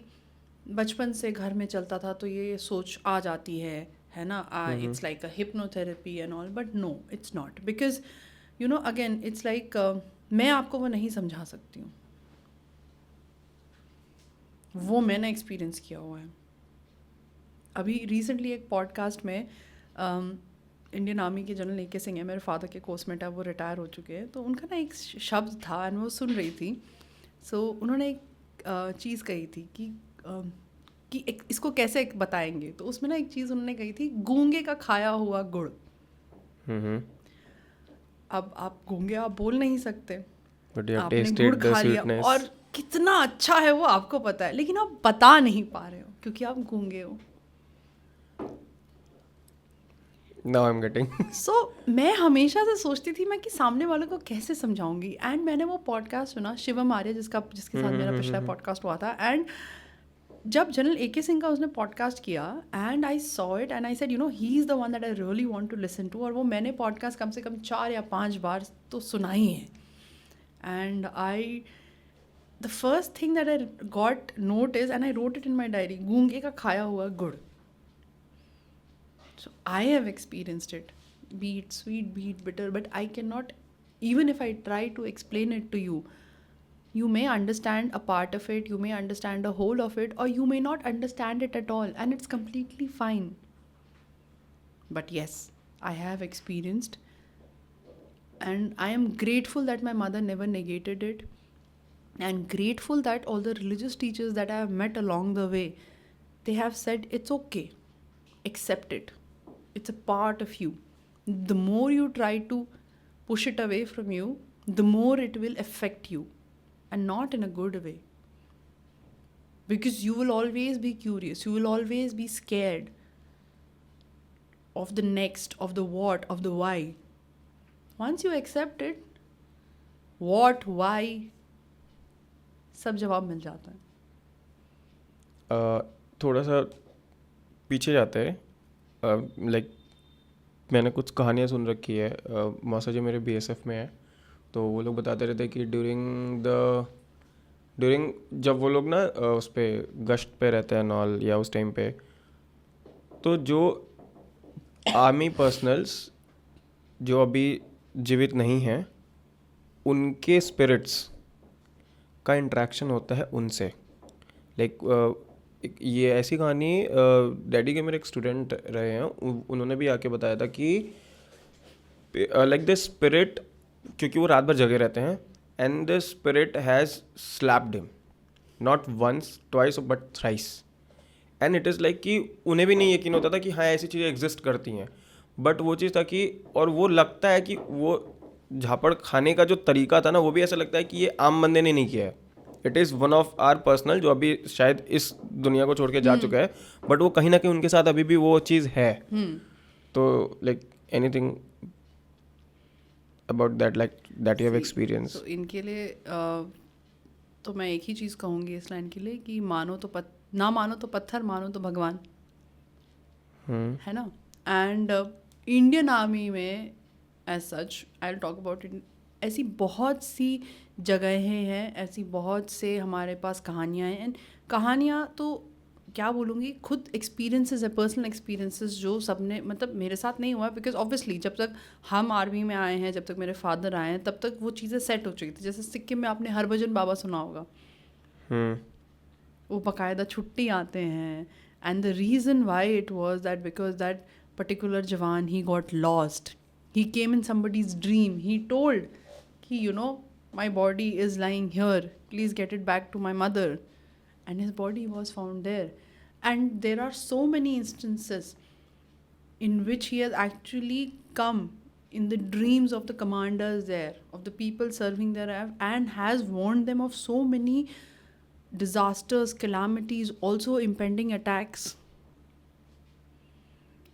बचपन से घर में चलता था तो ये सोच आ जाती है ना. It's like a hypnotherapy and all, but no, it's not, because again it's like मैं आपको वो नहीं समझा सकती हूँ, वो मैंने एक्सपीरियंस किया हुआ है. अभी रिसेंटली एक पॉडकास्ट में इंडियन आर्मी के जनरल ए के सिंह है, मेरे फादर के कोर्समेट है, वो रिटायर हो चुके हैं. तो उनका ना एक शब्द था एंड वो सुन रही थी. सो उन्होंने एक चीज़ कही थी कि इसको कैसे बताएंगे. तो उसमें ना एक चीज़ उन्होंने कही थी, गूंगे का खाया हुआ गुड़. अब आप गूंगे आप बोल नहीं सकते, आपने गुड़ खा लिया और कितना अच्छा है वो आपको पता है, लेकिन आप बता नहीं पा रहे हो क्योंकि आप गूंगे हो. Now I'm getting. So मैं हमेशा से सोचती थी मैं कि सामने वालों को कैसे समझाऊंगी. एंड मैंने वो पॉडकास्ट सुना, शिवम आर्य जिसके साथ मेरा पिछला पॉडकास्ट हुआ था. एंड जब जनरल ए के सिंह का उसने पॉडकास्ट किया and I saw it and I said he is the one that I really want to listen to. और वो मैंने पॉडकास्ट कम से कम 4 या 5 बार तो सुना ही है. And the first thing that I got note is, and I wrote it in my diary, गूंगे का खाया हुआ गुड़. So I have experienced it, be it sweet, be it bitter, but I cannot, even if I try to explain it to you, you may understand a part of it, you may understand a whole of it, or you may not understand it at all, and it's completely fine. But yes, I have experienced, and I am grateful that my mother never negated it, and grateful that all the religious teachers that I have met along the way, they have said it's okay, accept it, it's a part of you. The more you try to push it away from you, the more it will affect you, and not in a good way, because you will always be curious, you will always be scared of the next, of the what, of the why. Once you accept it, what, why, सब जवाब मिल जाता है. थोड़ा सा पीछे जाते हैं, like मैंने कुछ कहानियाँ सुन रखी है। मौसा जी मेरे बीएसएफ में है, तो वो लोग बताते रहते हैं कि ड्यूरिंग जब वो लोग ना उस पे गश्त पे रहते हैं नॉल या उस टाइम पे, तो जो आर्मी पर्सनल्स जो अभी जीवित नहीं हैं उनके स्पिरिट्स का इंटरेक्शन होता है उनसे। लाइक ये ऐसी कहानी डैडी के मेरे एक स्टूडेंट रहे हैं, उन्होंने भी आके बताया था कि लाइक द स्पिरिट, क्योंकि वो रात भर जगे रहते हैं, and the spirit has slapped him not once twice but thrice. And it is like कि उन्हें भी नहीं यकीन होता था कि हाँ ऐसी चीज़ें एग्जिस्ट करती हैं, बट वो चीज़ था कि, और वो लगता है कि वो झापड़ खाने का जो तरीका था ना, वो भी ऐसा लगता है कि ये आम बंदे ने नहीं किया है। It is one of our personal जो अभी शायद इस दुनिया को छोड़ के जा चुका है, बट वो कहीं ना कहीं उनके साथ अभी भी वो चीज़ है। तो like anything about that, like that you have experience? तो इनके लिए तो मैं एक ही चीज़ कहूँगी इस लाइन के लिए कि ना मानो तो पत्थर, मानो तो भगवान, है ना। एंड इंडियन आर्मी में as such I will talk about it, ऐसी बहुत सी जगहें हैं, ऐसी बहुत से हमारे पास कहानियाँ हैं। एंड कहानियाँ तो क्या बोलूँगी, खुद एक्सपीरियंसेस है, पर्सनल एक्सपीरियंसेस जो सबने, मतलब मेरे साथ नहीं हुआ बिकॉज ऑब्वियसली जब तक हम आर्मी में आए हैं, जब तक मेरे फादर आए हैं, तब तक वो चीज़ें सेट हो चुकी थी। जैसे सिक्किम में आपने हरभजन बाबा सुना होगा, वो बाकायदा छुट्टी आते हैं, and the reason why it was that because that particular जवान he got lost, he came in somebody's dream, he told कि my body is lying here, please get it back to my mother, and his body was found there. And there are so many instances in which he has actually come in the dreams of the commanders there, of the people serving there, and has warned them of so many disasters, calamities, also impending attacks.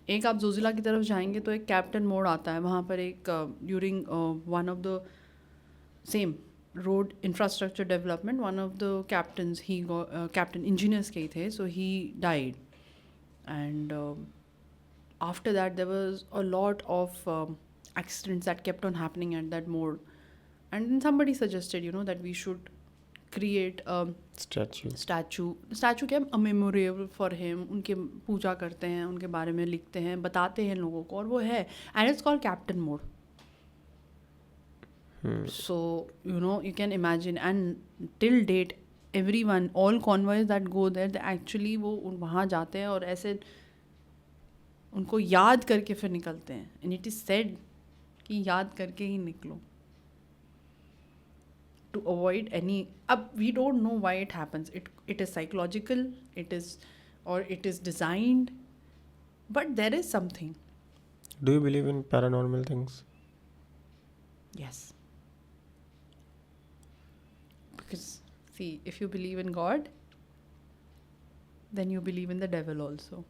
एक आप जोजिला की तरफ जाएंगे तो एक captain मोड़ आता है, वहाँ पर एक during one of the same road infrastructure development, one of the captains, he got captain engineers के थे, so he died. And after that there was a lot of accidents that kept on happening at that mode, and then somebody suggested that we should create a statue क्या, a memorial for him, उनके पूजा करते हैं, उनके बारे में लिखते हैं, बताते हैं लोगों को, और वो है, and it's called Captain Mode. So you can imagine, and till date everyone, all convoys that go there, they actually वो वहाँ जाते हैं और ऐसे उनको याद करके फिर निकलते हैं, and it is said कि याद करके ही निकलो to avoid any, अब we don't know why it happens, it is psychological, it is designed, but there is something. Do you believe in paranormal things? Yes. Because see, if you believe in God, then you believe in the devil also.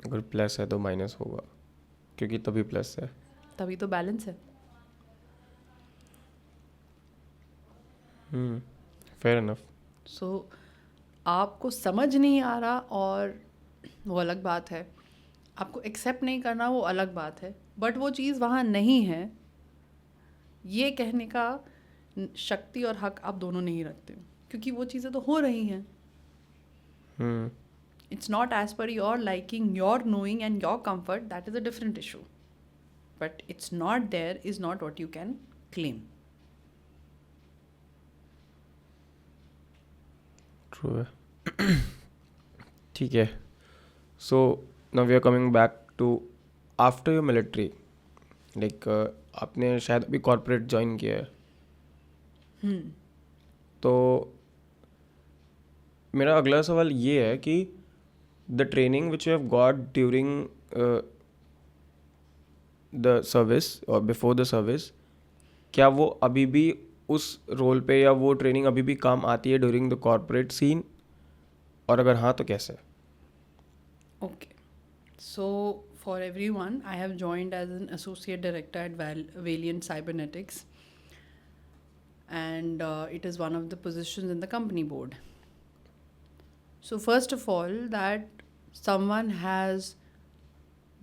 अगर plus है तो minus होगा, क्योंकि तभी plus है, तभी तो balance है. Fair enough. सो आपको समझ नहीं आ रहा और वो अलग बात है, आपको एक्सेप्ट नहीं करना वो अलग बात है, बट वो चीज़ वहाँ नहीं है, ये कहने का शक्ति और हक आप दोनों नहीं रखते, क्योंकि वो चीज़ें तो हो रही हैं. It's not as per your liking, your knowing and your comfort, that is a different issue. But it's not there is not what you can claim. True है. ठीक है. So now we are coming back to after your military. Like आपने शायद अभी corporate join किया है. तो मेरा अगला सवाल ये है कि the training which you have got during the service और बिफोर द सर्विस, क्या वो अभी भी उस रोल पे, या वो ट्रेनिंग अभी भी काम आती है ड्यूरिंग द कॉर्पोरेट सीन, और अगर हाँ तो कैसे? Okay. So for everyone, I have joined as an associate director at Valiant Cybernetics. And it is one of the positions in the company board. So first of all, that someone has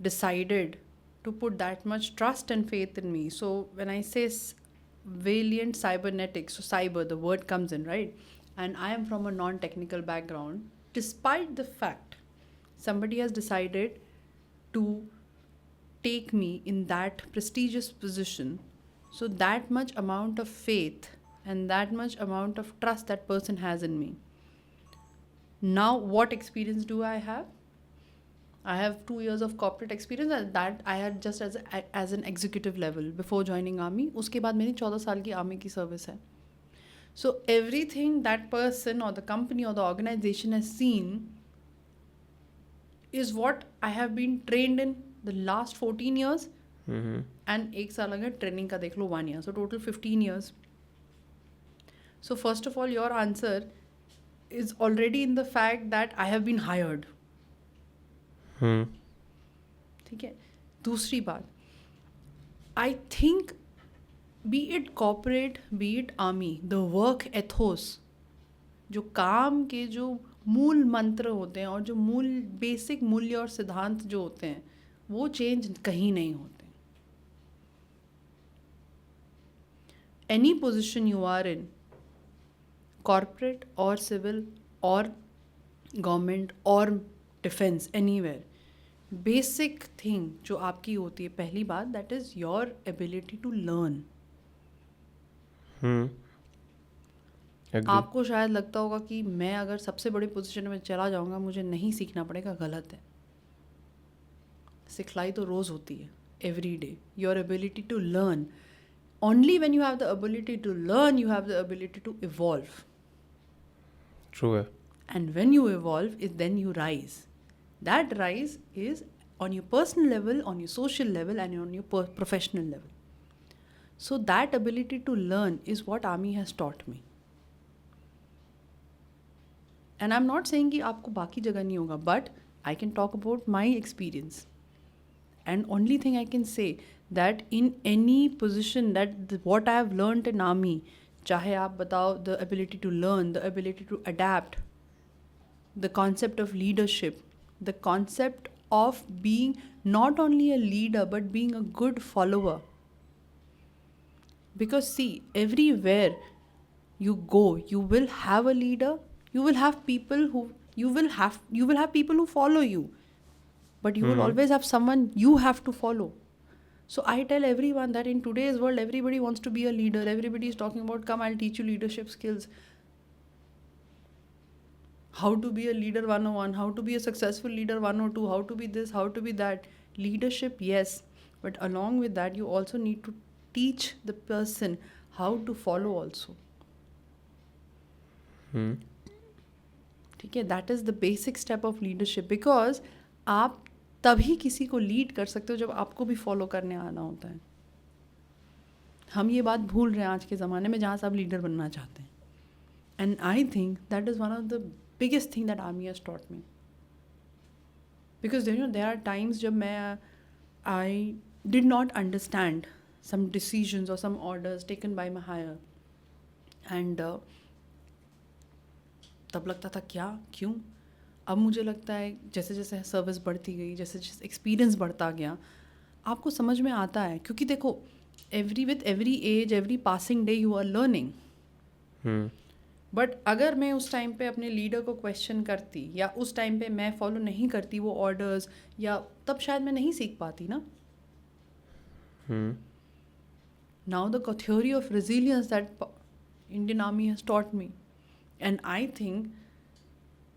decided to put that much trust and faith in me. So when I say valiant cybernetics, so cyber, the word comes in, right? And I am from a non-technical background. Despite the fact somebody has decided to take me in that prestigious position, so that much amount of faith and that much amount of trust that person has in me. Now what experience do I have? I have 2 years of corporate experience, and that I had just as an executive level before joining army. उसके बाद मेरी 14 साल की army की service है. So everything that person or the company or the organization has seen is what I have been trained in the last 14 years. And एक साल अगर ट्रेनिंग का देख लो 1 year, so total 15 years. So first of all, your answer is already in the fact that I have been hired. ठीक है. दूसरी बात, I think be it corporate, be it army, the work ethos, जो काम के जो मूल मंत्र होते हैं और जो मूल बेसिक मूल्य और सिद्धांत जो होते हैं, वो चेंज कहीं नहीं होते. Any position you are in, corporate or civil or government or defense, anywhere, basic thing जो आपकी होती है, पहली बात, that is your ability to learn. आपको शायद लगता होगा कि मैं अगर सबसे बड़ी पोजीशन में चला जाऊंगा मुझे नहीं सीखना पड़ेगा. गलत है. सिखलाई तो रोज़ होती है, every day. Your ability to learn. Only when you have the ability to learn, you have the ability to evolve. True है. And when you evolve, then you rise. That rise is on your personal level, on your social level, and on your professional level. So that ability to learn is what army has taught me. And I'm not saying कि आपको बाकी जगह नहीं होगा, but I can talk about my experience. And only thing I can say that in any position that what I have learned in army, चाहे आप बताओ the ability to learn, the ability to adapt, the concept of leadership, the concept of being not only a leader but being a good follower. Because see, everywhere you go, you will have a leader. You will have people who follow you, but you will always have someone you have to follow. So I tell everyone that in today's world, everybody wants to be a leader. Everybody is talking about, come, I'll teach you leadership skills. How to be a leader 101, how to be a successful leader 102, how to be this, how to be that. Leadership, yes, but along with that, you also need to teach the person how to follow also. ठीक है, that is the basic step of leadership. Because आप तभी किसी को lead कर सकते हो जब आपको भी फॉलो करने आना होता है. हम ये बात भूल रहे हैं आज के ज़माने में जहाँ से आप लीडर बनना चाहते हैं. And I think that is one of the biggest thing that army has taught me. Because there are times जब मैं I did not understand some decisions और some orders taken by my higher, and तब लगता था क्या, क्यों. अब मुझे लगता है जैसे जैसे सर्विस बढ़ती गई, जैसे जैसे एक्सपीरियंस बढ़ता गया, आपको समझ में आता है. क्योंकि देखो, with every age, every passing day you are learning. But अगर मैं उस टाइम पे अपने लीडर को क्वेश्चन करती, या उस टाइम पे मैं फॉलो नहीं करती वो ऑर्डर्स, या तब शायद मैं नहीं सीख पाती ना. Now the theory of resilience that Indian army has taught me, and I think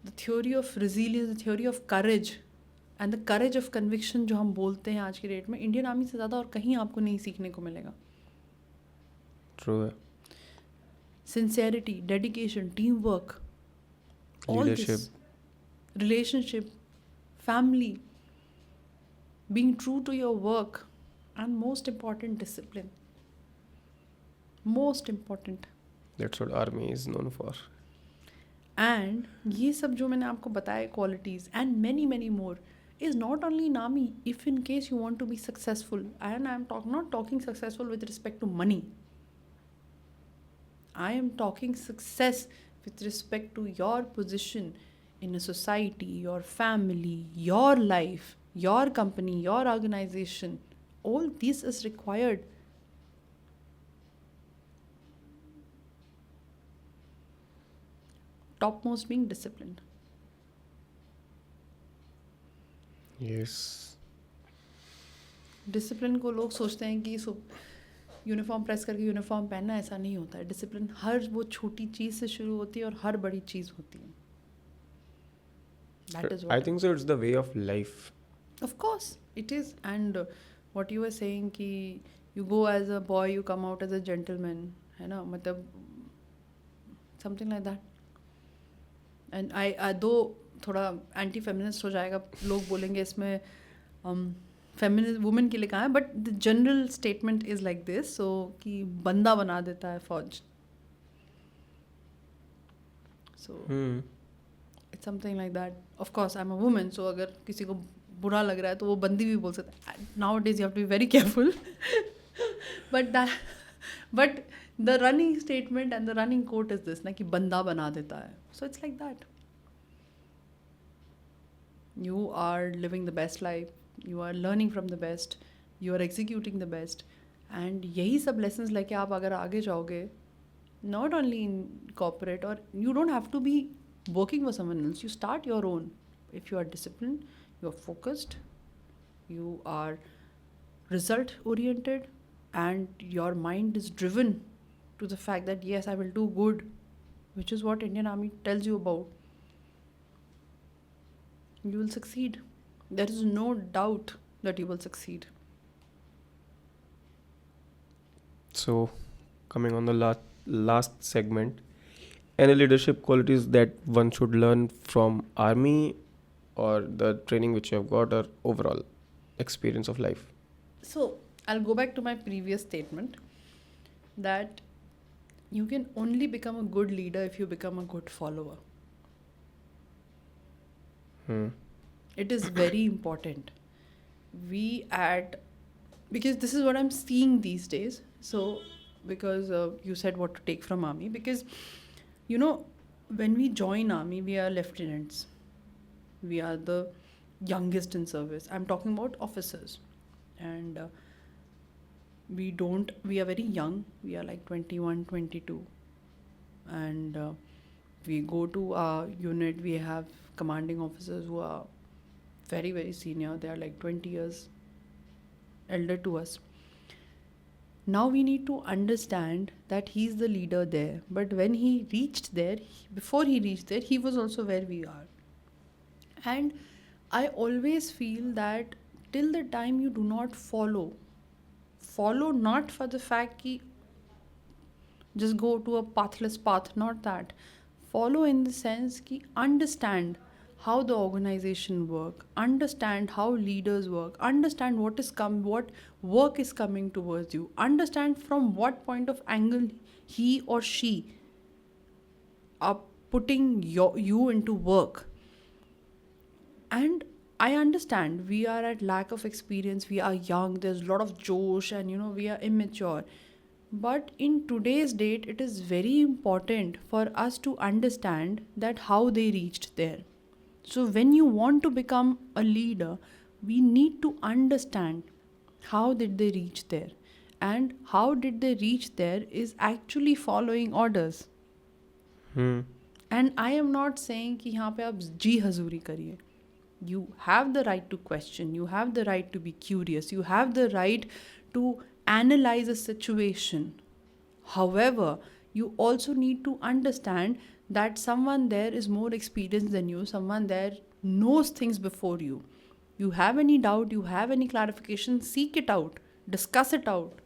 the theory of resilience, the theory of courage and the courage of conviction जो हम बोलते हैं आज की डेट में, इंडियन आर्मी से ज़्यादा और कहीं आपको नहीं सीखने को मिलेगा. True है. Sincerity, dedication, teamwork, all this, relationship, family, being true to your work, and most important, discipline. Most important. That's what army is known for. And ये सब जो मैंने आपको बताया qualities and many many more is not only in army. If in case you want to be successful, and I am not talking successful with respect to money, I am talking success with respect to your position in a society, your family, your life, your company, your organization. All this is required. Topmost being disciplined. Yes. Discipline को लोग सोचते हैं कि uniform press करके uniform पहनना, ऐसा नहीं होता है. डिसिप्लिन हर वो छोटी चीज़ से शुरू होती है और हर बड़ी चीज़ होती है. That is what I think so. It's the way of life. Of course, it is. And what you were saying कि you go as a boy, you come out as a gentleman, है ना, मतलब something like that. And I दो थोड़ा anti feminist हो जाएगा, लोग बोलेंगे इसमें फेमिनिस्ट वुमेन के लिए कहाँ है, but the general statement is like this. So कि बंदा बना देता है फौज. So it's something like that. Of course I am a woman, so अगर किसी को बुरा लग रहा है तो वो बंदी भी बोल सकता है. Nowadays you have to be very careful. But the running statement and the running quote is this ना, कि बंदा बना देता है. So it's like that. You are living the best life, you are learning from the best, you are executing the best, and यही सब lessons लेके आप अगर आगे जाओगे, not only in corporate, or you don't have to be working for someone else, you start your own. If you are disciplined, you are focused, you are result oriented, and your mind is driven to the fact that yes, I will do good, which is what Indian Army tells you about, you will succeed. There is no doubt that you will succeed. So, coming on the last segment, any leadership qualities that one should learn from army or the training which you have got, or overall experience of life? So, I'll go back to my previous statement that you can only become a good leader if you become a good follower. It is very important. Because this is what I'm seeing these days. So, because you said what to take from army, because you know, when we join army, we are lieutenants. We are the youngest in service. I'm talking about officers. And we are very young. We are like 21, 22. And we go to our unit, we have commanding officers who are very, very senior. They are like 20 years elder to us. Now we need to understand that he's the leader there. But when he reached there, before he reached there, he was also where we are. And I always feel that till the time you do not follow not for the fact that just go to a pathless path, not that. Follow in the sense that understand how the organization work, understand how leaders work, understand what work is coming towards you, understand from what point of angle he or she are putting you into work. And I understand we are at lack of experience, we are young, there's a lot of josh, and we are immature. But in today's date, it is very important for us to understand that how they reached there. So when you want to become a leader, we need to understand how did they reach there. And how did they reach there is actually following orders. And I am not saying कि यहाँ पे आप जी हजूरी करिए. You have the right to question, you have the right to be curious, you have the right to analyze a situation. However, you also need to understand that someone there is more experienced than you, someone there knows things before you. You have any doubt, you have any clarification, seek it out, discuss it out.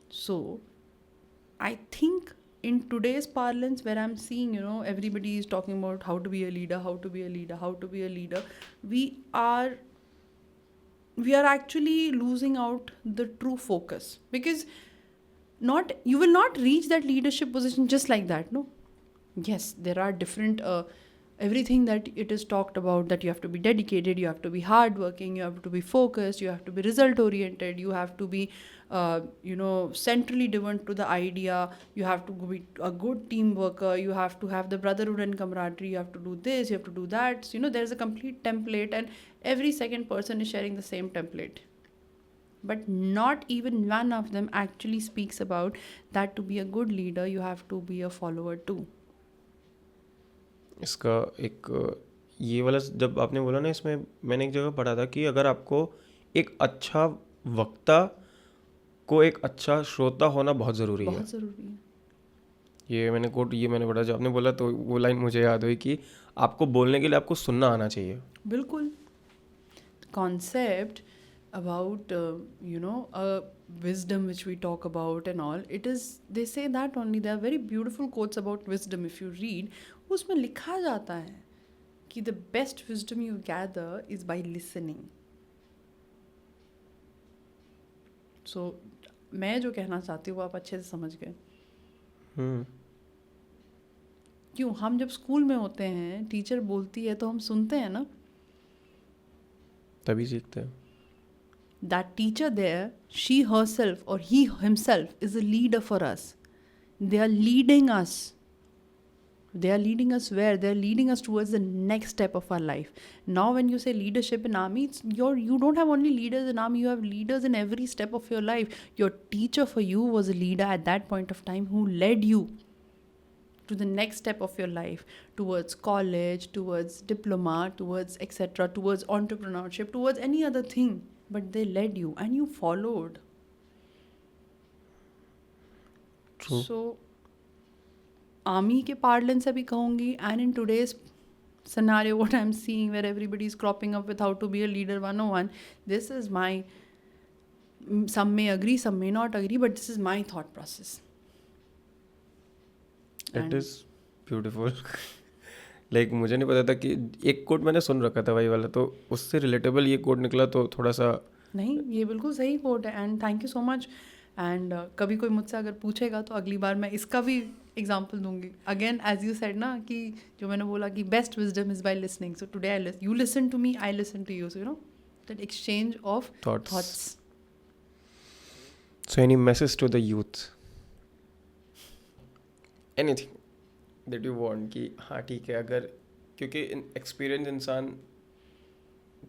So, I think in today's parlance, where I'm seeing, everybody is talking about how to be a leader, we are actually losing out the true focus, because you will not reach that leadership position just like that. No, yes, there are different everything that it is talked about, that you have to be dedicated, you have to be hardworking, you have to be focused, you have to be result oriented, you have to be centrally driven to the idea, you have to be a good team worker, you have to have the brotherhood and camaraderie, you have to do this, you have to do that. So, there's a complete template, and every second person is sharing the same template, but not even one of them actually speaks about that to be a good leader you have to be a follower too. इसका एक ये वाला जब आपने बोला ना, इसमें मैंने एक जगह पढ़ा था कि अगर आपको एक अच्छा वक्ता को एक अच्छा श्रोता होना बहुत ज़रूरी है. बहुत ज़रूरी है. ये मैंने पढ़ा. जब आपने बोला तो वो लाइन मुझे याद हुई कि आपको बोलने के लिए आपको सुनना आना चाहिए. बिल्कुल. Concept about wisdom which we talk about and all, it is, they say that only, there are very beautiful quotes about wisdom if you read. उसमें लिखा जाता है कि the best wisdom you gather is by listening. So मैं जो कहना चाहती हूँ वो आप अच्छे से समझ गए. क्यों? हम जब स्कूल में होते हैं, टीचर बोलती है तो हम सुनते हैं ना. तभी सीखते हैं. That teacher there, she herself or he himself is a leader for us. They are leading us. They are leading us where? They are leading us towards the next step of our life. Now when you say leadership in army, you don't have only leaders in army, you have leaders in every step of your life. Your teacher for you was a leader at that point of time who led you to the next step of your life, towards college, towards diploma, towards etc., towards entrepreneurship, towards any other thing. But they led you and you followed. True. So, army के parlance से भी कहूँगी, and in today's scenario, what I'm seeing where everybody is cropping up with how to be a leader 101, this is my, some may agree, some may not agree, but this is my thought process. It is beautiful. Like मुझे नहीं पता था कि एक coat मैंने सुन रखा था वही वाला, तो उससे रिलेटेबल ये कोट निकला तो थोड़ा सा. नहीं, ये बिल्कुल सही कोट है, and thank you so much. And कभी कोई मुझसे अगर पूछेगा तो अगली बार मैं इसका भी एग्जाम्पल दूंगी. अगेन एज यू सेड ना, कि जो मैंने बोला कि best wisdom is by listening. So today you listen to me, I listen to you. So that exchange of thoughts. So any message to the youth, anything that you want कि हाँ ठीक है, अगर क्योंकि एक्सपीरियंस इंसान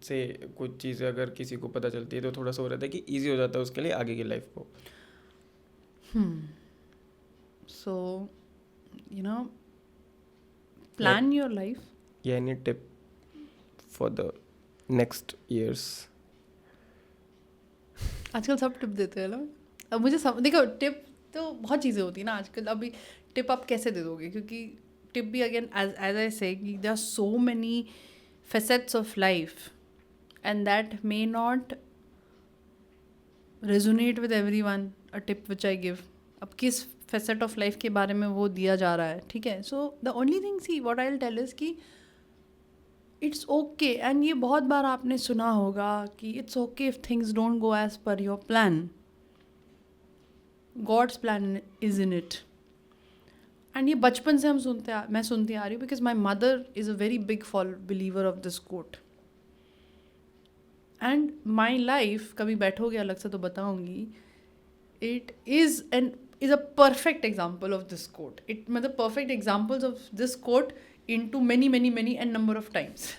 से कुछ चीज़ें अगर किसी को पता चलती है तो थोड़ा सा हो रहता है कि ईजी हो जाता है उसके लिए आगे की लाइफ को. So plan your life. या any tip for the next years. आजकल सब टिप देते हैं ना. अब मुझे देखो, टिप तो बहुत चीज़ें होती है ना आजकल. अभी टिप आप कैसे दे दोगे? क्योंकि टिप भी again as I say, there are so many facets of life and that may not resonate with everyone, a tip which I give. अब किस facet of life के बारे में वो दिया जा रहा है, ठीक है. So the only thing, see what I'll tell is कि it's okay, and ये बहुत बार आपने सुना होगा कि it's okay if things don't go as per your plan. God's plan is in it. And ये बचपन से मैं सुनती आ रही हूँ, because my mother is a very big believer of this quote. And my life, कभी बैठोगे अलग से तो बताऊंगी, it is a perfect example of this quote. मतलब perfect examples of this quote into many and number of times.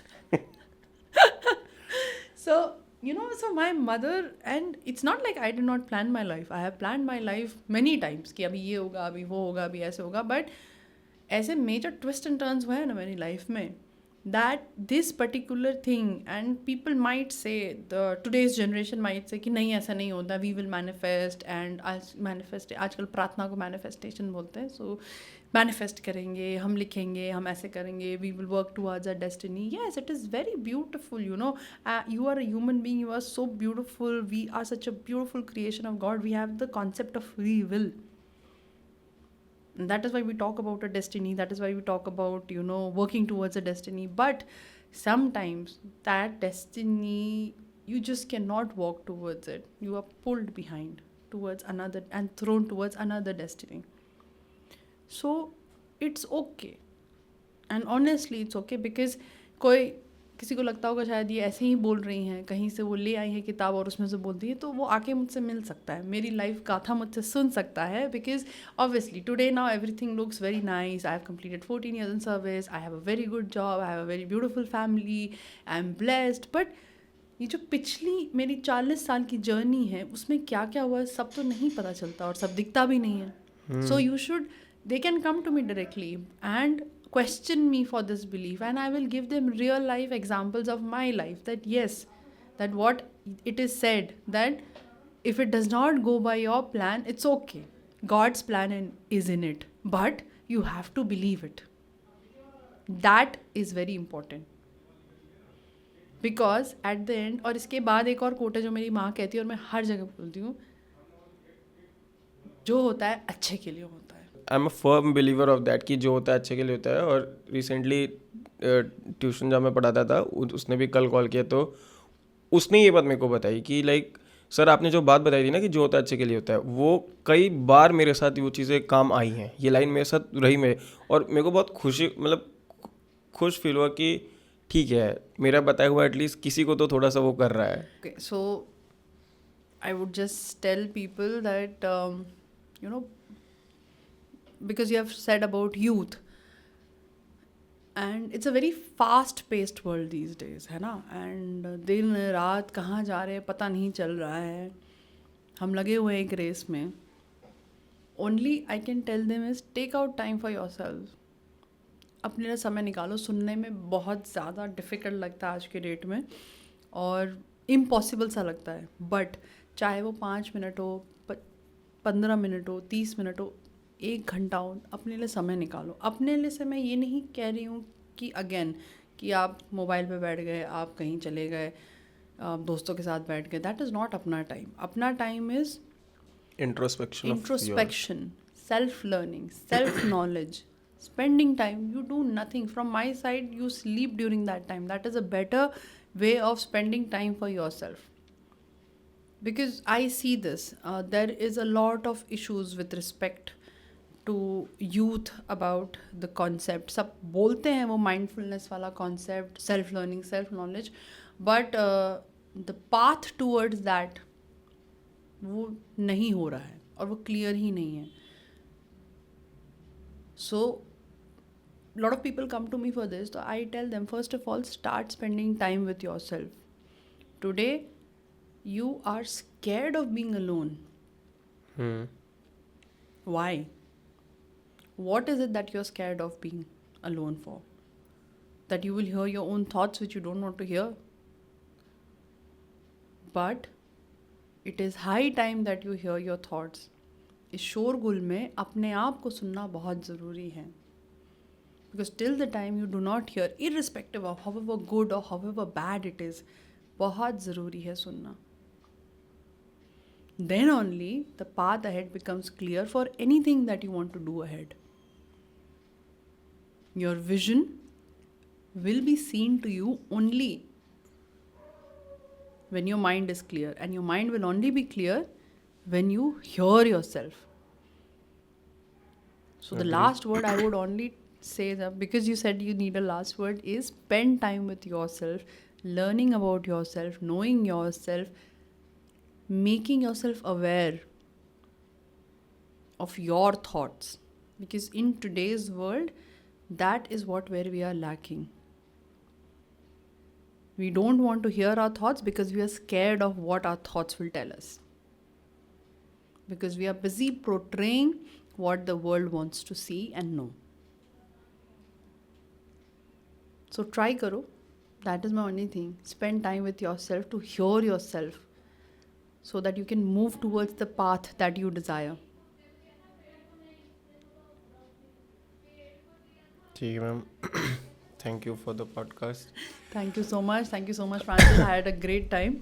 So so my mother, and it's not like I did not plan my life. I have planned my life many times कि अभी ये होगा, अभी वो होगा, अभी ऐसे होगा. But ऐसे major twist and turns हुए हैं ना मेरी life में, that this particular thing, and people might say, today's generation might say कि नहीं ऐसा नहीं होता, we will manifest, and आजकल प्रार्थना को manifestation बोलते हैं. So manifest करेंगे, हम लिखेंगे, हम ऐसे करेंगे, we will work towards our destiny. Yes, it is very beautiful, you are a human being, you are so beautiful, we are such a beautiful creation of God, we have the concept of free will. And that is why we talk about a destiny, that is why we talk about, working towards a destiny. But sometimes that destiny, you just cannot walk towards it. You are pulled behind towards another and thrown towards another destiny. So it's okay and honestly it's okay, because कोई किसी को लगता होगा शायद ये ऐसे ही बोल रही हैं, कहीं से वो ले आई है किताब और उसमें से बोलती है, तो वो आके मुझसे मिल सकता है, मेरी लाइफ गाथा मुझसे सुन सकता है. Because obviously today now everything looks very nice. I have completed 14 years in service. I have a very good job. I have a very beautiful family. I am blessed. But ये जो पिछली मेरी 40 साल की जर्नी है उसमें क्या क्या हुआ है सब तो नहीं पता चलता और सब दिखता भी नहीं है. So you should, they can come to me directly and question me for this belief, and I will give them real life examples of my life, that yes, that what it is said, that if it does not go by your plan, it's okay, God's plan is in it, but you have to believe it. That is very important. Because at the end, और इसके बाद एक और coat है जो मेरी माँ कहती है और मैं हर जगह बोलती हूँ, जो होता है अच्छे के लिए होता है. आई am a firm believer of that कि जो होता है अच्छे के लिए होता है. और रिसेंटली ट्यूशन जहाँ मैं पढ़ाता था उसने भी कल कॉल किया, तो उसने ये बात मेरे को बताई कि लाइक सर आपने जो बात बताई थी ना कि जो होता है अच्छे के लिए होता है, वो कई बार मेरे साथ वो चीज़ें काम आई हैं. ये लाइन मेरे साथ रही मेरे, और मेरे को बहुत खुशी, मतलब खुश फील हुआ कि ठीक है मेरा बताया हुआ एटलीस्ट किसी को तो थोड़ा सा वो कर रहा है. Okay, so I would just tell people that, you know, because you have said about youth, and it's a very fast paced world these days, है ना. and दिन रात कहाँ जा रहे हैं पता नहीं चल रहा है, हम लगे हुए हैं एक रेस में. only I can tell them is take out time for yourself. अपने लिए समय निकालो. सुनने में बहुत ज़्यादा डिफ़िकल्ट लगता है आज के डेट में और इम्पॉसिबल सा लगता है, बट चाहे वो 5 मिनट हो, 15 मिनट हो, 30 मिनट हो, 1 घंटा हो, अपने लिए समय निकालो. अपने लिए से मैं ये नहीं कह रही हूँ कि अगेन कि आप मोबाइल पे बैठ गए, आप कहीं चले गए, आप दोस्तों के साथ बैठ गए. दैट इज़ नॉट अपना टाइम. अपना time is introspection, self learning, self knowledge, spending time. You do nothing. From my side, you sleep during that time. That is a better way of spending time for yourself. Because I see this, there is a lot of issues with respect to youth about the concept. सब बोलते हैं वो mindfulness वाला concept, self learning, self knowledge, but the path towards that वो नहीं हो रहा है और वो clear ही नहीं है. So a lot of people come to me for this, so I tell them, first of all, start spending time with yourself. Today you are scared of being alone. Why? What is it that you're scared of being alone for? That you will hear your own thoughts which you don't want to hear? But it is high time that you hear your thoughts. इस शोरगुल में अपने आप को सुनना बहुत ज़रूरी है. Because till the time you do not hear, irrespective of however good or however bad it is, बहुत ज़रूरी है सुनना. Then only the path ahead becomes clear for anything that you want to do ahead. Your vision will be seen to you only when your mind is clear, and your mind will only be clear when you hear yourself. So the last word I would only say, that because you said you need a last word, is spend time with yourself, learning about yourself, knowing yourself, making yourself aware of your thoughts, because in today's world that is where we are lacking. We don't want to hear our thoughts because we are scared of what our thoughts will tell us, because we are busy portraying what the world wants to see and know. So try karo. That is my only thing. Spend time with yourself to hear yourself so that you can move towards the path that you desire. ठीक है ma'am. Thank you for the podcast. Thank you so much. Thank you so much, Francis. I had a great time.